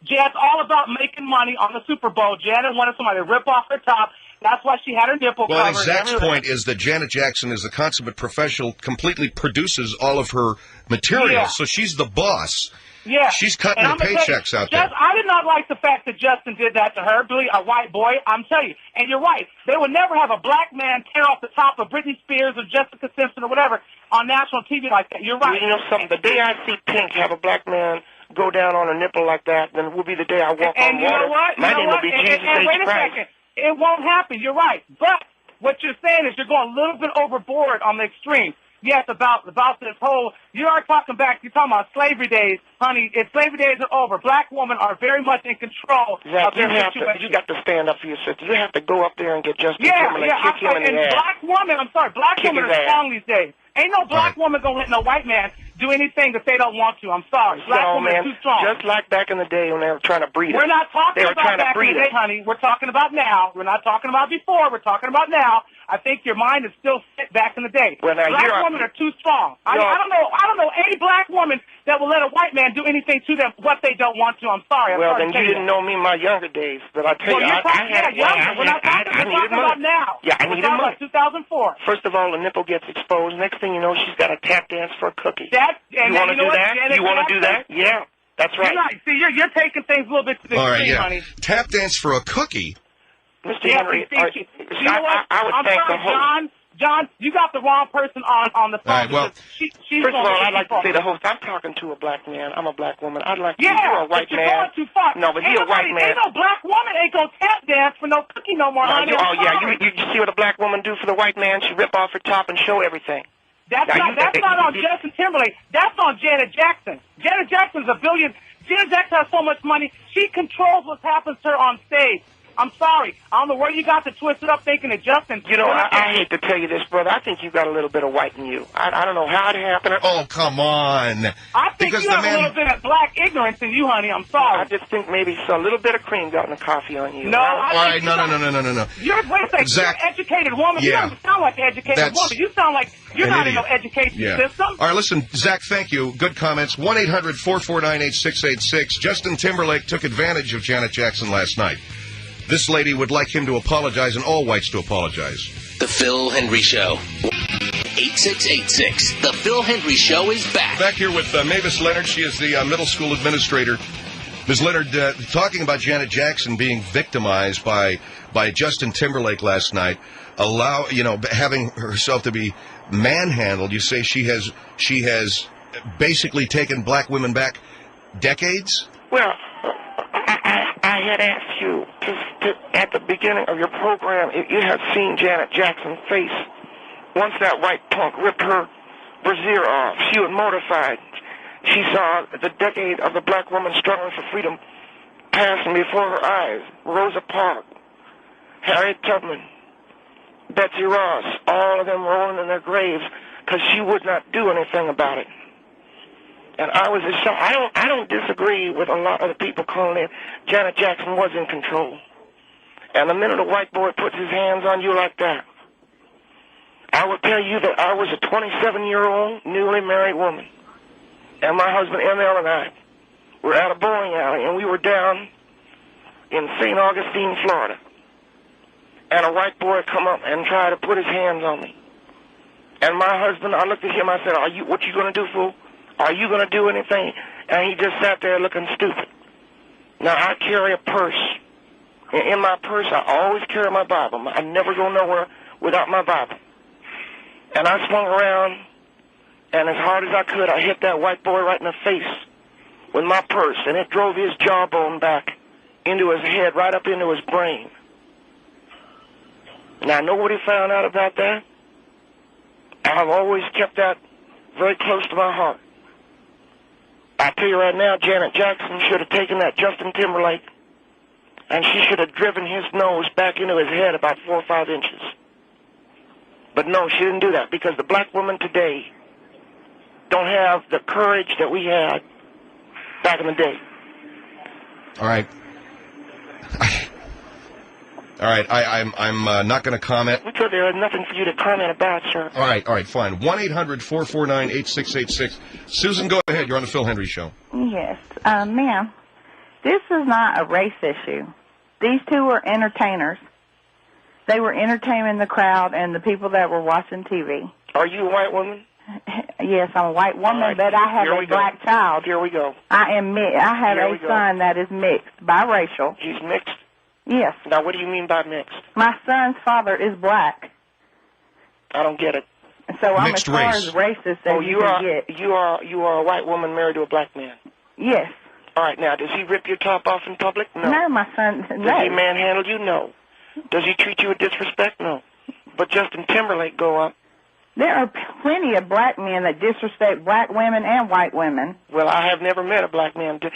Janet's all about making money on the Super Bowl. Janet wanted somebody to rip off her top. That's why she had her nipple covered. Well, I think Zach's point is that Janet Jackson is a consummate professional, completely produces all of her materials, Yeah. so she's the boss. Yeah. She's cutting the paychecks out there. I did not like the fact that Justin did that to her, Billy, a white boy. I'm telling you. And you're right. They would never have a black man tear off the top of Britney Spears or Jessica Simpson or whatever on national TV like that. You're right. You know something? The day I see Pink have a black man go down on a nipple like that, then will be the day I walk on you water. Know what? My name will be Jesus H. Wait a Christ. second. It won't happen. You're right. But what you're saying is you're going a little bit overboard on the extreme. Yes, about this whole, you are talking back, you're talking about slavery days. Honey, if slavery days are over, black women are very much in control of their situation. You got to stand up for your sister. You have to go up there and get Justin Yeah, Timberlake, kick him in the ass. black women Kick women his are ass. strong these days. Ain't no black woman gonna let no white man do anything that they don't want to. I'm sorry. Black women are too strong. Just like back in the day when they were trying to breed us. We're not talking They were about trying to back in breed the day, us. honey. We're talking about now. We're not talking about before. We're talking about now. I think your mind is still set back in the day. Well, now, black here women are too strong. I No. don't know any black woman that will let a white man do anything to them what they don't want to. I'm sorry. Well, sorry then to you tell didn't know me in my younger days. But I tell Well, you, you're I talking had younger. We're not talking about now. Yeah, I We're needed talking money. about 2004. First of all, the nipple gets exposed. Next thing you know, she's got a tap dance for a cookie. And you want to know do what, that? Janet You want to do that? Jackson? Yeah, that's right. You're right. See, you're taking things a little bit to the All right, extreme, yeah. honey. Tap dance for a cookie. Mr. Yeah, Henry, see, you know what? I would I'm thank sorry, the host. John, you got the wrong person on the phone. All right, well, she's First of all, going I'd like to too say far. the host. I'm talking to a black man. I'm a black woman. I'd like to Yeah, you're a white but you're man. going too far. No, but Ain't you're a white man. Ain't no black woman ain't gonna tap dance for no cookie no more, honey. I'm yeah, sorry. you see what a black woman do for the white man? She rip off her top and show everything. That's not on Justin Timberlake. That's on Janet Jackson. Janet Jackson's a billion. Janet Jackson has so much money. She controls what happens to her on stage. I'm sorry. I don't know where you got to twist it up thinking that Justin... You know, I hate to tell you this, brother. I think you got a little bit of white in you. I don't know how it happened. Oh, come on. I think you have a little bit of black ignorance in you, honey. I'm sorry. I just think maybe a little bit of cream got in the coffee on you. No, All right, no. You're, wait a second, Zach, you're an educated woman. yeah. You don't sound like an educated woman. You sound like you're not in no education system. All right, listen, Zach, thank you. Good comments. 1-800-449-8686. Justin Timberlake took advantage of Janet Jackson last night. This lady would like him to apologize and all whites to apologize. The Phil Hendry Show. 8686. The Phil Hendry Show is back. Back here with Mavis Leonard. She is the middle school administrator. Ms. Leonard, talking about Janet Jackson being victimized by Justin Timberlake last night, having herself to be manhandled. You say she has basically taken black women back decades? Well, I had asked you at the beginning of your program if you had seen Janet Jackson's face. Once that white punk ripped her brassiere off, she was mortified. She saw the decade of the black woman struggling for freedom passing before her eyes. Rosa Parks, Harriet Tubman, Betsy Ross, all of them rolling in their graves because she would not do anything about it. And I was just shocked. I don't disagree with a lot of the people calling in. Janet Jackson was in control. And the minute a white boy puts his hands on you like that, I will tell you that I was a 27-year-old newly married woman. And my husband, ML, and I were at a bowling alley, and we were down in St. Augustine, Florida. And a white boy come up and try to put his hands on me. And my husband, I looked at him, I said, what you going to do, fool? Are you going to do anything? And he just sat there looking stupid. Now, I carry a purse. In my purse, I always carry my Bible. I never go nowhere without my Bible. And I swung around, and as hard as I could, I hit that white boy right in the face with my purse, and it drove his jawbone back into his head, right up into his brain. Now, know what he found out about that? I've always kept that very close to my heart. I tell you right now, Janet Jackson should have taken that Justin Timberlake, and she should have driven his nose back into his head about 4 or 5 inches. But no, she didn't do that, because the black women today don't have the courage that we had back in the day. All right. All right, I'm not going to comment. Because there is nothing for you to comment about, sir. All right, fine. 1-800-449-8686. Susan, go ahead. You're on the Phil Hendry Show. Yes. Ma'am, this is not a race issue. These two were entertainers. They were entertaining the crowd and the people that were watching TV. Are you a white woman? Yes, I'm a white woman, right, but I have a black child. Here we go. I have a son that is mixed, biracial. He's mixed? Yes. Now, what do you mean by mixed? My son's father is black. I don't get it. So I'm as far as racist as you can get. You are a white woman married to a black man? Yes. All right, now, does he rip your top off in public? No. No, my son, no. Does he manhandle you? No. Does he treat you with disrespect? No. But Justin Timberlake go up. There are plenty of black men that disrespect black women and white women. Well, I have never met a black man. Do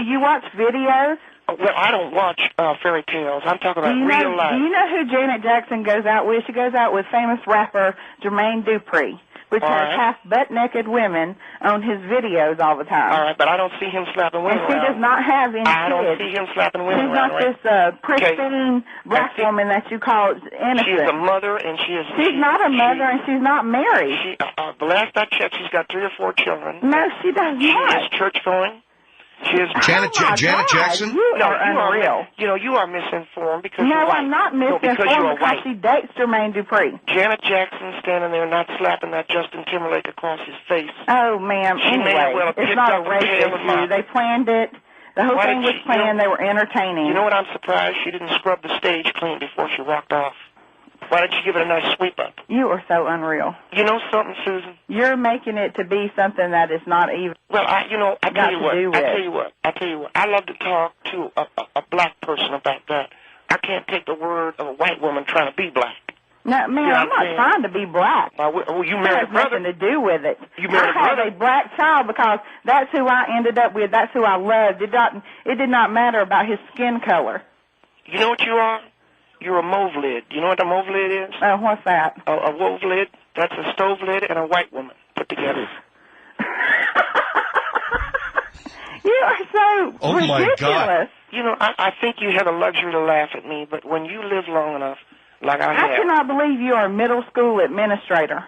you watch videos? Well, I don't watch fairy tales. I'm talking about real life. Do you know who Janet Jackson goes out with? She goes out with famous rapper Jermaine Dupri, which has half butt-naked women on his videos all the time. All right, but I don't see him slapping women around. And she does not have any kids. I don't see him slapping women around. She's not this pristine black woman that you call innocent. She's a mother, and she is... She's not a mother, and she's not married. The last I checked, she's got 3 or 4 children. No, she does not. She is church-going. She is Janet Jackson? You are unreal. You are misinformed because no, you're white. I'm not misinformed because she dates Jermaine Dupri. Janet Jackson standing there not slapping that Justin Timberlake across his face. Oh, ma'am. Anyway, it's not a race issue. They planned it. The whole thing was planned. They were entertaining. You know what? I'm surprised she didn't scrub the stage clean before she walked off. Why didn't you give it a nice sweep up? You are so unreal. You know something, Susan? You're making it to be something that is not even. Well, I tell you what. I love to talk to a black person about that. I can't take the word of a white woman trying to be black. No, man, I'm not trying to be black. Well, you married a brother. It has nothing to do with it. You married a brother. I have a black child because that's who I ended up with. That's who I loved. It did not matter about his skin color. You know what you are? You're a mauve lid. You know what a mauve lid is? What's that? A mauve lid. That's a stove lid and a white woman put together. You are so ridiculous. My God. You know, I think you have the luxury to laugh at me, but when you live long enough, like I have. I cannot believe you are a middle school administrator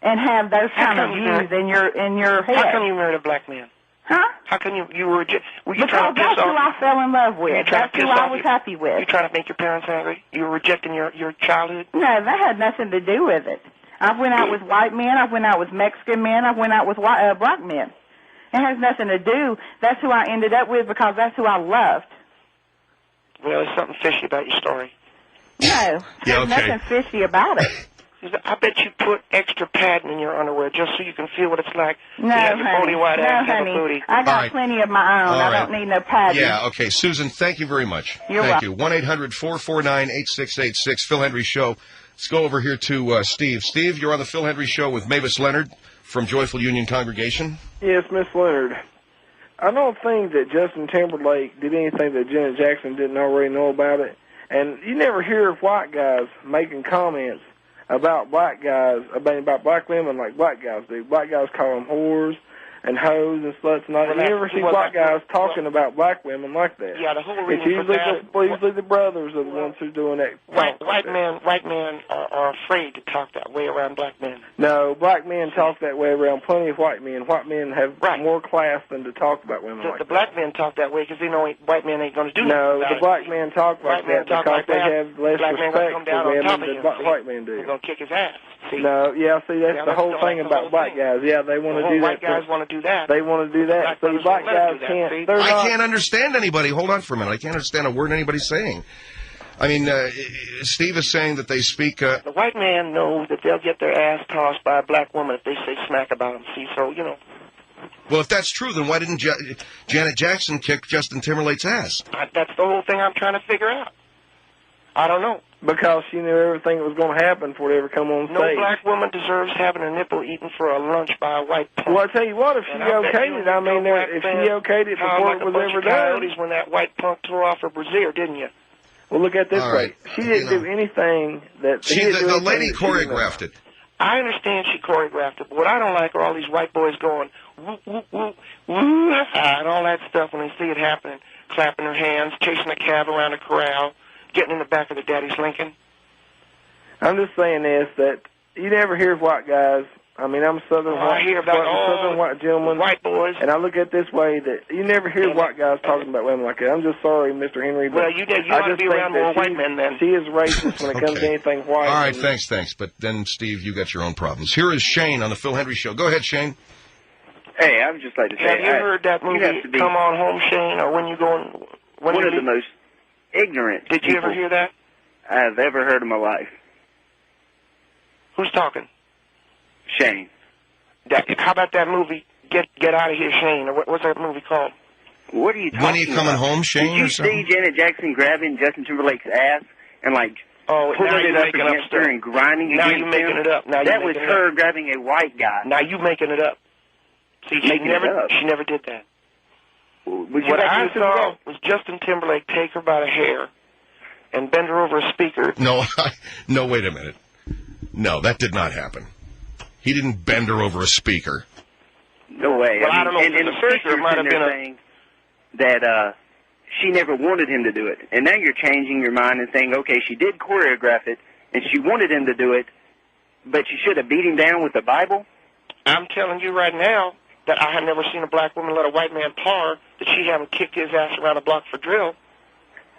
and have those kind of views in your head. How come you married a black man? Huh? How come you were just... Were you Because trying to piss that's who off? I fell in love with. That's who I was happy with. You trying to make your parents angry? You were rejecting your childhood? No, that had nothing to do with it. I went out with white men. I went out with Mexican men. I went out with black men. It has nothing to do. That's who I ended up with because that's who I loved. Well, there's something fishy about your story. No, there's nothing fishy about it. I bet you put extra padding in your underwear just so you can feel what it's like. No, to have your honey. bony white ass have a honey. booty. I got plenty of my own. I don't need no padding. Yeah, okay. Susan, thank you very much. You're thank welcome. you. 1-800-449-8686. Phil Hendry Show. Let's go over here to Steve. Steve, you're on the Phil Hendry Show with Mavis Leonard from Joyful Union Congregation. Yes, Miss Leonard. I don't think that Justin Timberlake did anything that Janet Jackson didn't already know about it. And you never hear of white guys making comments about black guys, about black women like black guys do. Black guys call them whores and hoes and sluts and all that. You never see black guys talking about black women like that. Yeah, the whole It's reason for usually the brothers are the ones who are doing that. White men are afraid to talk that way around black men. No, black men talk that way around plenty of white men. White men have more class than to talk about women like The black men talk that way because they know white men ain't going to do nothing No, about the it. black men talk like that because they have less black men gonna respect come for down on women top of than him, white men do. They're going to kick his ass. See? No, that's the whole thing about black guys. Yeah, they want to do that. White guys want to do that. They want to do that. See, black guys can't. I can't understand anybody. Hold on for a minute. I can't understand a word anybody's saying. I mean, Steve is saying that they speak... The white man knows that they'll get their ass tossed by a black woman if they say smack about him. See, so, you know... Well, if that's true, then why didn't Janet Jackson kick Justin Timberlake's ass? That's the whole thing I'm trying to figure out. I don't know. Because she knew everything that was going to happen before they ever come on stage. No black woman deserves having a nipple eaten for a lunch by a white punk. Well, I tell you what, if she okayed it, I mean, if she okayed it before it was ever done. When that white punk tore off her brassiere, didn't you? Well, look at this way. She didn't do anything that... The lady choreographed it. I understand she choreographed it, but what I don't like are all these white boys going, woo, woo, woo, woo, and all that stuff when they see it happening, clapping their hands, chasing a cab around a corral, getting in the back of the daddy's Lincoln. I'm just saying this, that you never hear of white guys. I mean, I'm a southern white gentleman. White boys. And I look at it this way, that you never hear white guys talking about women like that. I'm just sorry, Mr. Henry. But well, you ought to be around more white men then. She is racist when it comes to anything white. All right, thanks. But then, Steve, you got your own problems. Here is Shane on the Phil Hendry Show. Go ahead, Shane. Hey, I would just like to say... Have you heard that movie, Come On Home, Shane, or When You Going... One of the most ignorant Did you ever hear that? I've ever heard in my life. Who's talking? Shane. How about that movie, Get Out of Here, Shane? Or what's that movie called? What are you talking about? When Are You Coming Home, Shane? Did you see Janet Jackson grabbing Justin Timberlake's ass and, like, pulling it up against her and grinding against him? Now you're making it up. That was her grabbing a white guy. Now you making it up. See, she never did that. What I saw was Justin Timberlake take her by the hair and bend her over a speaker. No, wait a minute. No, that did not happen. He didn't bend her over a speaker. No way. Well, I don't know. And the first speaker might have been saying that she never wanted him to do it. And now you're changing your mind and saying, okay, she did choreograph it, and she wanted him to do it, but she should have beat him down with the Bible? I'm telling you right now that I have never seen a black woman let a white man paw her, that she haven't kicked his ass around the block for drill.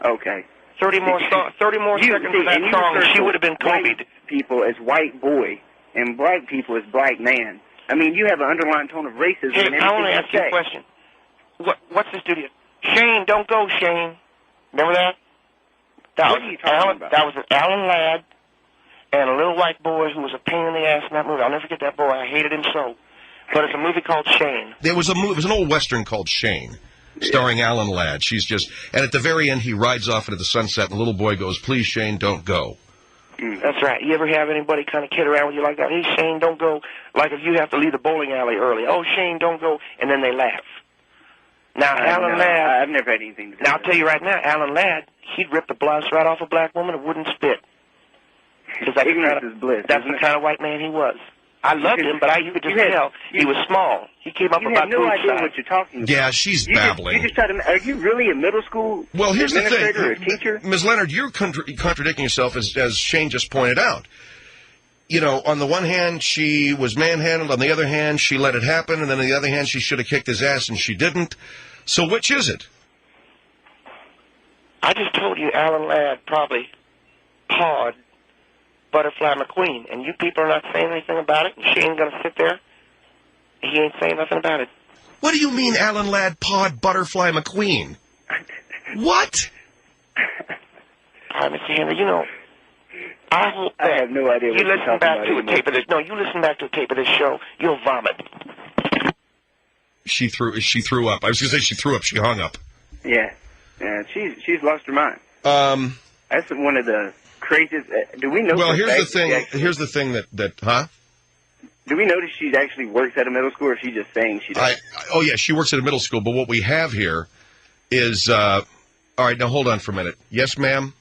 Okay. 30 more seconds of that song, and she would have been copied. People as white boy, and black people as black man. I mean, you have an underlying tone of racism. Hey, in I want to everything ask you a question. What's the studio? Shane, don't go, Shane. Remember that? What are you talking about? That was an Alan Ladd and a little white boy who was a pain in the ass in that movie. I'll never forget that boy. I hated him so. But it's a movie called Shane. There was it was an old Western called Shane, starring Alan Ladd. And at the very end, he rides off into the sunset, and the little boy goes, "Please, Shane, don't go." That's right. You ever have anybody kind of kid around with you like that? Hey, Shane, don't go. Like if you have to leave the bowling alley early. Oh, Shane, don't go. And then they laugh. Now, Alan Ladd... I've never had anything to do with Now, I'll tell you right now, Alan Ladd, he'd rip the blouse right off a black woman and wouldn't spit. Ignorance is bliss. That's the kind of white man he was. I loved him, but you could just tell he was small. He came up about no idea size. what you're talking about. Yeah, she's babbling. Are you really a middle school here's administrator the or thing. teacher? Ms. Leonard, you're contradicting yourself, as Shane just pointed out. you know, on the one hand, she was manhandled. On the other hand, she let it happen. And then on the other hand, she should have kicked his ass, and she didn't. So which is it? I just told you Alan Ladd probably pawed Butterfly McQueen, and you people are not saying anything about it, and she ain't going to sit there. He ain't saying nothing about it. What do you mean Alan Ladd pawed Butterfly McQueen? What? All right, Mr. Henry, you know, I hope that I have no idea what you you're listen talking back about to a anymore. tape of this. No, you listen back to a tape of this show, you'll vomit. She threw up. I was going to say she threw up. She hung up. Yeah, she's lost her mind. That's one of the craziest. Do we know? Well, for a here's the fact that thing. she actually- Here's the thing that huh? Do we know that she actually works at a middle school, or is she just saying she does? Oh yeah, she works at a middle school. But what we have here is all right. Now hold on for a minute. Yes, ma'am.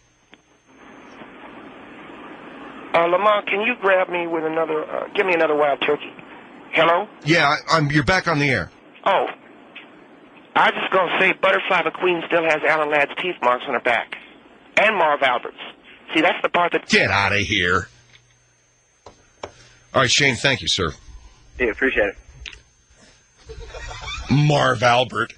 Lamont, can you grab me with another? Give me another wild turkey. Hello? Yeah, you're back on the air. Oh, I was just gonna say Butterfly McQueen still has Alan Ladd's teeth marks on her back, and Marv Albert's. See, that's the part that. Get out of here. All right, Shane. Thank you, sir. Yeah, appreciate it. Marv Albert.